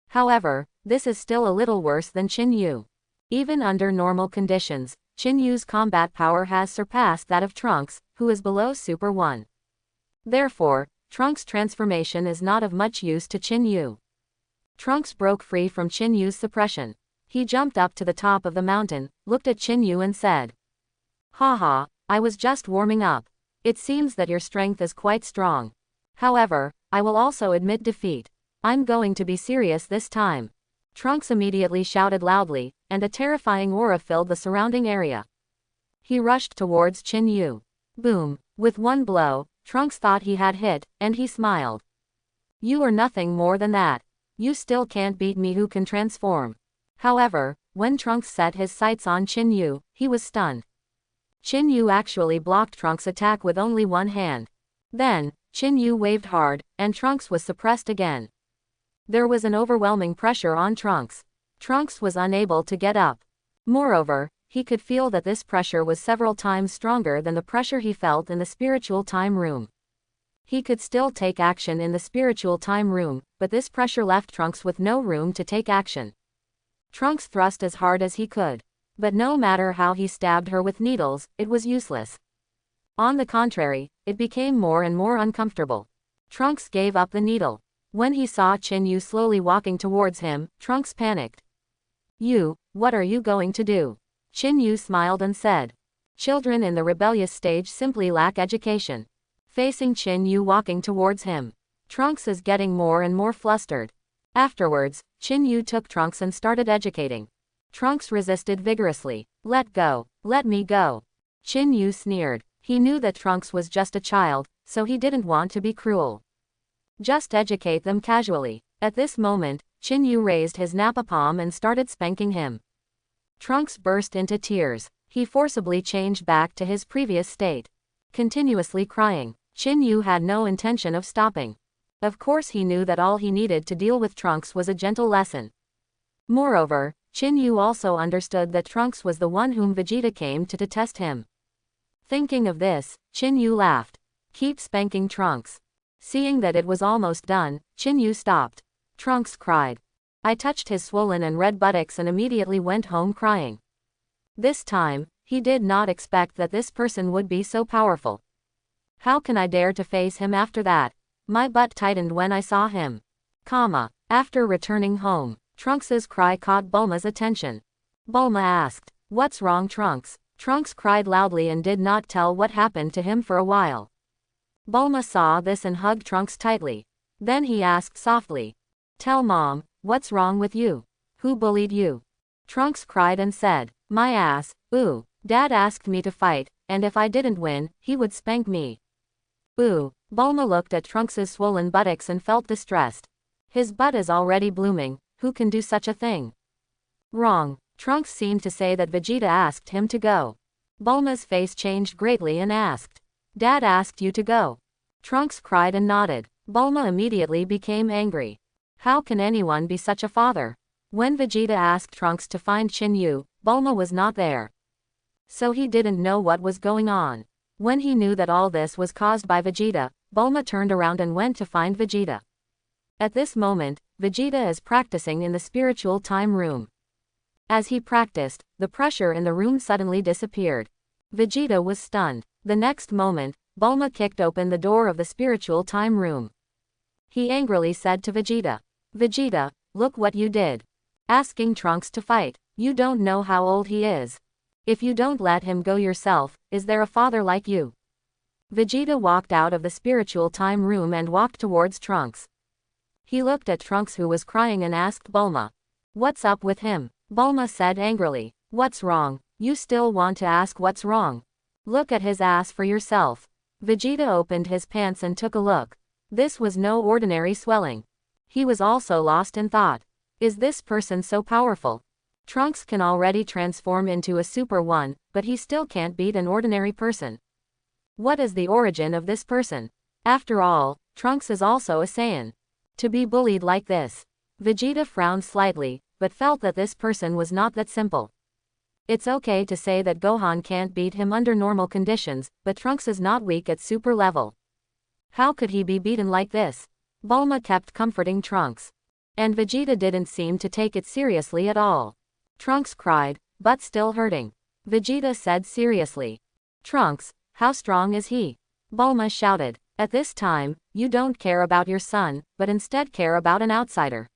Speaker 1: However, this is still a little worse than Chinu. Even under normal conditions, Chinu's combat power has surpassed that of Trunks, who is below Super 1. Therefore, Trunks' transformation is not of much use to Chinu. Trunks broke free from Chinu's suppression. He jumped up to the top of the mountain, looked at Chinu and said, "Haha, I was just warming up. It seems that your strength is quite strong. However, I will also admit defeat. I'm going to be serious this time." Trunks immediately shouted loudly, and a terrifying aura filled the surrounding area. He rushed towards Chinu. Boom! With one blow, Trunks thought he had hit, and he smiled. "You are nothing more than that. You still can't beat me who can transform." However, when Trunks set his sights on Chinu, he was stunned. Chinu actually blocked Trunks' attack with only one hand. Then, Chinu waved hard, and Trunks was suppressed again. There was an overwhelming pressure on Trunks. Trunks was unable to get up. Moreover, he could feel that this pressure was several times stronger than the pressure he felt in the spiritual time room. He could still take action in the spiritual time room, but this pressure left Trunks with no room to take action. Trunks thrust as hard as he could. But no matter how he stabbed her with needles, it was useless. On the contrary, it became more and more uncomfortable. Trunks gave up the needle. When he saw Chinu slowly walking towards him, Trunks panicked. What are you going to do?" Chinu smiled and said. Children in the rebellious stage simply lack education. Facing Chinu walking towards him, Trunks is getting more and more flustered. Afterwards, Chinu took Trunks and started educating. Trunks resisted vigorously. "Let go, let me go." Chinu sneered. He knew that Trunks was just a child, so he didn't want to be cruel. Just educate them casually. At this moment, Chinu raised his nappa palm and started spanking him. Trunks burst into tears. He forcibly changed back to his previous state. Continuously crying, Chinu had no intention of stopping. Of course he knew that all he needed to deal with Trunks was a gentle lesson. Moreover, Chinu also understood that Trunks was the one whom Vegeta came to test him. Thinking of this, Chinu laughed. "Keep spanking Trunks." Seeing that it was almost done, Chinu stopped. Trunks cried. I touched his swollen and red buttocks and immediately went home crying. This time, he did not expect that this person would be so powerful. How can I dare to face him after that? My butt tightened when I saw him. After returning home, Trunks's cry caught Bulma's attention. Bulma asked, "What's wrong, Trunks?" Trunks cried loudly and did not tell what happened to him for a while. Bulma saw this and hugged Trunks tightly. Then he asked softly, "Tell Mom, what's wrong with you? Who bullied you?" Trunks cried and said, "My ass, ooh, Dad asked me to fight, and if I didn't win, he would spank me." Ooh, Bulma looked at Trunks's swollen buttocks and felt distressed. His butt is already blooming, who can do such a thing? Wrong. Trunks seemed to say that Vegeta asked him to go. Bulma's face changed greatly and asked, "Dad asked you to go?" Trunks cried and nodded. Bulma immediately became angry. How can anyone be such a father? When Vegeta asked Trunks to find Chinu, Bulma was not there. So he didn't know what was going on. When he knew that all this was caused by Vegeta, Bulma turned around and went to find Vegeta. At this moment, Vegeta is practicing in the spiritual time room. As he practiced, the pressure in the room suddenly disappeared. Vegeta was stunned. The next moment, Bulma kicked open the door of the spiritual time room. He angrily said to Vegeta, "Vegeta, look what you did. Asking Trunks to fight. You don't know how old he is. If you don't let him go yourself, is there a father like you?" Vegeta walked out of the spiritual time room and walked towards Trunks. He looked at Trunks who was crying and asked Bulma, "What's up with him?" Bulma said angrily, "What's wrong? You still want to ask what's wrong? Look at his ass for yourself." Vegeta opened his pants and took a look. This was no ordinary swelling. He was also lost in thought. Is this person so powerful? Trunks can already transform into a Super One, but he still can't beat an ordinary person. What is the origin of this person? After all, Trunks is also a Saiyan. To be bullied like this. Vegeta frowned slightly, but felt that this person was not that simple. It's okay to say that Gohan can't beat him under normal conditions, but Trunks is not weak at super level. How could he be beaten like this? Bulma kept comforting Trunks. And Vegeta didn't seem to take it seriously at all. Trunks cried, but still hurting. Vegeta said seriously. Trunks, how strong is he? Bulma shouted. At this time, you don't care about your son, but instead care about an outsider.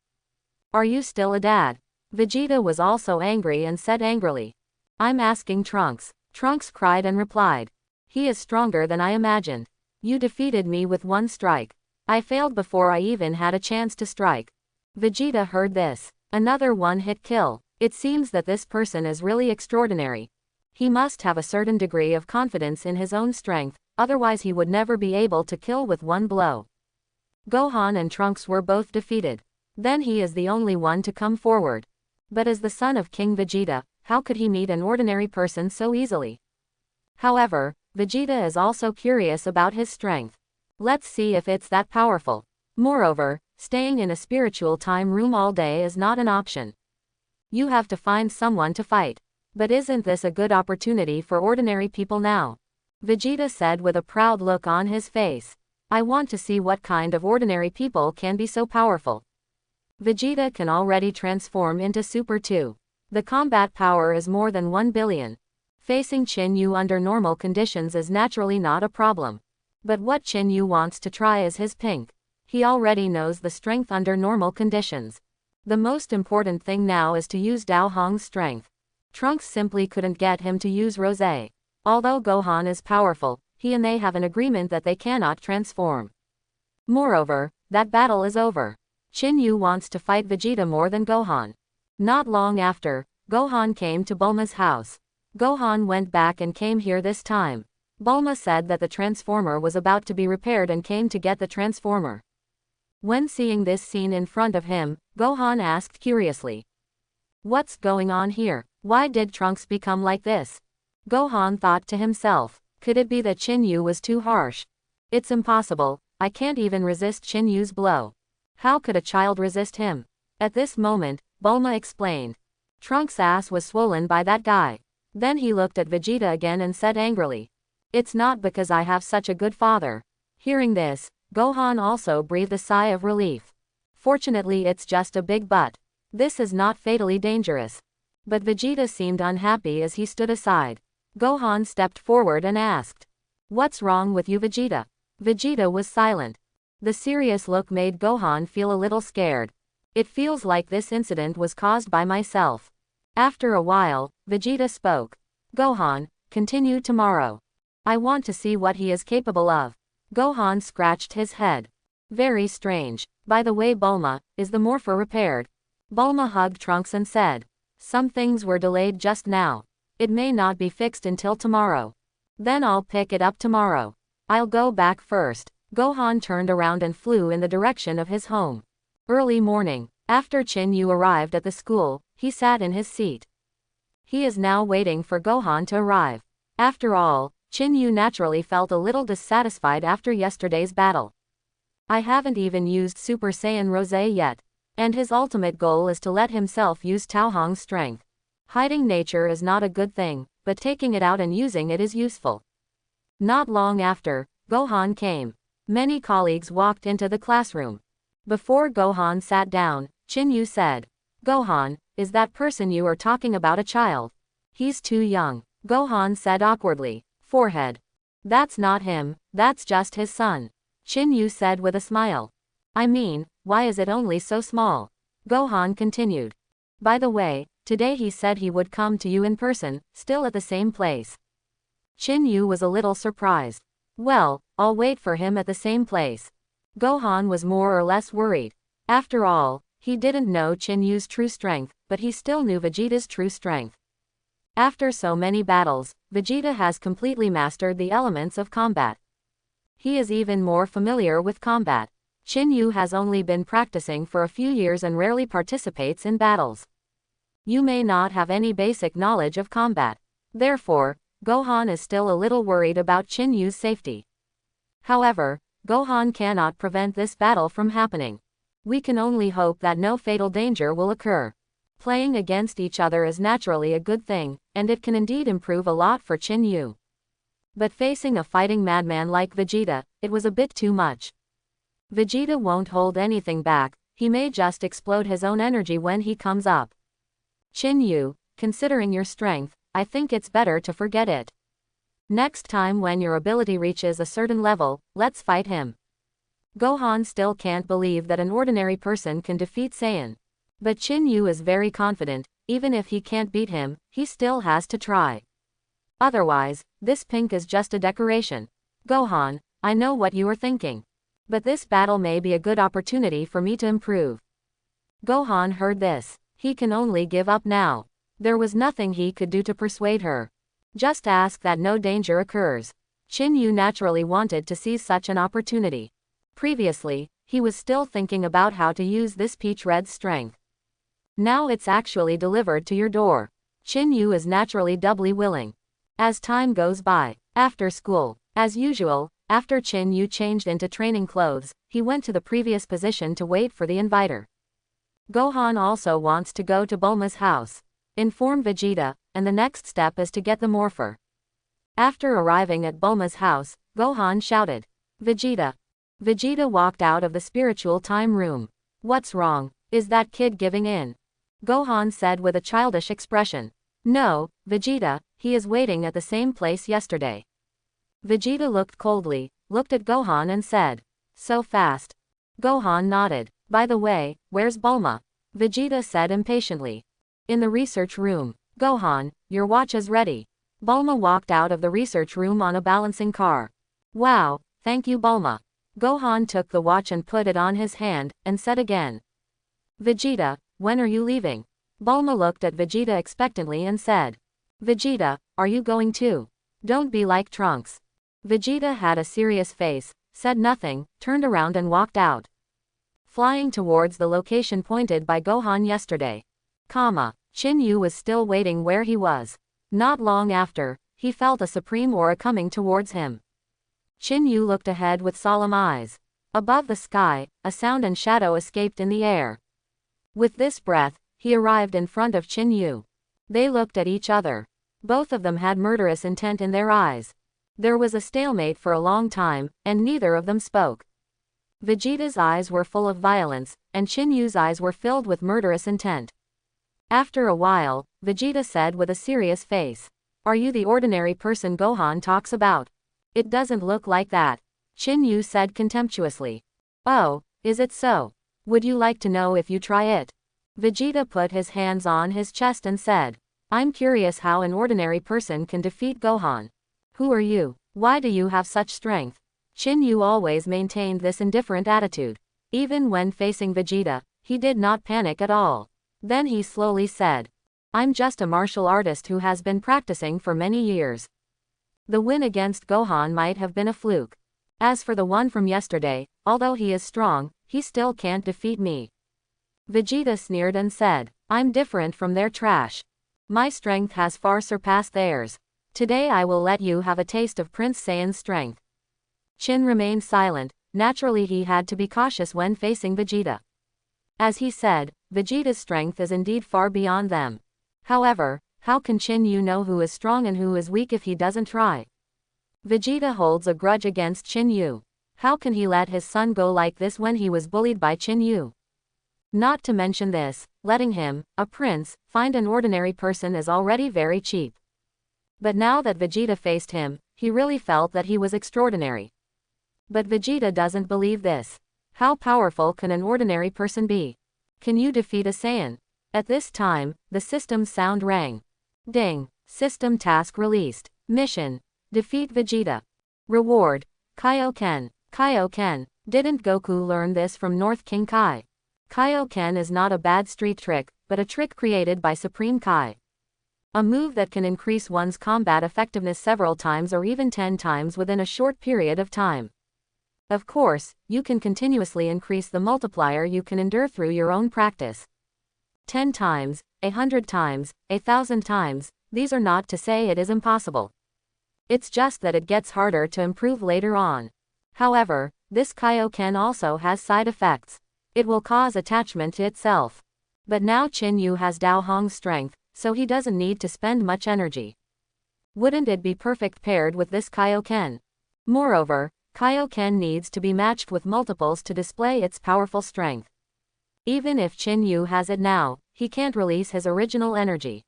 Speaker 1: Are you still a dad? Vegeta was also angry and said angrily. I'm asking Trunks. Trunks cried and replied. He is stronger than I imagined. You defeated me with one strike. I failed before I even had a chance to strike. Vegeta heard this. Another one-hit kill. It seems that this person is really extraordinary. He must have a certain degree of confidence in his own strength, otherwise he would never be able to kill with one blow. Gohan and Trunks were both defeated. Then he is the only one to come forward. But as the son of King Vegeta, how could he meet an ordinary person so easily? However, Vegeta is also curious about his strength. Let's see if it's that powerful. Moreover, staying in a spiritual time room all day is not an option. You have to find someone to fight. But isn't this a good opportunity for ordinary people now? Vegeta said with a proud look on his face. I want to see what kind of ordinary people can be so powerful. Vegeta can already transform into Super 2. The combat power is more than 1 billion. Facing Chinu under normal conditions is naturally not a problem. But what Chinu wants to try is his pink. He already knows the strength under normal conditions. The most important thing now is to use Dao Hong's strength. Trunks simply couldn't get him to use Rosé. Although Gohan is powerful, he and they have an agreement that they cannot transform. Moreover, that battle is over. Chinu wants to fight Vegeta more than Gohan. Not long after, Gohan came to Bulma's house. Gohan went back and came here this time. Bulma said that the transformer was about to be repaired and came to get the transformer. When seeing this scene in front of him, Gohan asked curiously. What's going on here? Why did Trunks become like this? Gohan thought to himself. Could it be that Chinu was too harsh? It's impossible, I can't even resist Chinu's blow. How could a child resist him? At this moment, Bulma explained. Trunks' ass was swollen by that guy. Then he looked at Vegeta again and said angrily. It's not because I have such a good father. Hearing this, Gohan also breathed a sigh of relief. Fortunately it's just a big butt. This is not fatally dangerous. But Vegeta seemed unhappy as he stood aside. Gohan stepped forward and asked. What's wrong with you, Vegeta? Vegeta was silent. The serious look made Gohan feel a little scared. It feels like this incident was caused by myself. After a while, Vegeta spoke. Gohan, continue tomorrow. I want to see what he is capable of. Gohan scratched his head. Very strange. By the way, Bulma, is the morpher repaired? Bulma hugged Trunks and said. Some things were delayed just now. It may not be fixed until tomorrow. Then I'll pick it up tomorrow. I'll go back first. Gohan turned around and flew in the direction of his home. Early morning. After Chinu arrived at the school, he sat in his seat. He is now waiting for Gohan to arrive. After all, Chinu naturally felt a little dissatisfied after yesterday's battle. I haven't even used Super Saiyan Rosé yet. And his ultimate goal is to let himself use Dao Hong's strength. Hiding nature is not a good thing, but taking it out and using it is useful. Not long after, Gohan came. Many colleagues walked into the classroom. Before Gohan sat down, Chinu said. Gohan, is that person you are talking about a child? He's too young. Gohan said awkwardly. Forehead. That's not him, that's just his son. Chinu said with a smile. I mean, why is it only so small? Gohan continued. By the way, today he said he would come to you in person, still at the same place. Chinu was a little surprised. Well, I'll wait for him at the same place. Gohan was more or less worried. After all, he didn't know Chinu's true strength, but he still knew Vegeta's true strength. After so many battles, Vegeta has completely mastered the elements of combat. He is even more familiar with combat. Chinu has only been practicing for a few years and rarely participates in battles. You may not have any basic knowledge of combat. Therefore, Gohan is still a little worried about Chinu's safety. However, Gohan cannot prevent this battle from happening. We can only hope that no fatal danger will occur. Playing against each other is naturally a good thing, and it can indeed improve a lot for Chinu. But facing a fighting madman like Vegeta, it was a bit too much. Vegeta won't hold anything back, he may just explode his own energy when he comes up. Chinu, considering your strength, I think it's better to forget it. Next time when your ability reaches a certain level, let's fight him. Gohan still can't believe that an ordinary person can defeat Saiyan. But Chinu is very confident, even if he can't beat him, he still has to try. Otherwise, this pink is just a decoration. Gohan, I know what you are thinking. But this battle may be a good opportunity for me to improve. Gohan heard this. He can only give up now. There was nothing he could do to persuade her. Just ask that no danger occurs. Chinu naturally wanted to seize such an opportunity. Previously, he was still thinking about how to use this peach red's strength. Now it's actually delivered to your door. Chinu is naturally doubly willing. As time goes by, after school, as usual, after Chinu changed into training clothes, he went to the previous position to wait for the inviter. Gohan also wants to go to Bulma's house. Inform Vegeta, and the next step is to get the morpher. After arriving at Bulma's house, Gohan shouted, Vegeta. Vegeta walked out of the spiritual time room. What's wrong? Is that kid giving in? Gohan said with a childish expression. No, Vegeta, he is waiting at the same place yesterday. Vegeta looked coldly, looked at Gohan and said, so fast. Gohan nodded. By the way, where's Bulma? Vegeta said impatiently. In the research room. Gohan, your watch is ready. Bulma walked out of the research room on a balancing car. Wow, thank you Bulma. Gohan took the watch and put it on his hand, and said again. Vegeta, when are you leaving? Bulma looked at Vegeta expectantly and said. Vegeta, are you going too? Don't be like Trunks. Vegeta had a serious face, said nothing, turned around and walked out. Flying towards the location pointed by Gohan yesterday. Chinu was still waiting where he was. Not long after, he felt a supreme aura coming towards him. Chinu looked ahead with solemn eyes. Above the sky, a sound and shadow escaped in the air. With this breath, he arrived in front of Chinu. They looked at each other. Both of them had murderous intent in their eyes. There was a stalemate for a long time, and neither of them spoke. Vegeta's eyes were full of violence, and Chinu's eyes were filled with murderous intent. After a while, Vegeta said with a serious face. Are you the ordinary person Gohan talks about? It doesn't look like that. Chinu said contemptuously. Oh, is it so? Would you like to know if you try it? Vegeta put his hands on his chest and said. I'm curious how an ordinary person can defeat Gohan. Who are you? Why do you have such strength? Chinu always maintained this indifferent attitude. Even when facing Vegeta, he did not panic at all. Then he slowly said. I'm just a martial artist who has been practicing for many years. The win against Gohan might have been a fluke. As for the one from yesterday, although he is strong, he still can't defeat me. Vegeta sneered and said, I'm different from their trash. My strength has far surpassed theirs. Today I will let you have a taste of Prince Saiyan's strength. Chin remained silent. Naturally he had to be cautious when facing Vegeta. As he said, Vegeta's strength is indeed far beyond them. However, how can Chinu know who is strong and who is weak if he doesn't try? Vegeta holds a grudge against Chinu. How can he let his son go like this when he was bullied by Chinu? Not to mention this, letting him, a prince, find an ordinary person is already very cheap. But now that Vegeta faced him, he really felt that he was extraordinary. But Vegeta doesn't believe this. How powerful can an ordinary person be? Can you defeat a Saiyan? At this time, the system's sound rang. Ding! System task released. Mission. Defeat Vegeta. Reward. Kaioken. Kaioken. Didn't Goku learn this from North King Kai? Kaioken is not a bad street trick, but a trick created by Supreme Kai. A move that can increase one's combat effectiveness several times or even 10 times within a short period of time. Of course, you can continuously increase the multiplier you can endure through your own practice. 10 times, 100 times, 1,000 times, these are not to say it is impossible. It's just that it gets harder to improve later on. However, this Kaioken also has side effects. It will cause attachment to itself. But now Chinu has Dao Hong's strength, so he doesn't need to spend much energy. Wouldn't it be perfect paired with this Kaioken? Moreover, Kaioken needs to be matched with multiples to display its powerful strength. Even if Chinu has it now, he can't release his original energy.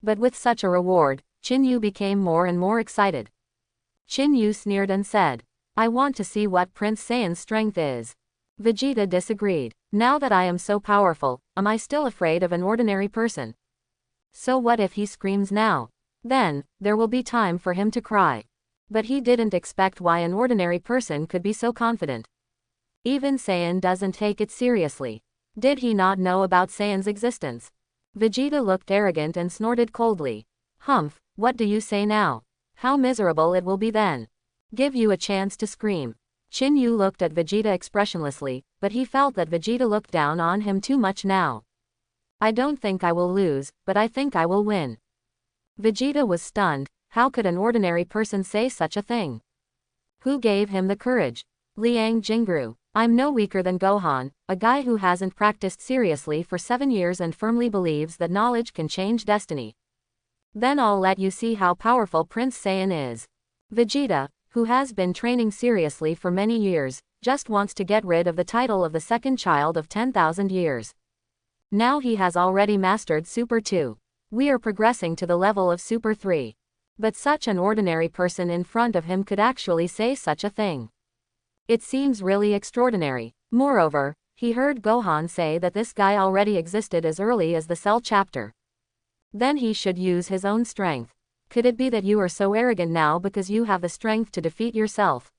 Speaker 1: But with such a reward, Chinu became more and more excited. Chinu sneered and said, I want to see what Prince Saiyan's strength is. Vegeta disagreed. Now that I am so powerful, am I still afraid of an ordinary person? So what if he screams now? Then, there will be time for him to cry. But he didn't expect why an ordinary person could be so confident. Even Saiyan doesn't take it seriously. Did he not know about Saiyan's existence? Vegeta looked arrogant and snorted coldly. Humph, what do you say now? How miserable it will be then. Give you a chance to scream. Chinu looked at Vegeta expressionlessly, but he felt that Vegeta looked down on him too much now. I don't think I will lose, but I think I will win. Vegeta was stunned. How could an ordinary person say such a thing? Who gave him the courage? Liang Jingru. I'm no weaker than Gohan, a guy who hasn't practiced seriously for 7 years and firmly believes that knowledge can change destiny. Then I'll let you see how powerful Prince Saiyan is. Vegeta, who has been training seriously for many years, just wants to get rid of the title of the second child of 10,000 years. Now he has already mastered Super 2. We are progressing to the level of Super 3. But such an ordinary person in front of him could actually say such a thing. It seems really extraordinary. Moreover, he heard Gohan say that this guy already existed as early as the Cell chapter. Then he should use his own strength. Could it be that you are so arrogant now because you have the strength to defeat yourself?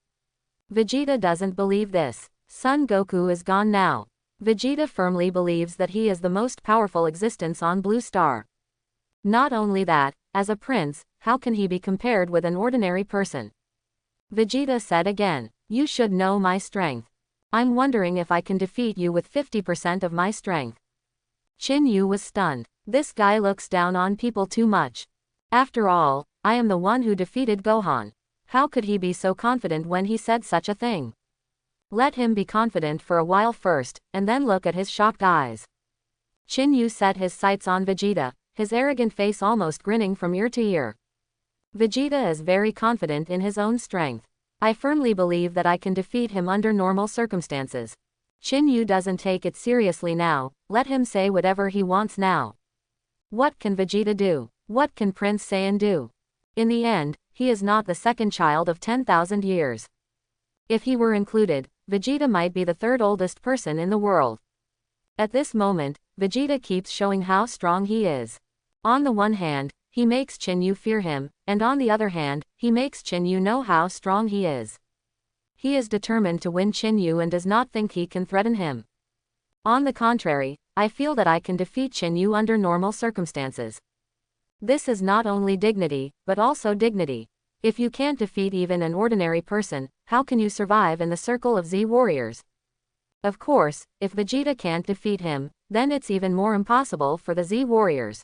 Speaker 1: Vegeta doesn't believe this. Son Goku is gone now. Vegeta firmly believes that he is the most powerful existence on Blue Star. Not only that, as a prince, how can he be compared with an ordinary person? Vegeta said again, you should know my strength. I'm wondering if I can defeat you with 50% of my strength. Chinu was stunned. This guy looks down on people too much. After all, I am the one who defeated Gohan. How could he be so confident when he said such a thing? Let him be confident for a while first, and then look at his shocked eyes. Chinu set his sights on Vegeta, his arrogant face almost grinning from ear to ear. Vegeta is very confident in his own strength. I firmly believe that I can defeat him under normal circumstances. Chinu doesn't take it seriously now, let him say whatever he wants now. What can Vegeta do? What can Prince Saiyan do? In the end, he is not the second child of 10,000 years. If he were included, Vegeta might be the third oldest person in the world. At this moment, Vegeta keeps showing how strong he is. On the one hand, he makes Chinu fear him, and on the other hand, he makes Chinu know how strong he is. He is determined to win Chinu and does not think he can threaten him. On the contrary, I feel that I can defeat Chinu under normal circumstances. This is not only dignity, but also dignity. If you can't defeat even an ordinary person, how can you survive in the circle of Z warriors? Of course, if Vegeta can't defeat him, then it's even more impossible for the Z warriors.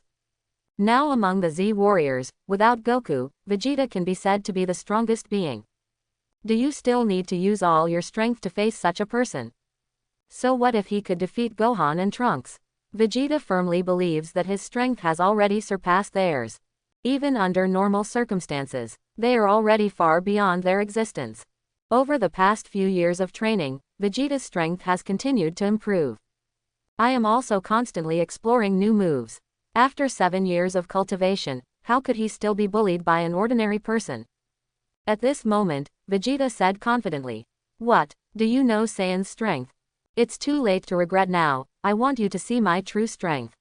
Speaker 1: Now among the Z warriors, without Goku, Vegeta can be said to be the strongest being. Do you still need to use all your strength to face such a person? So what if he could defeat Gohan and Trunks? Vegeta firmly believes that his strength has already surpassed theirs. Even under normal circumstances, they are already far beyond their existence. Over the past few years of training, Vegeta's strength has continued to improve. I am also constantly exploring new moves. After 7 years of cultivation, how could he still be bullied by an ordinary person? At this moment, Vegeta said confidently, what, do you know Saiyan's strength? It's too late to regret now, I want you to see my true strength.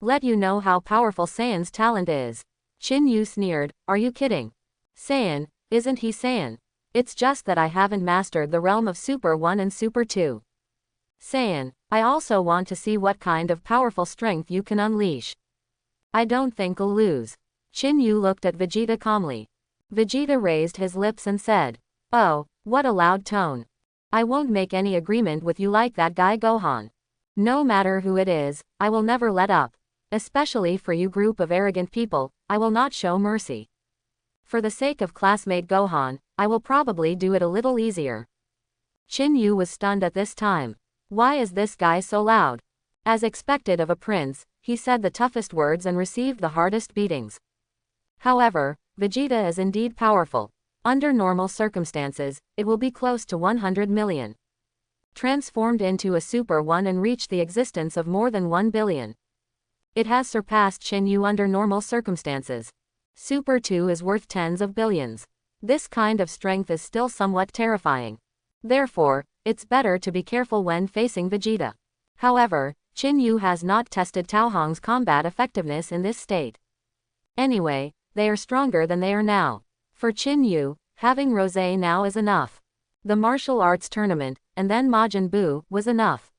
Speaker 1: Let you know how powerful Saiyan's talent is. Chinu sneered, are you kidding? Saiyan, isn't he Saiyan? It's just that I haven't mastered the realm of Super 1 and Super 2. Saiyan, I also want to see what kind of powerful strength you can unleash. I don't think I'll lose. Chinu looked at Vegeta calmly. Vegeta raised his lips and said, oh, What a loud tone. I won't make any agreement with you like that guy Gohan. No matter who it is, I will never let up. Especially for you group of arrogant people, I will not show mercy. For the sake of classmate Gohan, I will probably do it a little easier. Chinu was stunned at this time. Why is this guy so loud? As expected of a prince, he said the toughest words and received the hardest beatings. However, Vegeta is indeed powerful. Under normal circumstances, it will be close to 100 million. Transformed into a Super 1 and reached the existence of more than 1 billion. It has surpassed Chinu under normal circumstances. Super 2 is worth tens of billions. This kind of strength is still somewhat terrifying. Therefore, it's better to be careful when facing Vegeta. However, Chinu has not tested Tao Hong's combat effectiveness in this state. Anyway, they are stronger than they are now. For Chinu, having Rosé now is enough. The martial arts tournament, and then Majin Buu, was enough.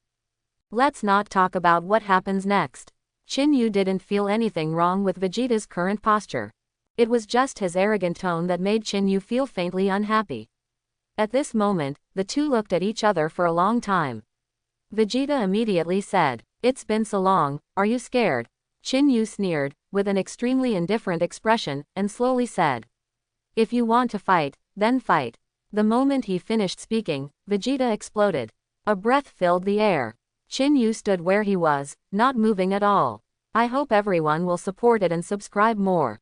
Speaker 1: Let's not talk about what happens next. Chinu didn't feel anything wrong with Vegeta's current posture. It was just his arrogant tone that made Chinu feel faintly unhappy. At this moment, the two looked at each other for a long time. Vegeta immediately said, "It's been so long, are you scared?" Chinu sneered, with an extremely indifferent expression, and slowly said, "If you want to fight, then fight." The moment he finished speaking, Vegeta exploded. A breath filled the air. Chinu stood where he was, not moving at all. I hope everyone will support it and subscribe more.